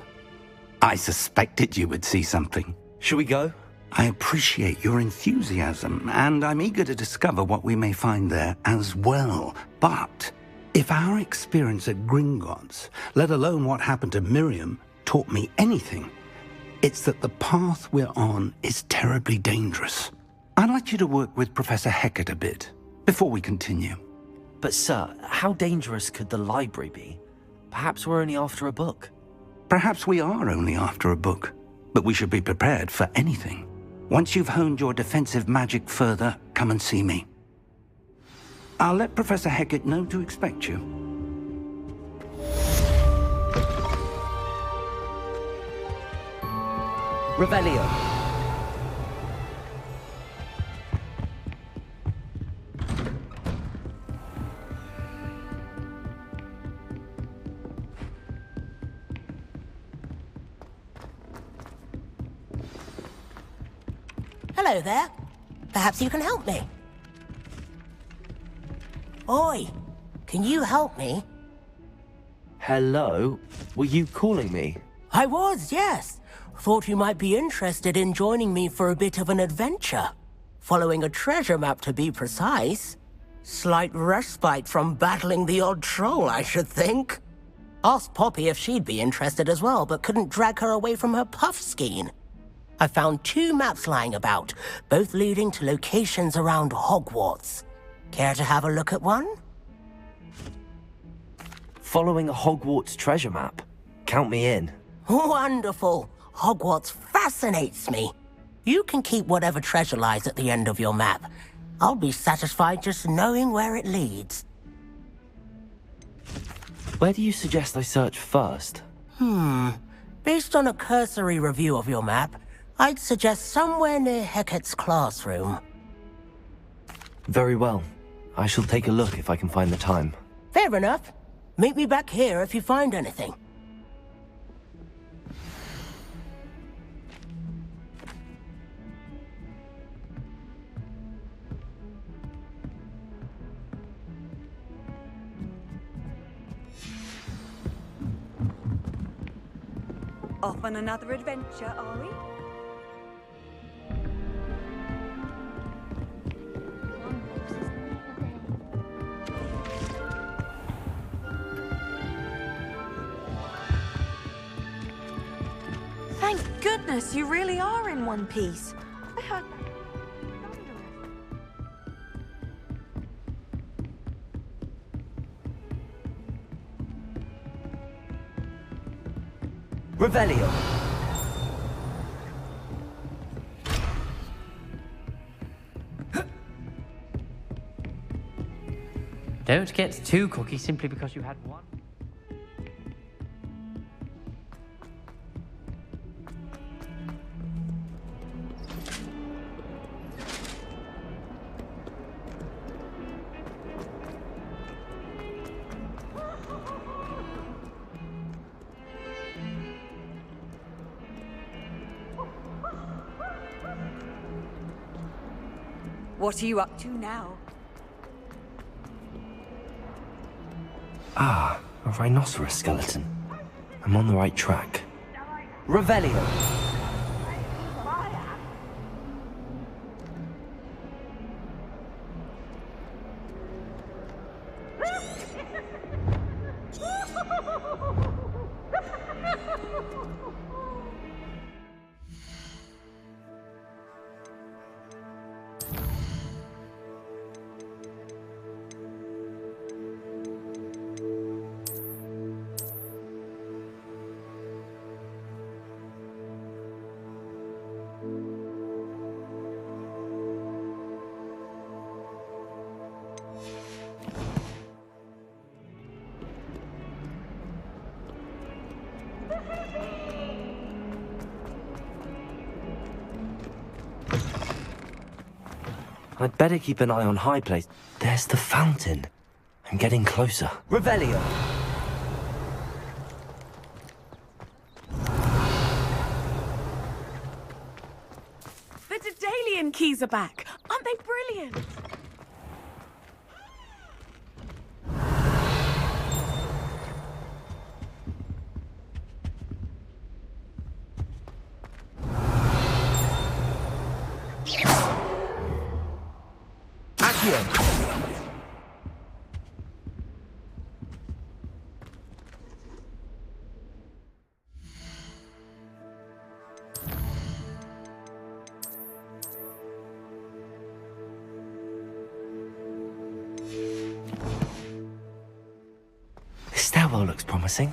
I suspected you would see something. Shall we go? I appreciate your enthusiasm, and I'm eager to discover what we may find there as well. But if our experience at Gringotts, let alone what happened to Miriam, taught me anything, it's that the path we're on is terribly dangerous. I'd like you to work with Professor Hecat a bit, before we continue. But sir, how dangerous could the library be? Perhaps we're only after a book. Perhaps we are only after a book, but we should be prepared for anything. Once you've honed your defensive magic further, come and see me. I'll let Professor Hecat know to expect you. Revelio. Hello there. Perhaps you can help me. Oi, can you help me? Hello? Were you calling me? I was, yes. Thought you might be interested in joining me for a bit of an adventure. Following a treasure map, to be precise. Slight respite from battling the odd troll, I should think. Asked Poppy if she'd be interested as well, but couldn't drag her away from her puff skein. I found 2 maps lying about, both leading to locations around Hogwarts. Care to have a look at one? Following a Hogwarts treasure map. Count me in. Wonderful. Hogwarts fascinates me. You can keep whatever treasure lies at the end of your map. I'll be satisfied just knowing where it leads. Where do you suggest I search first? Based on a cursory review of your map, I'd suggest somewhere near Hecat's classroom. Very well. I shall take a look if I can find the time. Fair enough. Meet me back here if you find anything. Off on another adventure, are we? Thank goodness you really are in one piece. I heard... Revelio. Don't get too cocky simply because you had one. What are you up to now? Ah, a rhinoceros skeleton. I'm on the right track. Revelio. I'd better keep an eye on high place. There's the fountain. I'm getting closer. Revelio. The Daedalian keys are back. Aren't they brilliant? This stairwell looks promising.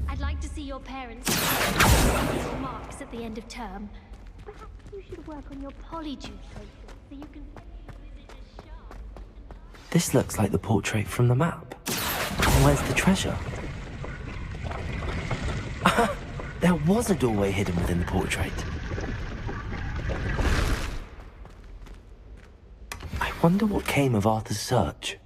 I'd like to see your parents your marks at the end of term. Perhaps you should work on your polyjuice social so you can visit a shop. This looks like the portrait from the map. Where's the treasure? There was a doorway hidden within the portrait. I wonder what came of Arthur's search.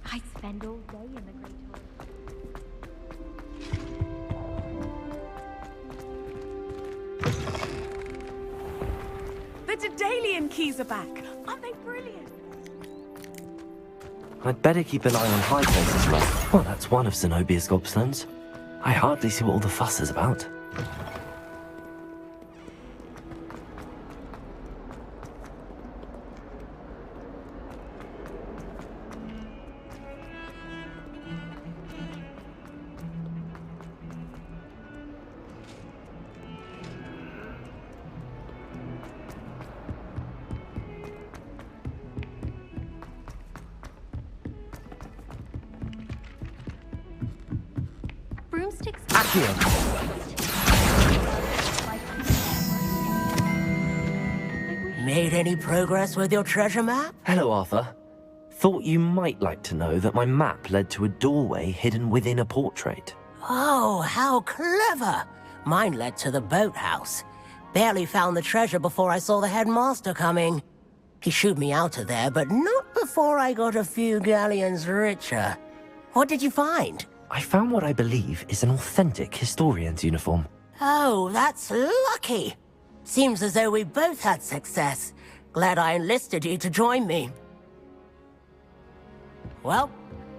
I spend all day in the Great Hall. The Daedalian keys are back. Aren't they brilliant? I'd better keep an eye on high place as well. Well, that's one of Zenobia's gobstones. I hardly see what all the fuss is about. Broomsticks. Made any progress with your treasure map? Hello, Arthur. Thought you might like to know that my map led to a doorway hidden within a portrait. Oh, how clever! Mine led to the boathouse. Barely found the treasure before I saw the headmaster coming. He shooed me out of there, but not before I got a few galleons richer. What did you find? I found what I believe is an authentic historian's uniform. Oh, that's lucky. Seems as though we both had success. Glad I enlisted you to join me. Well,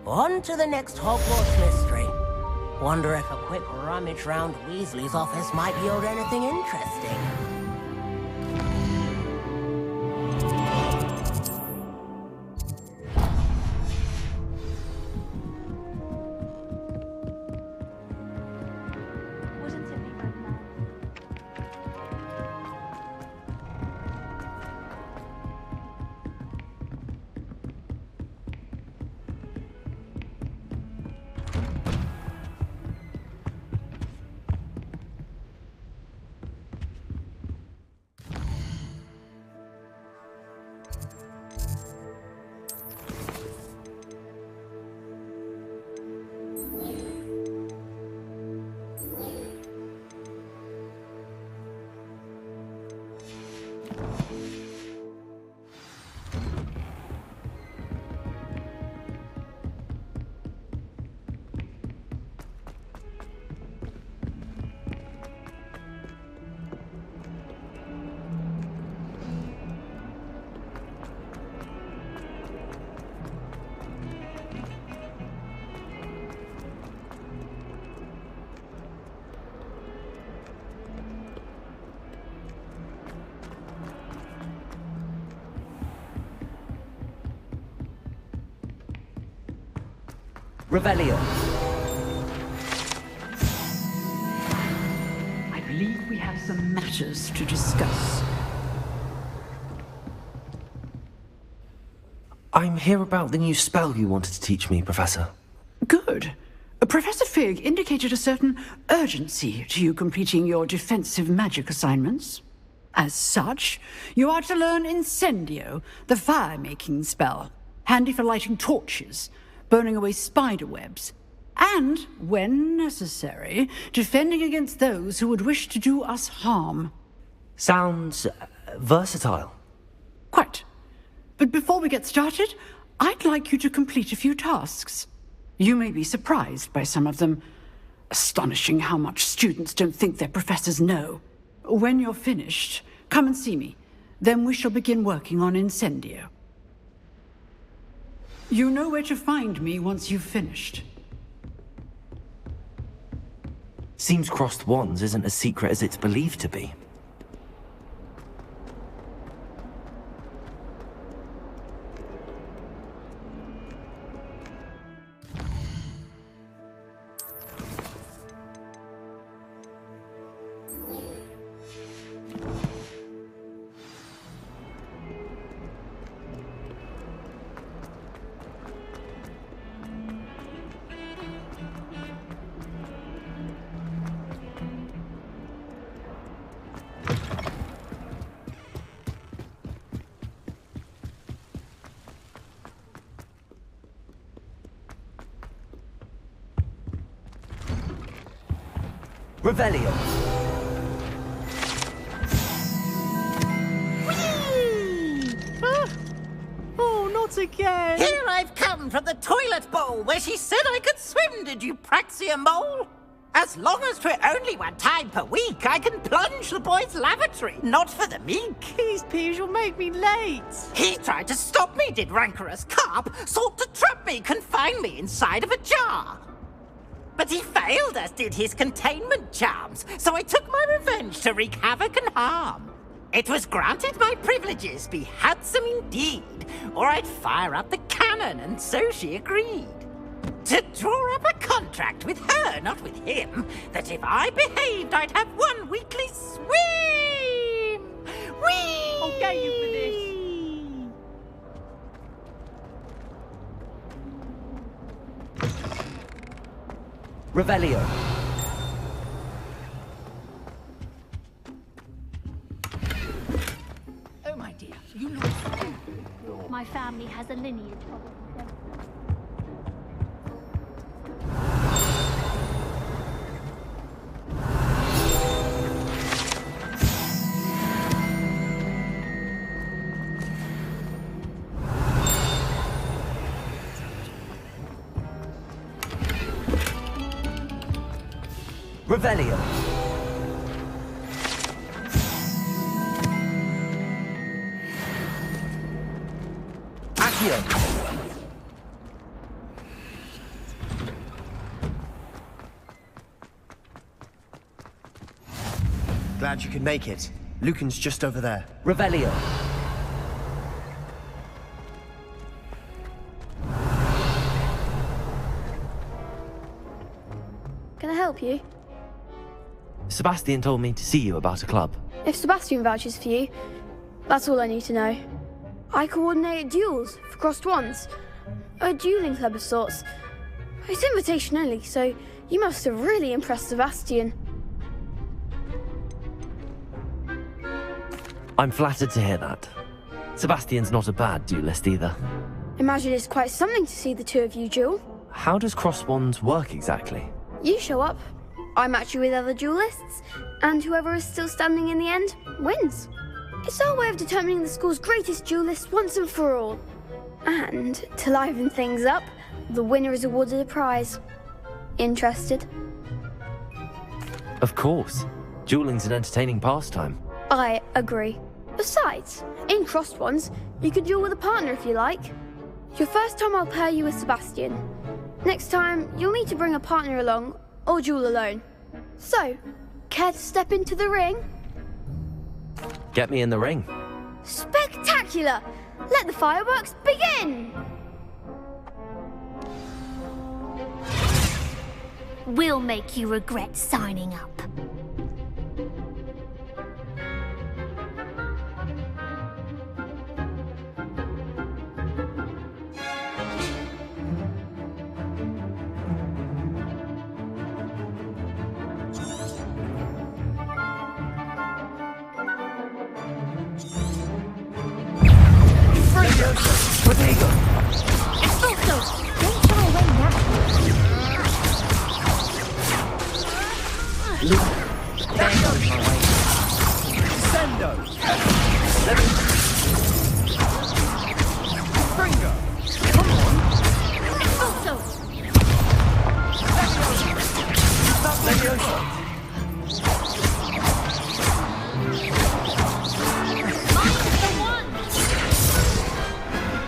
on to the next Hogwarts mystery. Wonder if a quick rummage round Weasley's office might yield anything interesting. Revelio. I believe we have some matters to discuss. I'm here about the new spell you wanted to teach me, Professor. Good. Professor Fig indicated a certain urgency to you completing your defensive magic assignments. As such, you are to learn Incendio, the fire-making spell, handy for lighting torches, burning away spider webs, and, when necessary, defending against those who would wish to do us harm. Sounds versatile. Quite. But before we get started, I'd like you to complete a few tasks. You may be surprised by some of them. Astonishing how much students don't think their professors know. When you're finished, come and see me. Then we shall begin working on Incendio. You know where to find me once you've finished. Seems crossed wands isn't as secret as it's believed to be. Revelio. Oh, not again! Here I've come from the toilet bowl where she said I could swim, did you praxia mole? As long as 'twere only one time per week, I can plunge the boy's lavatory, not for the meek. These peeves will make me late. He tried to stop me, did rancorous carp, sought to trap me, confine me inside of a jar. But he failed, as did his containment charms, so I took my revenge to wreak havoc and harm. It was granted my privileges be handsome indeed, or I'd fire up the cannon, and so she agreed. To draw up a contract with her, not with him, that if I behaved, I'd have one weekly swim! Whee! I'll get you for this. Revelio. Oh, my dear, you look so... My family has a lineage of... Revelio. Accio! Glad you could make it. Lucan's just over there. Revelio! Can I help you? Sebastian told me to see you about a club. If Sebastian vouches for you, that's all I need to know. I coordinate duels for crossed wands. A dueling club of sorts. It's invitation only, so you must have really impressed Sebastian. I'm flattered to hear that. Sebastian's not a bad duelist either. Imagine it's quite something to see the two of you duel. How does cross wands work exactly? You show up, I match you with other duelists, and whoever is still standing in the end wins. It's our way of determining the school's greatest duelist once and for all. And to liven things up, the winner is awarded a prize. Interested? Of course. Dueling's an entertaining pastime. I agree. Besides, in crossed ones, you could duel with a partner if you like. Your first time I'll pair you with Sebastian. Next time, you'll need to bring a partner along, or duel alone. So, care to step into the ring? Get me in the ring. Spectacular! Let the fireworks begin! We'll make you regret signing up. Potato! Expulso! Don't shy away now. Look. There goes my way. Sendo! Springo! Come on! Expulso! Leviosa!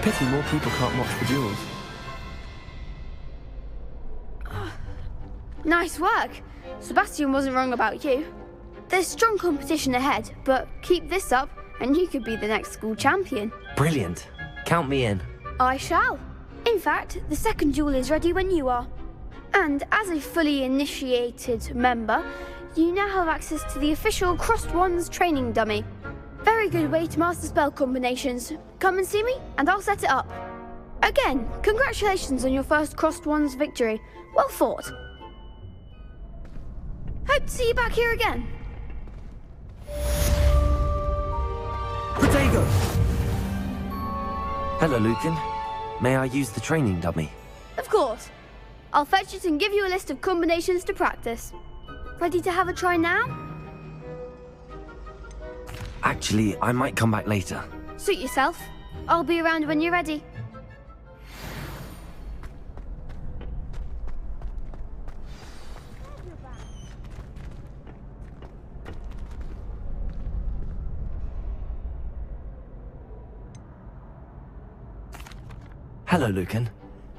Pity more people can't watch the duels. Nice work. Sebastian wasn't wrong about you. There's strong competition ahead, but keep this up and you could be the next school champion. Brilliant. Count me in. I shall. In fact, the second duel is ready when you are. And as a fully initiated member, you now have access to the official Crossed Wands training dummy. Very good way to master spell combinations. Come and see me, and I'll set it up. Again, congratulations on your first Crossed Wands victory. Well fought. Hope to see you back here again. Potato! Hello, Lucan. May I use the training dummy? Of course. I'll fetch it and give you a list of combinations to practice. Ready to have a try now? Actually, I might come back later. Suit yourself. I'll be around when you're ready. Hello, Lucan.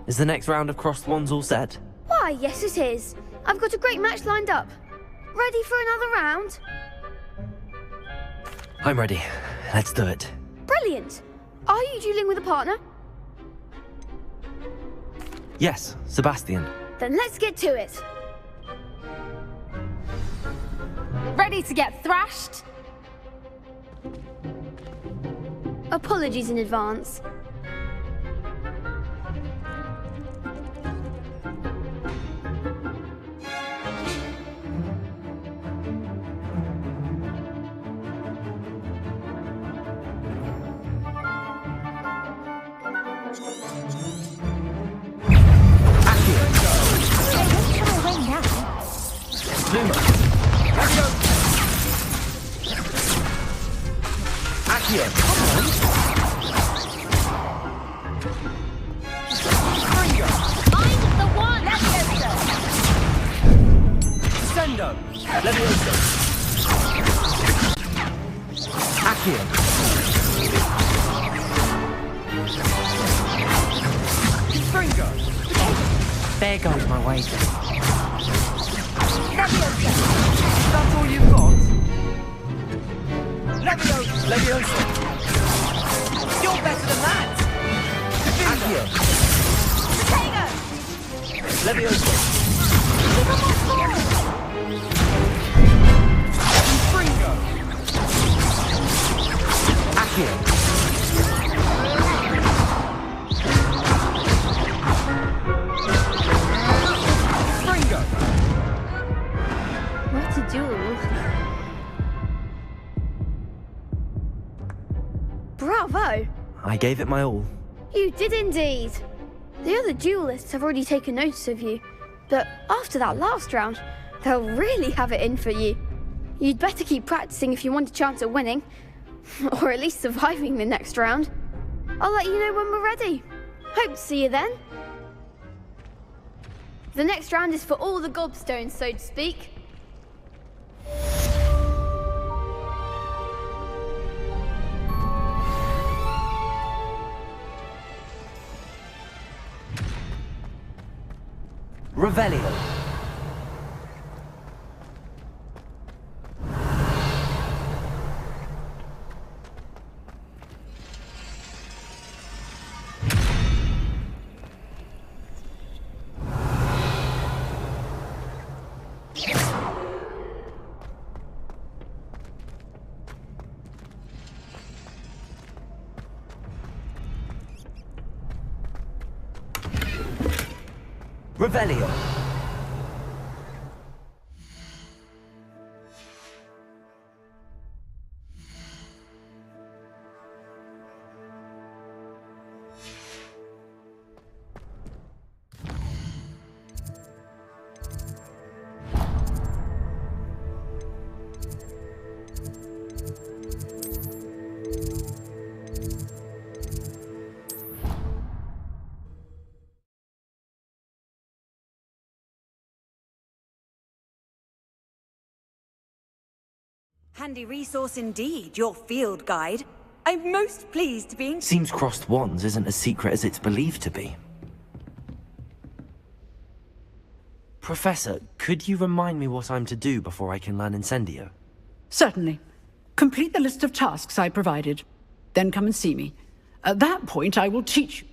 Is the next round of crossed wands all set? Why, yes it is. I've got a great match lined up. Ready for another round? I'm ready. Let's do it. Brilliant. Are you dueling with a partner? Yes, Sebastian. Then let's get to it. Ready to get thrashed? Apologies in advance. There goes my wager. Leviosa! That's all you've got? Leviosa! Leviosa! You're better than that! Accio! Potato! Leviosa! Fringo! Accio! Fringo! What a duel. Bravo! I gave it my all. You did indeed. The other duelists have already taken notice of you, but after that last round, they'll really have it in for you. You'd better keep practicing if you want a chance at winning, or at least surviving the next round. I'll let you know when we're ready. Hope to see you then. The next round is for all the gobstones, so to speak. Revelio. Revelio. Handy resource indeed, your field guide. I'm most pleased to be... Seems crossed wands isn't as secret as it's believed to be. Professor, could you remind me what I'm to do before I can learn Incendio? Certainly. Complete the list of tasks I provided. Then come and see me. At that point, I will teach you.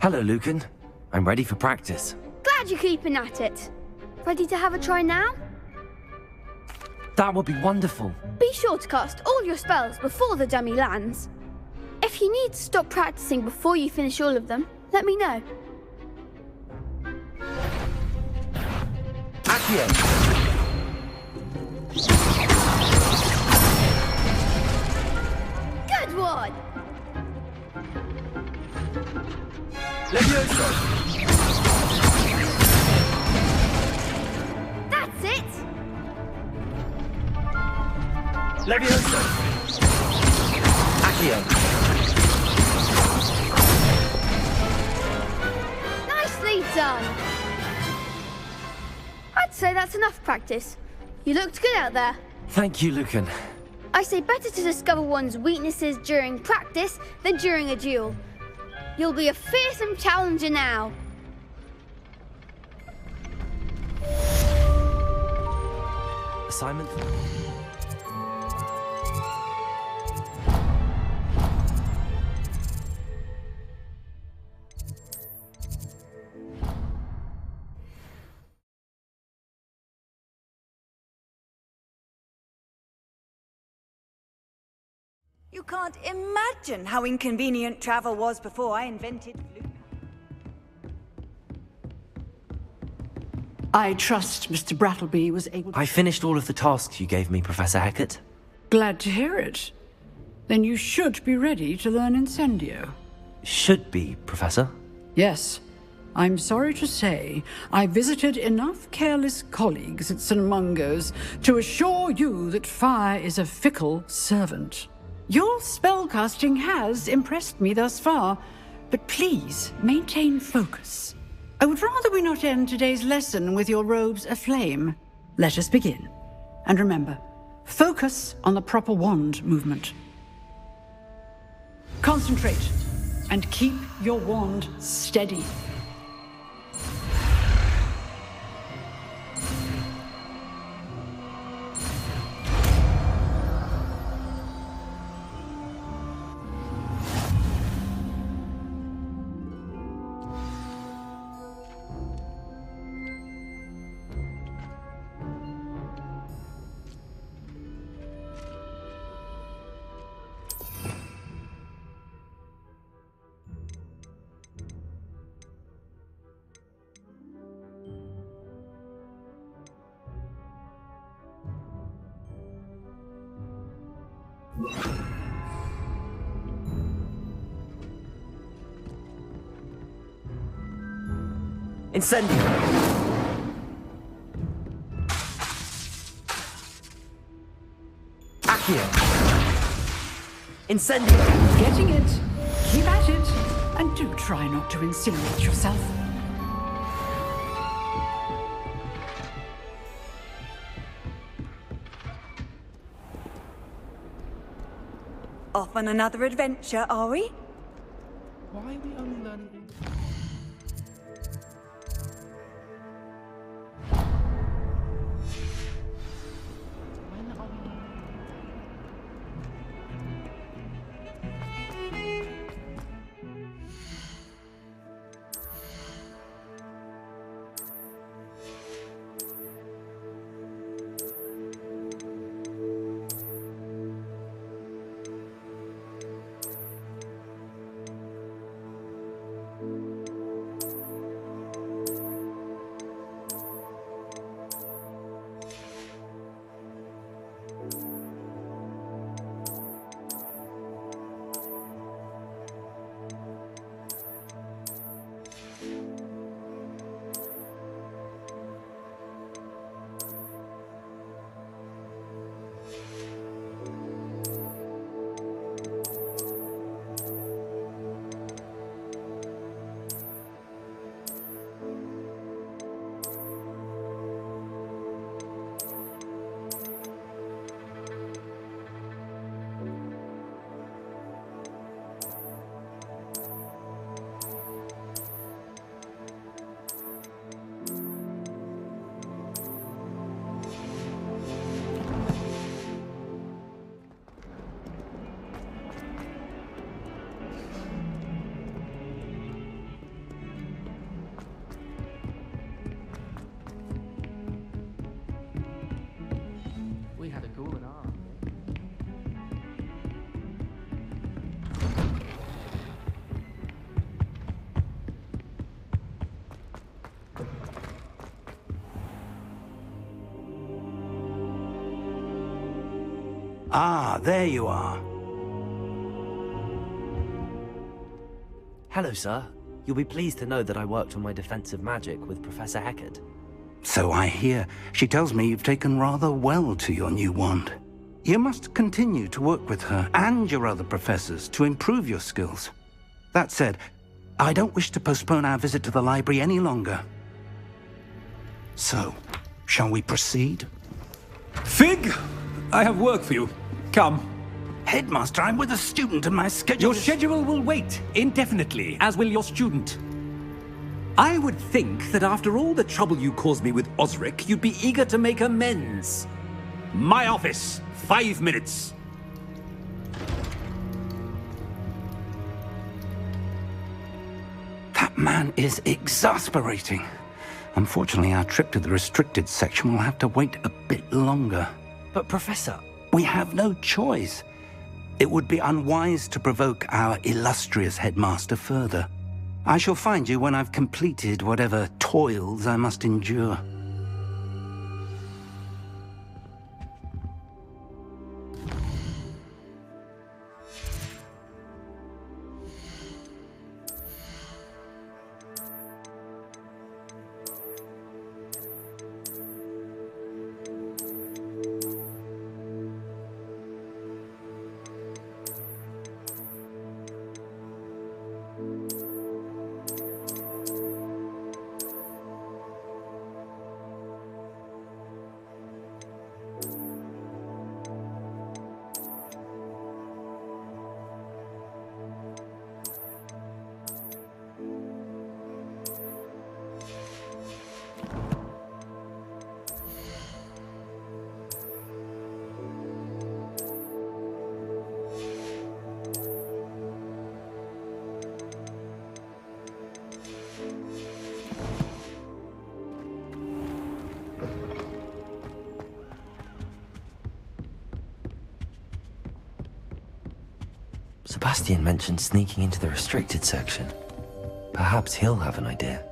Hello, Lucan. I'm ready for practice. Glad you're keeping at it. Ready to have a try now? That would be wonderful. Be sure to cast all your spells before the dummy lands. If you need to stop practicing before you finish all of them, let me know. Accio! Good one! Levioso! That's it! Levioso! Accio! Nicely done! I'd say that's enough practice. You looked good out there. Thank you, Lucan. I say better to discover one's weaknesses during practice than during a duel. You'll be a fearsome challenger now. Assignment? You can't imagine how inconvenient travel was before I invented blue. I trust Mr. Brattleby was able to... I finished all of the tasks you gave me, Professor Hackett. Glad to hear it. Then you should be ready to learn Incendio. Should be, Professor. Yes. I'm sorry to say, I visited enough careless colleagues at St. Mungo's to assure you that fire is a fickle servant. Your spellcasting has impressed me thus far, but please maintain focus. I would rather we not end today's lesson with your robes aflame. Let us begin. And remember, focus on the proper wand movement. Concentrate, and keep your wand steady. Incendio! Accio! Incendio! Getting it. Keep at it. And do try not to incinerate yourself. Off on another adventure, are we? Why are we only learning English? Ah, there you are. Hello, sir. You'll be pleased to know that I worked on my defensive magic with Professor Hackett. So I hear. She tells me you've taken rather well to your new wand. You must continue to work with her and your other professors to improve your skills. That said, I don't wish to postpone our visit to the library any longer. So, shall we proceed? Fig! I have work for you. Come. Headmaster, I'm with a student and my schedule Your schedule will wait indefinitely, as will your student. I would think that after all the trouble you caused me with Osric, you'd be eager to make amends. My office, 5 minutes. That man is exasperating. Unfortunately, our trip to the restricted section will have to wait a bit longer. But, Professor... We have no choice. It would be unwise to provoke our illustrious headmaster further. I shall find you when I've completed whatever toils I must endure. Sebastian mentioned sneaking into the restricted section. Perhaps he'll have an idea.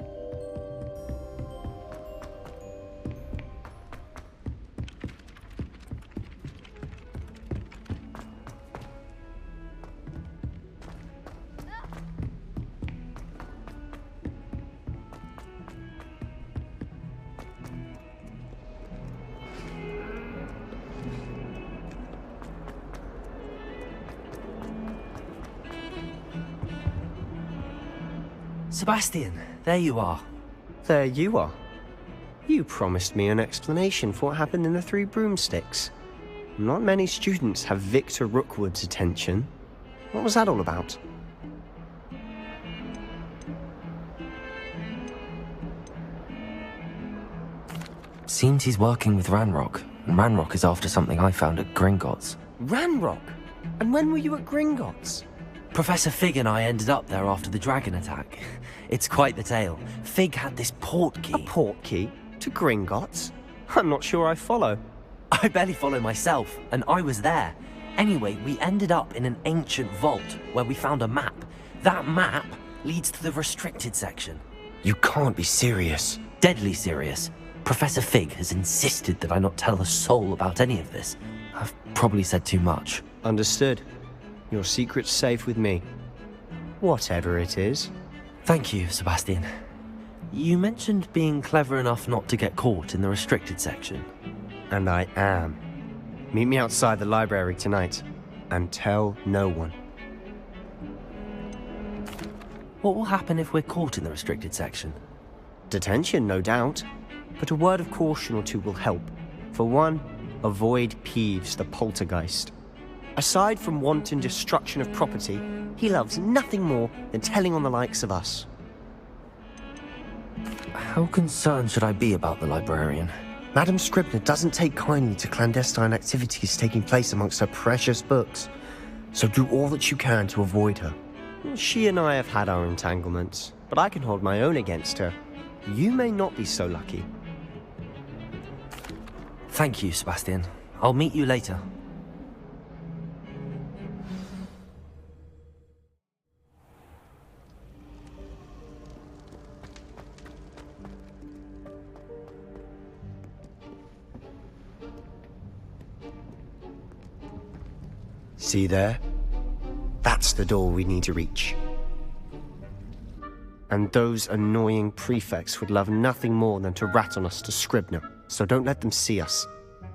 Sebastian, there you are. There you are. You promised me an explanation for what happened in the Three Broomsticks. Not many students have Victor Rookwood's attention. What was that all about? Seems he's working with Ranrock, and Ranrock is after something I found at Gringotts. Ranrock? And when were you at Gringotts? Professor Fig and I ended up there after the dragon attack. It's quite the tale. Fig had this port key. A port key? To Gringotts? I'm not sure I follow. I barely follow myself, and I was there. Anyway, we ended up in an ancient vault where we found a map. That map leads to the restricted section. You can't be serious. Deadly serious. Professor Fig has insisted that I not tell a soul about any of this. I've probably said too much. Understood. Your secret's safe with me. Whatever it is. Thank you, Sebastian. You mentioned being clever enough not to get caught in the restricted section. And I am. Meet me outside the library tonight, and tell no one. What will happen if we're caught in the restricted section? Detention, no doubt. But a word of caution or two will help. For one, avoid Peeves, the poltergeist. Aside from wanton destruction of property, he loves nothing more than telling on the likes of us. How concerned should I be about the librarian? Madam Scribner doesn't take kindly to clandestine activities taking place amongst her precious books, so do all that you can to avoid her. She and I have had our entanglements, but I can hold my own against her. You may not be so lucky. Thank you, Sebastian. I'll meet you later. See there? That's the door we need to reach. And those annoying prefects would love nothing more than to rat on us to Scribner, so don't let them see us.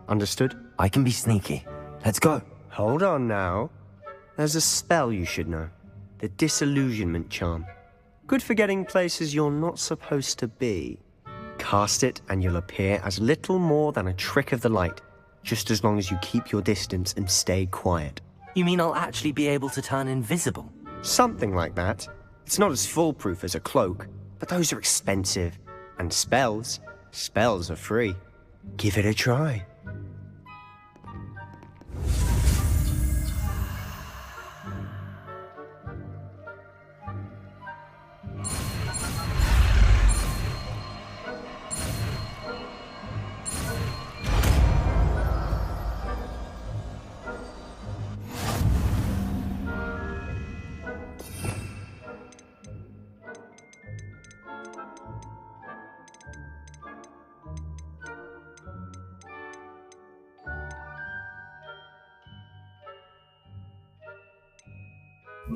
Understood? I can be sneaky. Let's go. Hold on now. There's a spell you should know. The Disillusionment Charm. Good for getting places you're not supposed to be. Cast it and you'll appear as little more than a trick of the light, just as long as you keep your distance and stay quiet. You mean I'll actually be able to turn invisible? Something like that. It's not as foolproof as a cloak, but those are expensive. And spells are free. Give it a try. We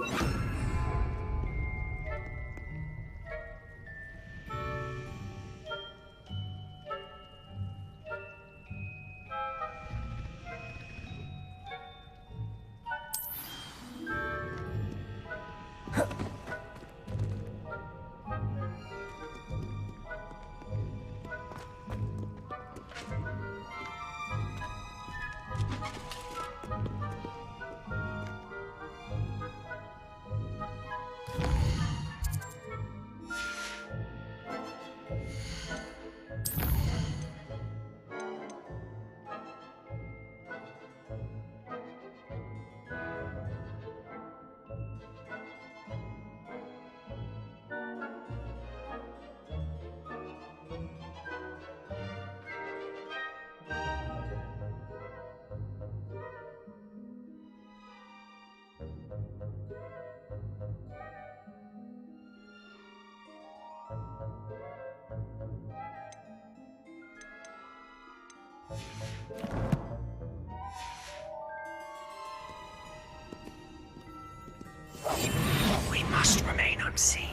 must remain unseen.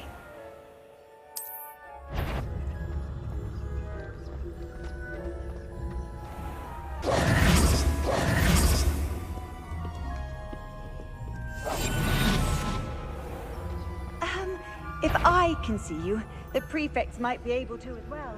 If I can see you, the prefects might be able to as well.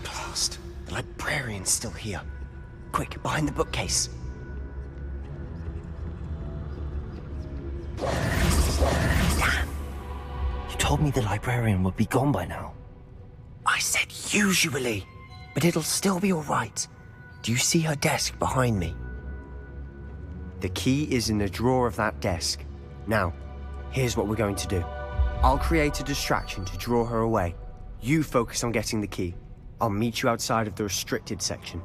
Blast. The librarian's still here. Quick, behind the bookcase. Damn. You told me the librarian would be gone by now. I said usually, but it'll still be all right. Do you see her desk behind me? The key is in the drawer of that desk. Now, here's what we're going to do. I'll create a distraction to draw her away. You focus on getting the key. I'll meet you outside of the restricted section.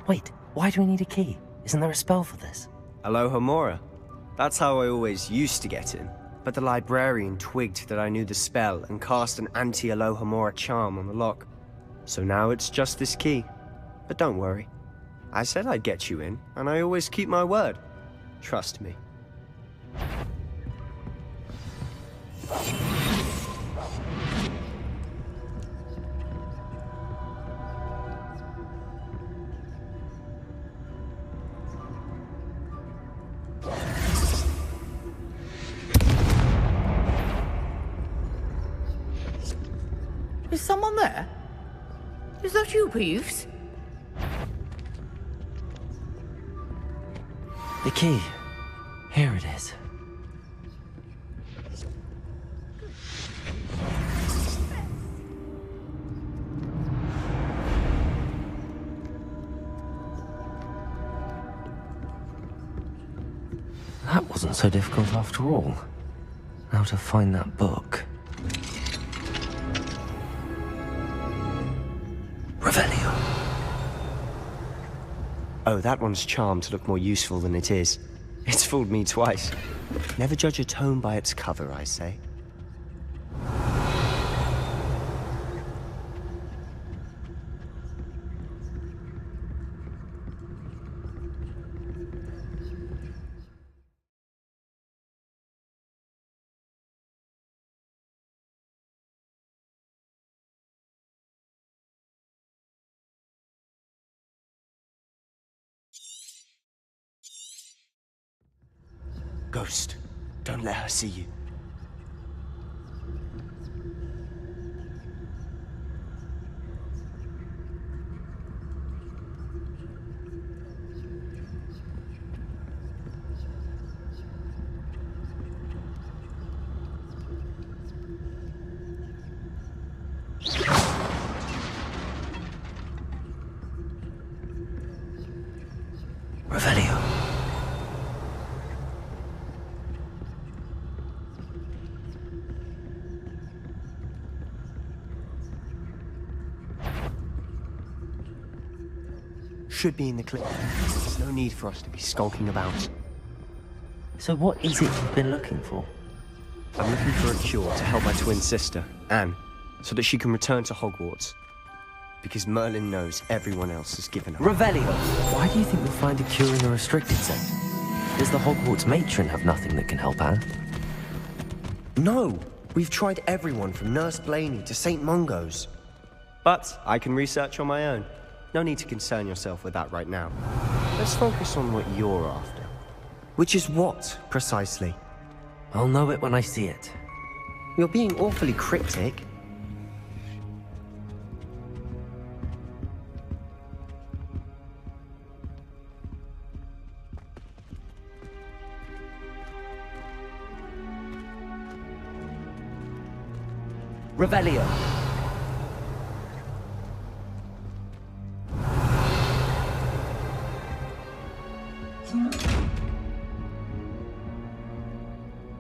Wait, why do we need a key? Isn't there a spell for this? Alohomora. That's how I always used to get in. But the librarian twigged that I knew the spell and cast an anti-Alohomora charm on the lock. So now it's just this key. But don't worry. I said I'd get you in, and I always keep my word. Trust me. Is someone there? Is that you, Peeves? The key. Here it is. That wasn't so difficult after all. Now to find that book. Revelio. Oh, that one's charmed to look more useful than it is. It's fooled me twice. Never judge a tome by its cover, I say. Ghost, don't let her see you. Revelio. should be in the clinic. There's no need for us to be skulking about. So what is it you've been looking for? I'm looking for a cure to help my twin sister, Anne, so that she can return to Hogwarts. Because Merlin knows everyone else has given up. Revelio! Why do you think we'll find a cure in a restricted sect? Does the Hogwarts matron have nothing that can help Anne? No! We've tried everyone from Nurse Blaney to St. Mungo's. But I can research on my own. No need to concern yourself with that right now. Let's focus on what you're after. Which is what, precisely? I'll know it when I see it. You're being awfully cryptic. Revelio.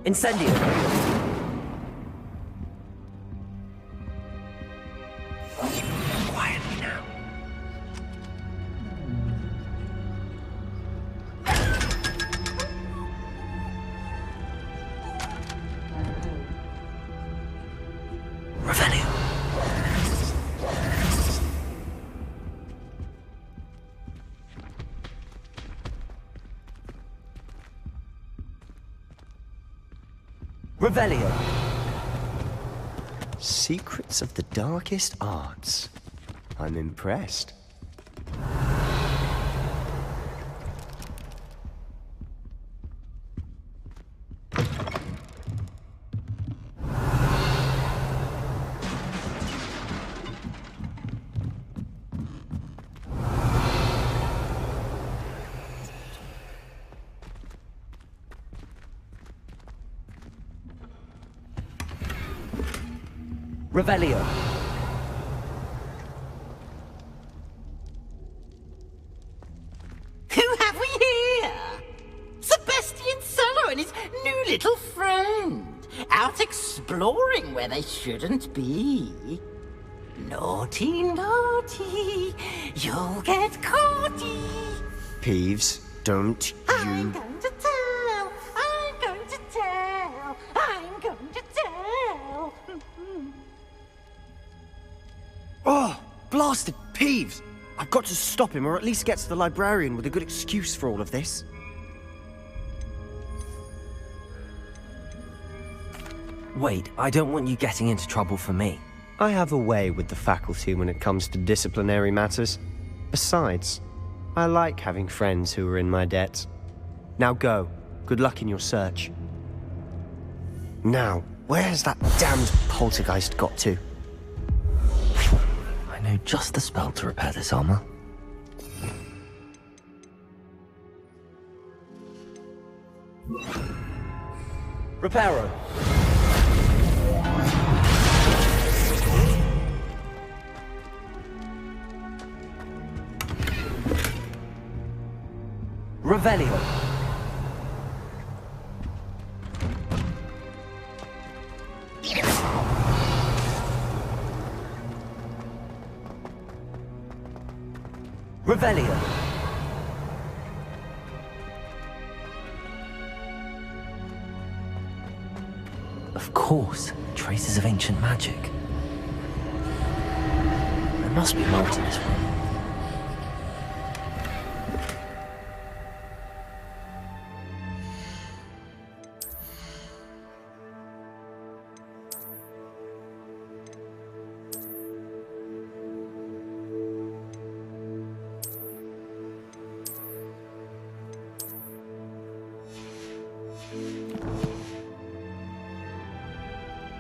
Incendio. Quietly now. Revelio. Revelio. Secrets of the darkest arts. I'm impressed. Revelio. Who have we here? Sebastian Sallow and his new little friend. Out exploring where they shouldn't be. Naughty, naughty. You'll get caughty. Peeves, don't I'm going to tell. I'm going to tell. I'm going to tell. Oh, blasted Peeves! I've got to stop him, or at least get to the librarian with a good excuse for all of this. Wait, I don't want you getting into trouble for me. I have a way with the faculty when it comes to disciplinary matters. Besides, I like having friends who are in my debt. Now go. Good luck in your search. Now, where's that damned poltergeist got to? I know just the spell to repair this armor. Reparo. Revelio. Revelio. Of course, traces of ancient magic. There must be more to this one.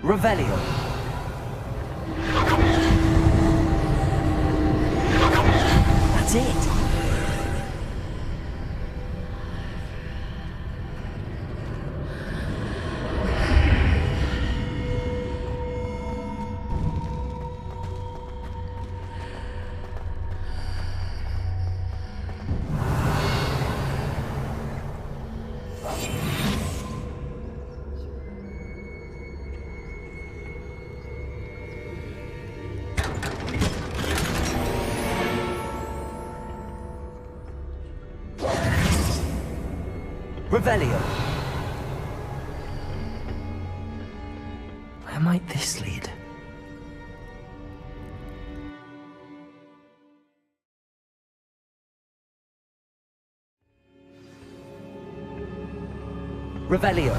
Revelio. That's it. Revelio. Where might this lead? Revelio.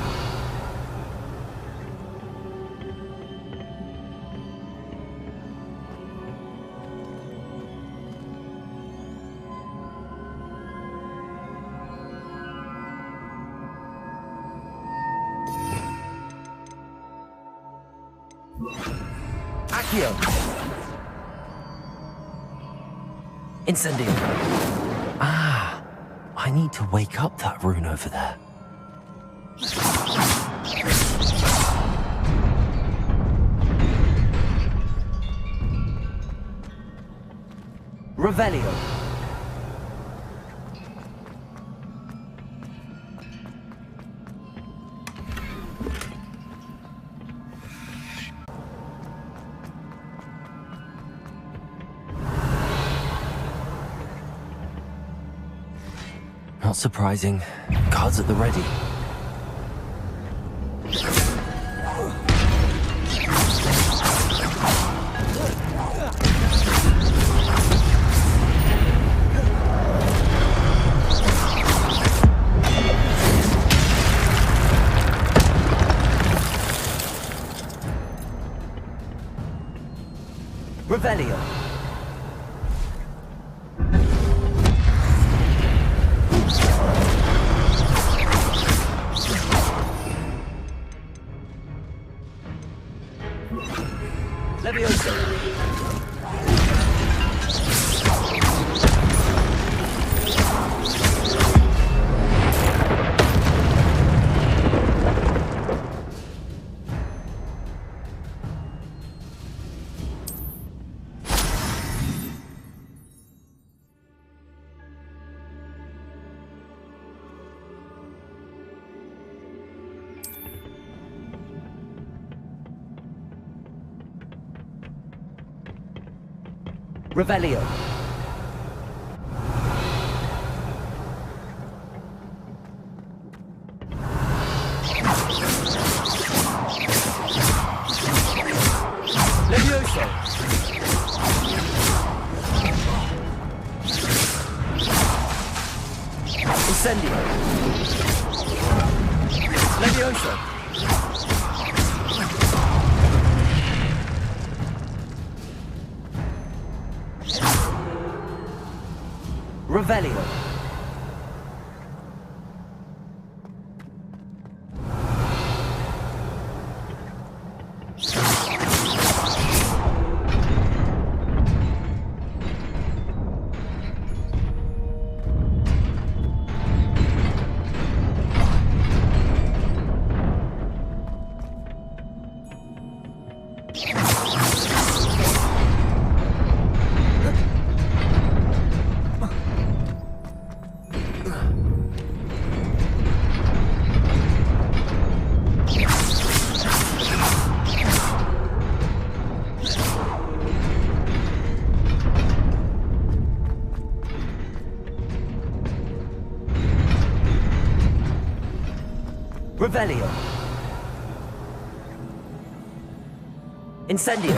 Accio. Incendio. Ah, I need to wake up that rune over there. Revelio. Not surprising. Guards at the ready. Revelio. Levioso. Revelio. Levioso. Incendio. Levioso. Revelio. Revelio. Incendio.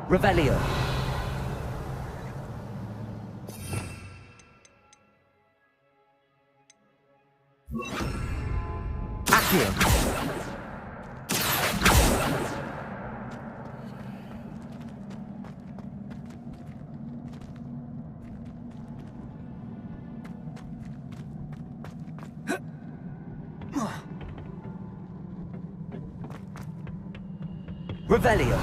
Revelio. Accio. Revelio.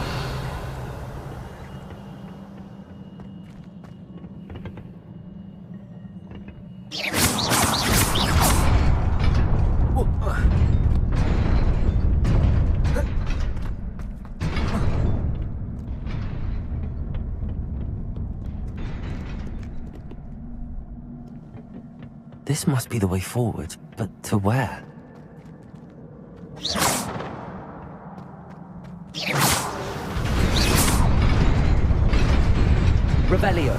This must be the way forward, but to where? Revelio.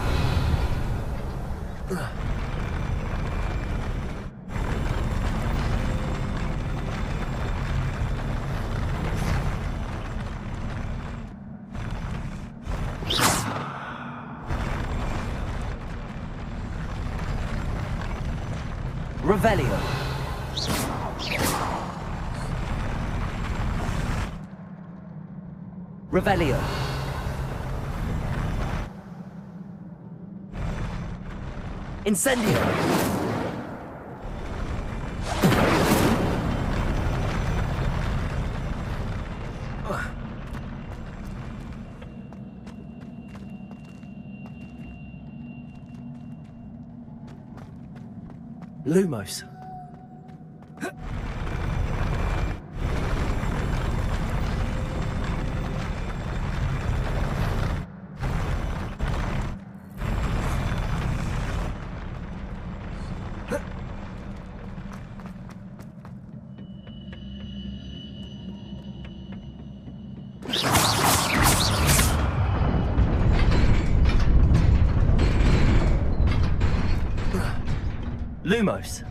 Revelio. Revelio. Incendio. Lumos. Lumos.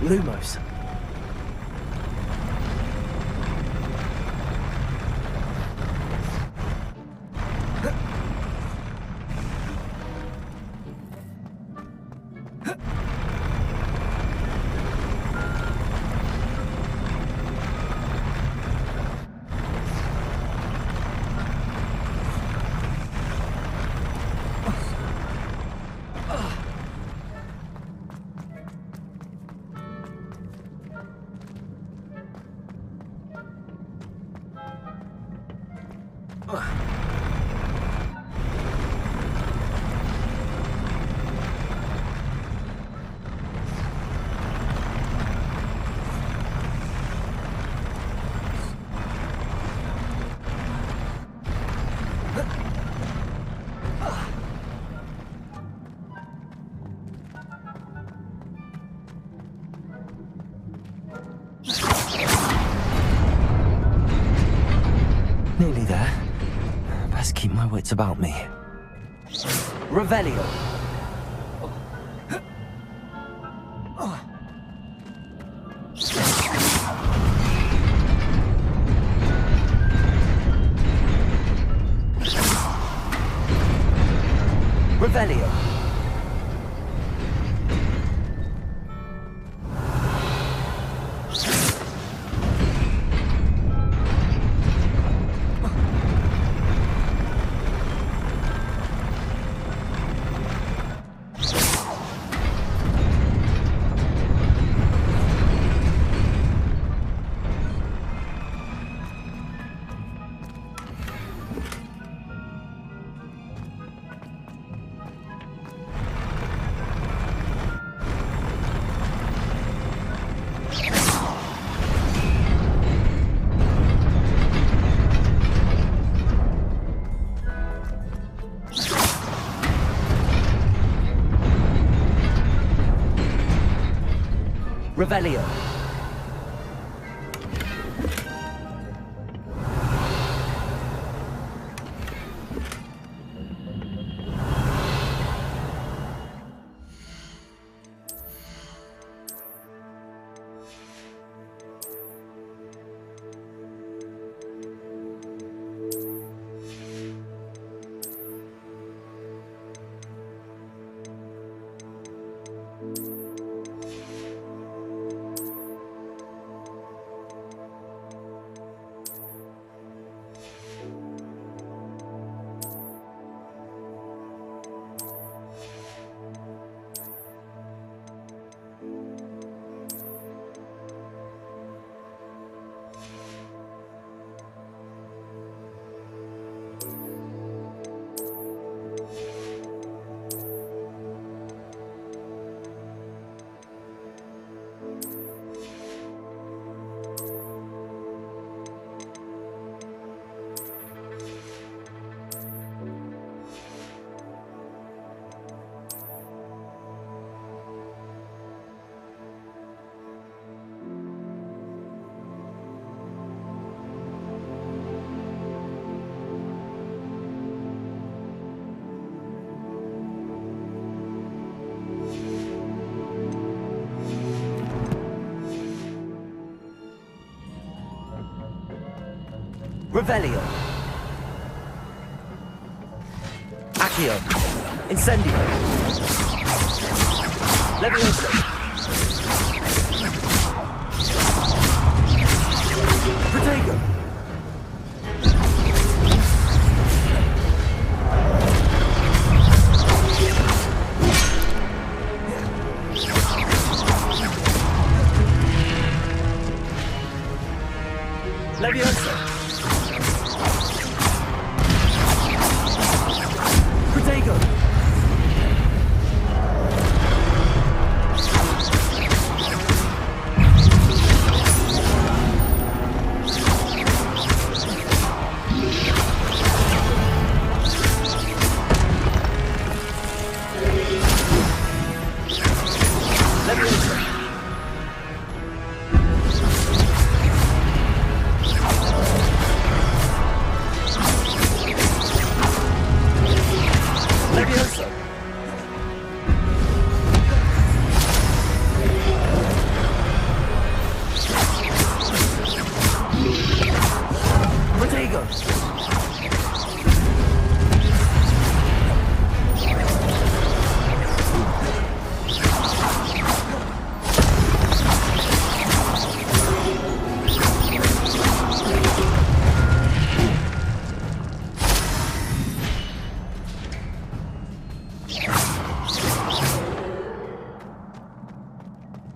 Lumos. Nearly there. Best keep my wits about me. Revelio. Revelio. Revelio. Revelio. Accio. Incendio. Levioso. Protego. Levioso. Protego.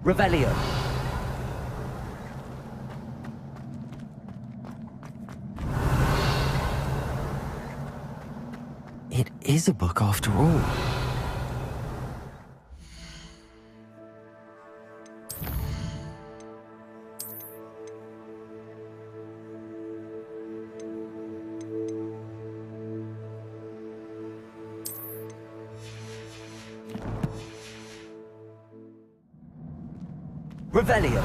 Revelio. It is a book after all. Revelio.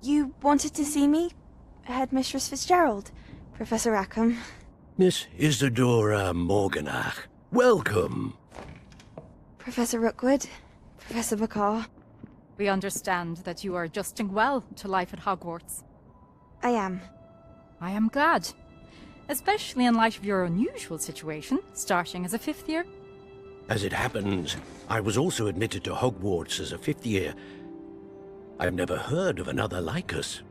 You wanted to see me? Headmistress Fitzgerald, Professor Rackham. Miss Isadora Morganach, welcome. Professor Rookwood, Professor Bakar. We understand that you are adjusting well to life at Hogwarts. I am. I am glad. Especially in light of your unusual situation, starting as a 5th year. As it happens, I was also admitted to Hogwarts as a fifth year. I've never heard of another like us.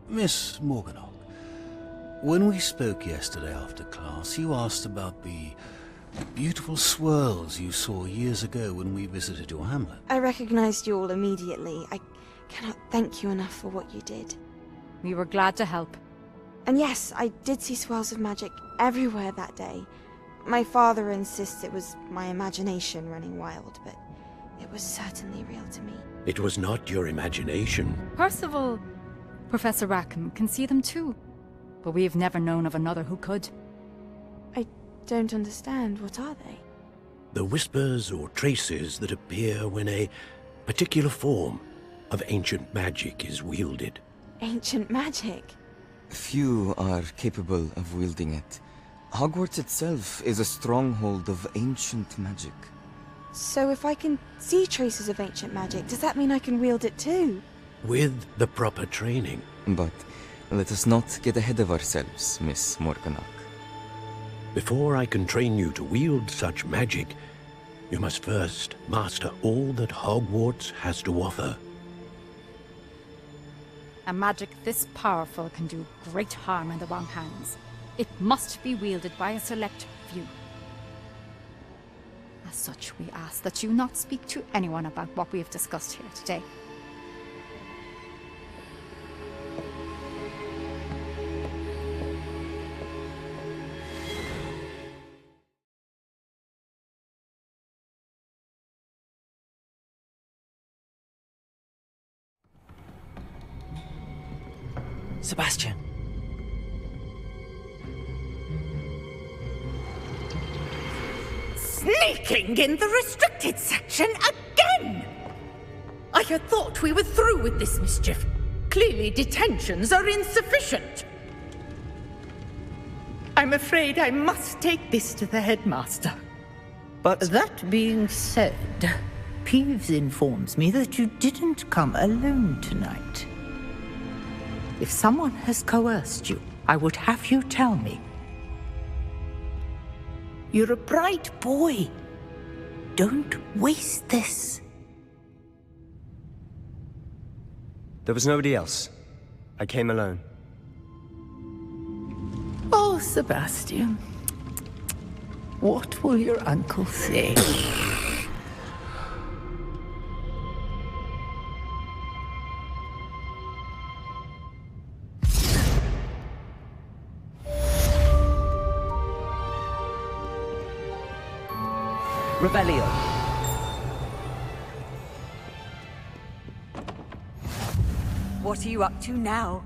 Miss Morganach, when we spoke yesterday after class, you asked about the beautiful swirls you saw years ago when we visited your hamlet. I recognized you all immediately. I cannot thank you enough for what you did. We were glad to help. And yes, I did see swirls of magic everywhere that day. My father insists it was my imagination running wild, but it was certainly real to me. It was not your imagination. Percival, Professor Rackham can see them too. But we have never known of another who could. I don't understand. What are they? The whispers or traces that appear when a particular form of ancient magic is wielded. Ancient magic? Few are capable of wielding it. Hogwarts itself is a stronghold of ancient magic. So if I can see traces of ancient magic, does that mean I can wield it too? With the proper training. But let us not get ahead of ourselves, Miss Morganach. Before I can train you to wield such magic, you must first master all that Hogwarts has to offer. A magic this powerful can do great harm in the wrong hands. It must be wielded by a select few. As such, we ask that you not speak to anyone about what we have discussed here today. Sebastian. Sneaking in the restricted section again! I had thought we were through with this mischief. Clearly detentions are insufficient. I'm afraid I must take this to the headmaster. But that being said, Peeves informs me that you didn't come alone tonight. If someone has coerced you, I would have you tell me. You're a bright boy. Don't waste this. There was nobody else. I came alone. Oh, Sebastian. What will your uncle say? Revelio. What are you up to now?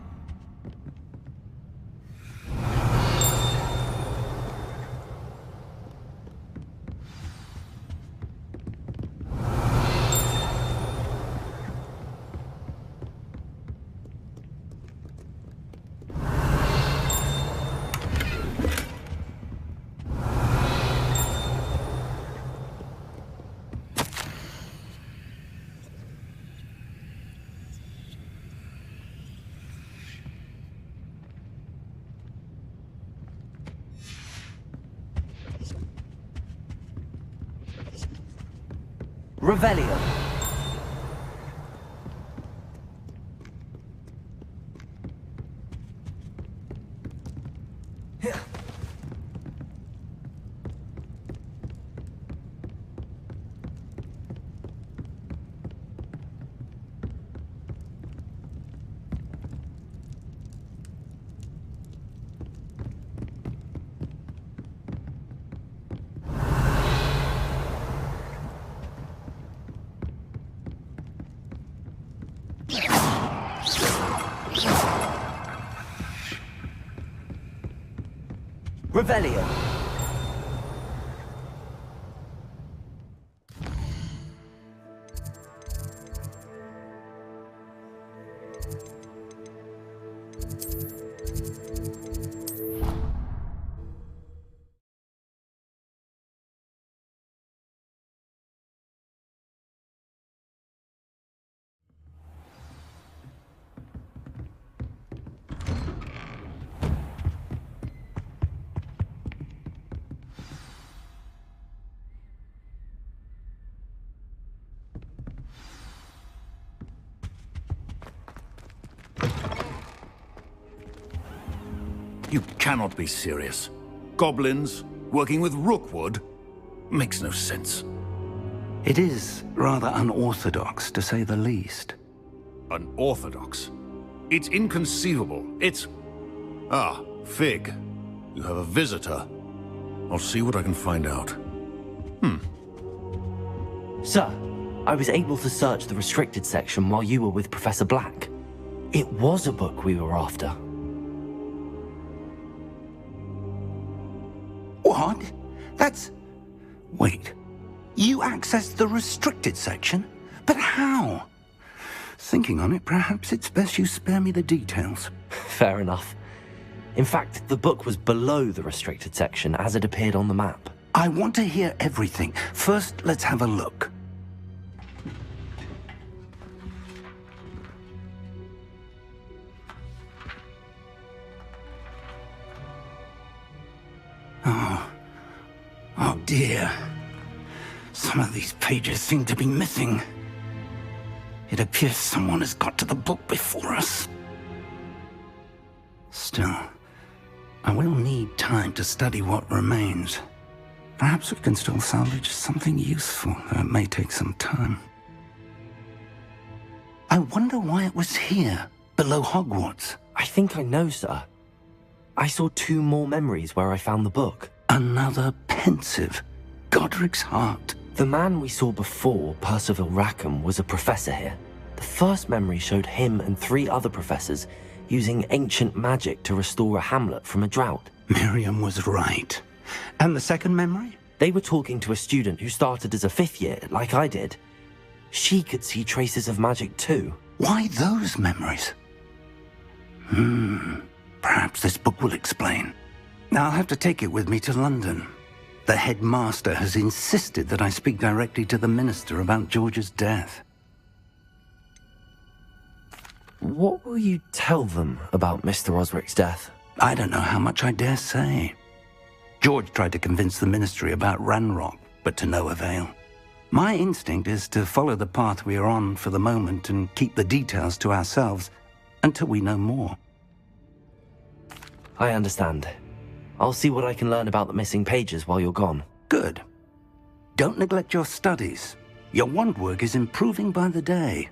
Revelio. Revelio. You cannot be serious. Goblins working with Rookwood? Makes no sense. It is rather unorthodox, to say the least. Unorthodox? It's inconceivable. It's... Ah, Fig. You have a visitor. I'll see what I can find out. Sir, I was able to search the restricted section while you were with Professor Black. It was a book we were after. What? That's... Wait. You accessed the restricted section? But how? Thinking on it, perhaps it's best you spare me the details. Fair enough. In fact, the book was below the restricted section as it appeared on the map. I want to hear everything. First, let's have a look. Oh dear. Some of these pages seem to be missing. It appears someone has got to the book before us. Still, I will need time to study what remains. Perhaps we can still salvage something useful, though it may take some time. I wonder why it was here, below Hogwarts. I think I know, sir. I saw 2 more memories where I found the book. Another pensive. Godric's heart. The man we saw before, Percival Rackham, was a professor here. The first memory showed him and 3 other professors using ancient magic to restore a hamlet from a drought. Miriam was right. And the second memory? They were talking to a student who started as a 5th year, like I did. She could see traces of magic too. Why those memories? Perhaps this book will explain. Now I'll have to take it with me to London. The headmaster has insisted that I speak directly to the minister about George's death. What will you tell them about Mr. Osric's death? I don't know how much I dare say. George tried to convince the ministry about Ranrock, but to no avail. My instinct is to follow the path we are on for the moment and keep the details to ourselves until we know more. I understand. I'll see what I can learn about the missing pages while you're gone. Good. Don't neglect your studies. Your wand work is improving by the day.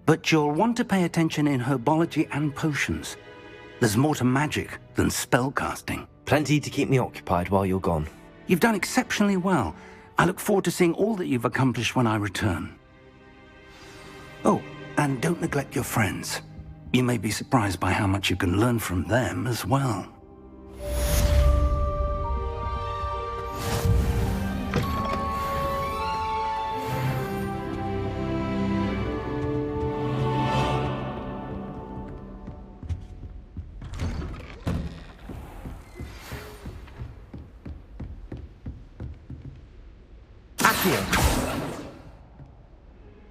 But you'll want to pay attention in herbology and potions. There's more to magic than spellcasting. Plenty to keep me occupied while you're gone. You've done exceptionally well. I look forward to seeing all that you've accomplished when I return. Oh, and don't neglect your friends. You may be surprised by how much you can learn from them as well.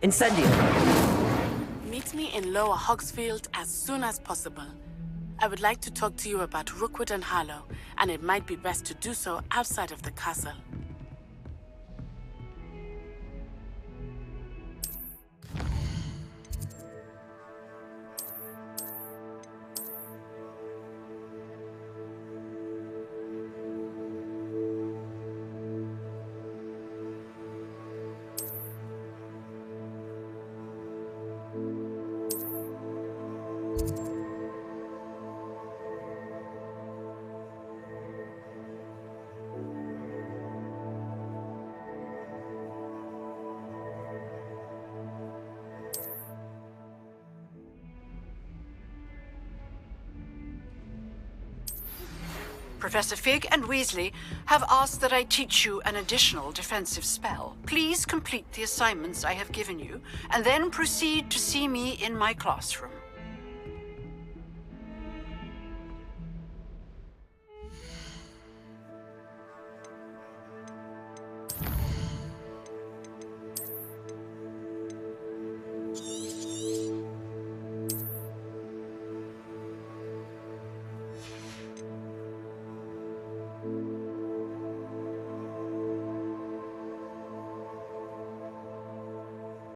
Incendio! Meet me in Lower Hogsfield as soon as possible. I would like to talk to you about Rookwood and Harlow, and it might be best to do so outside of the castle. Professor Fig and Weasley have asked that I teach you an additional defensive spell. Please complete the assignments I have given you, and then proceed to see me in my classroom.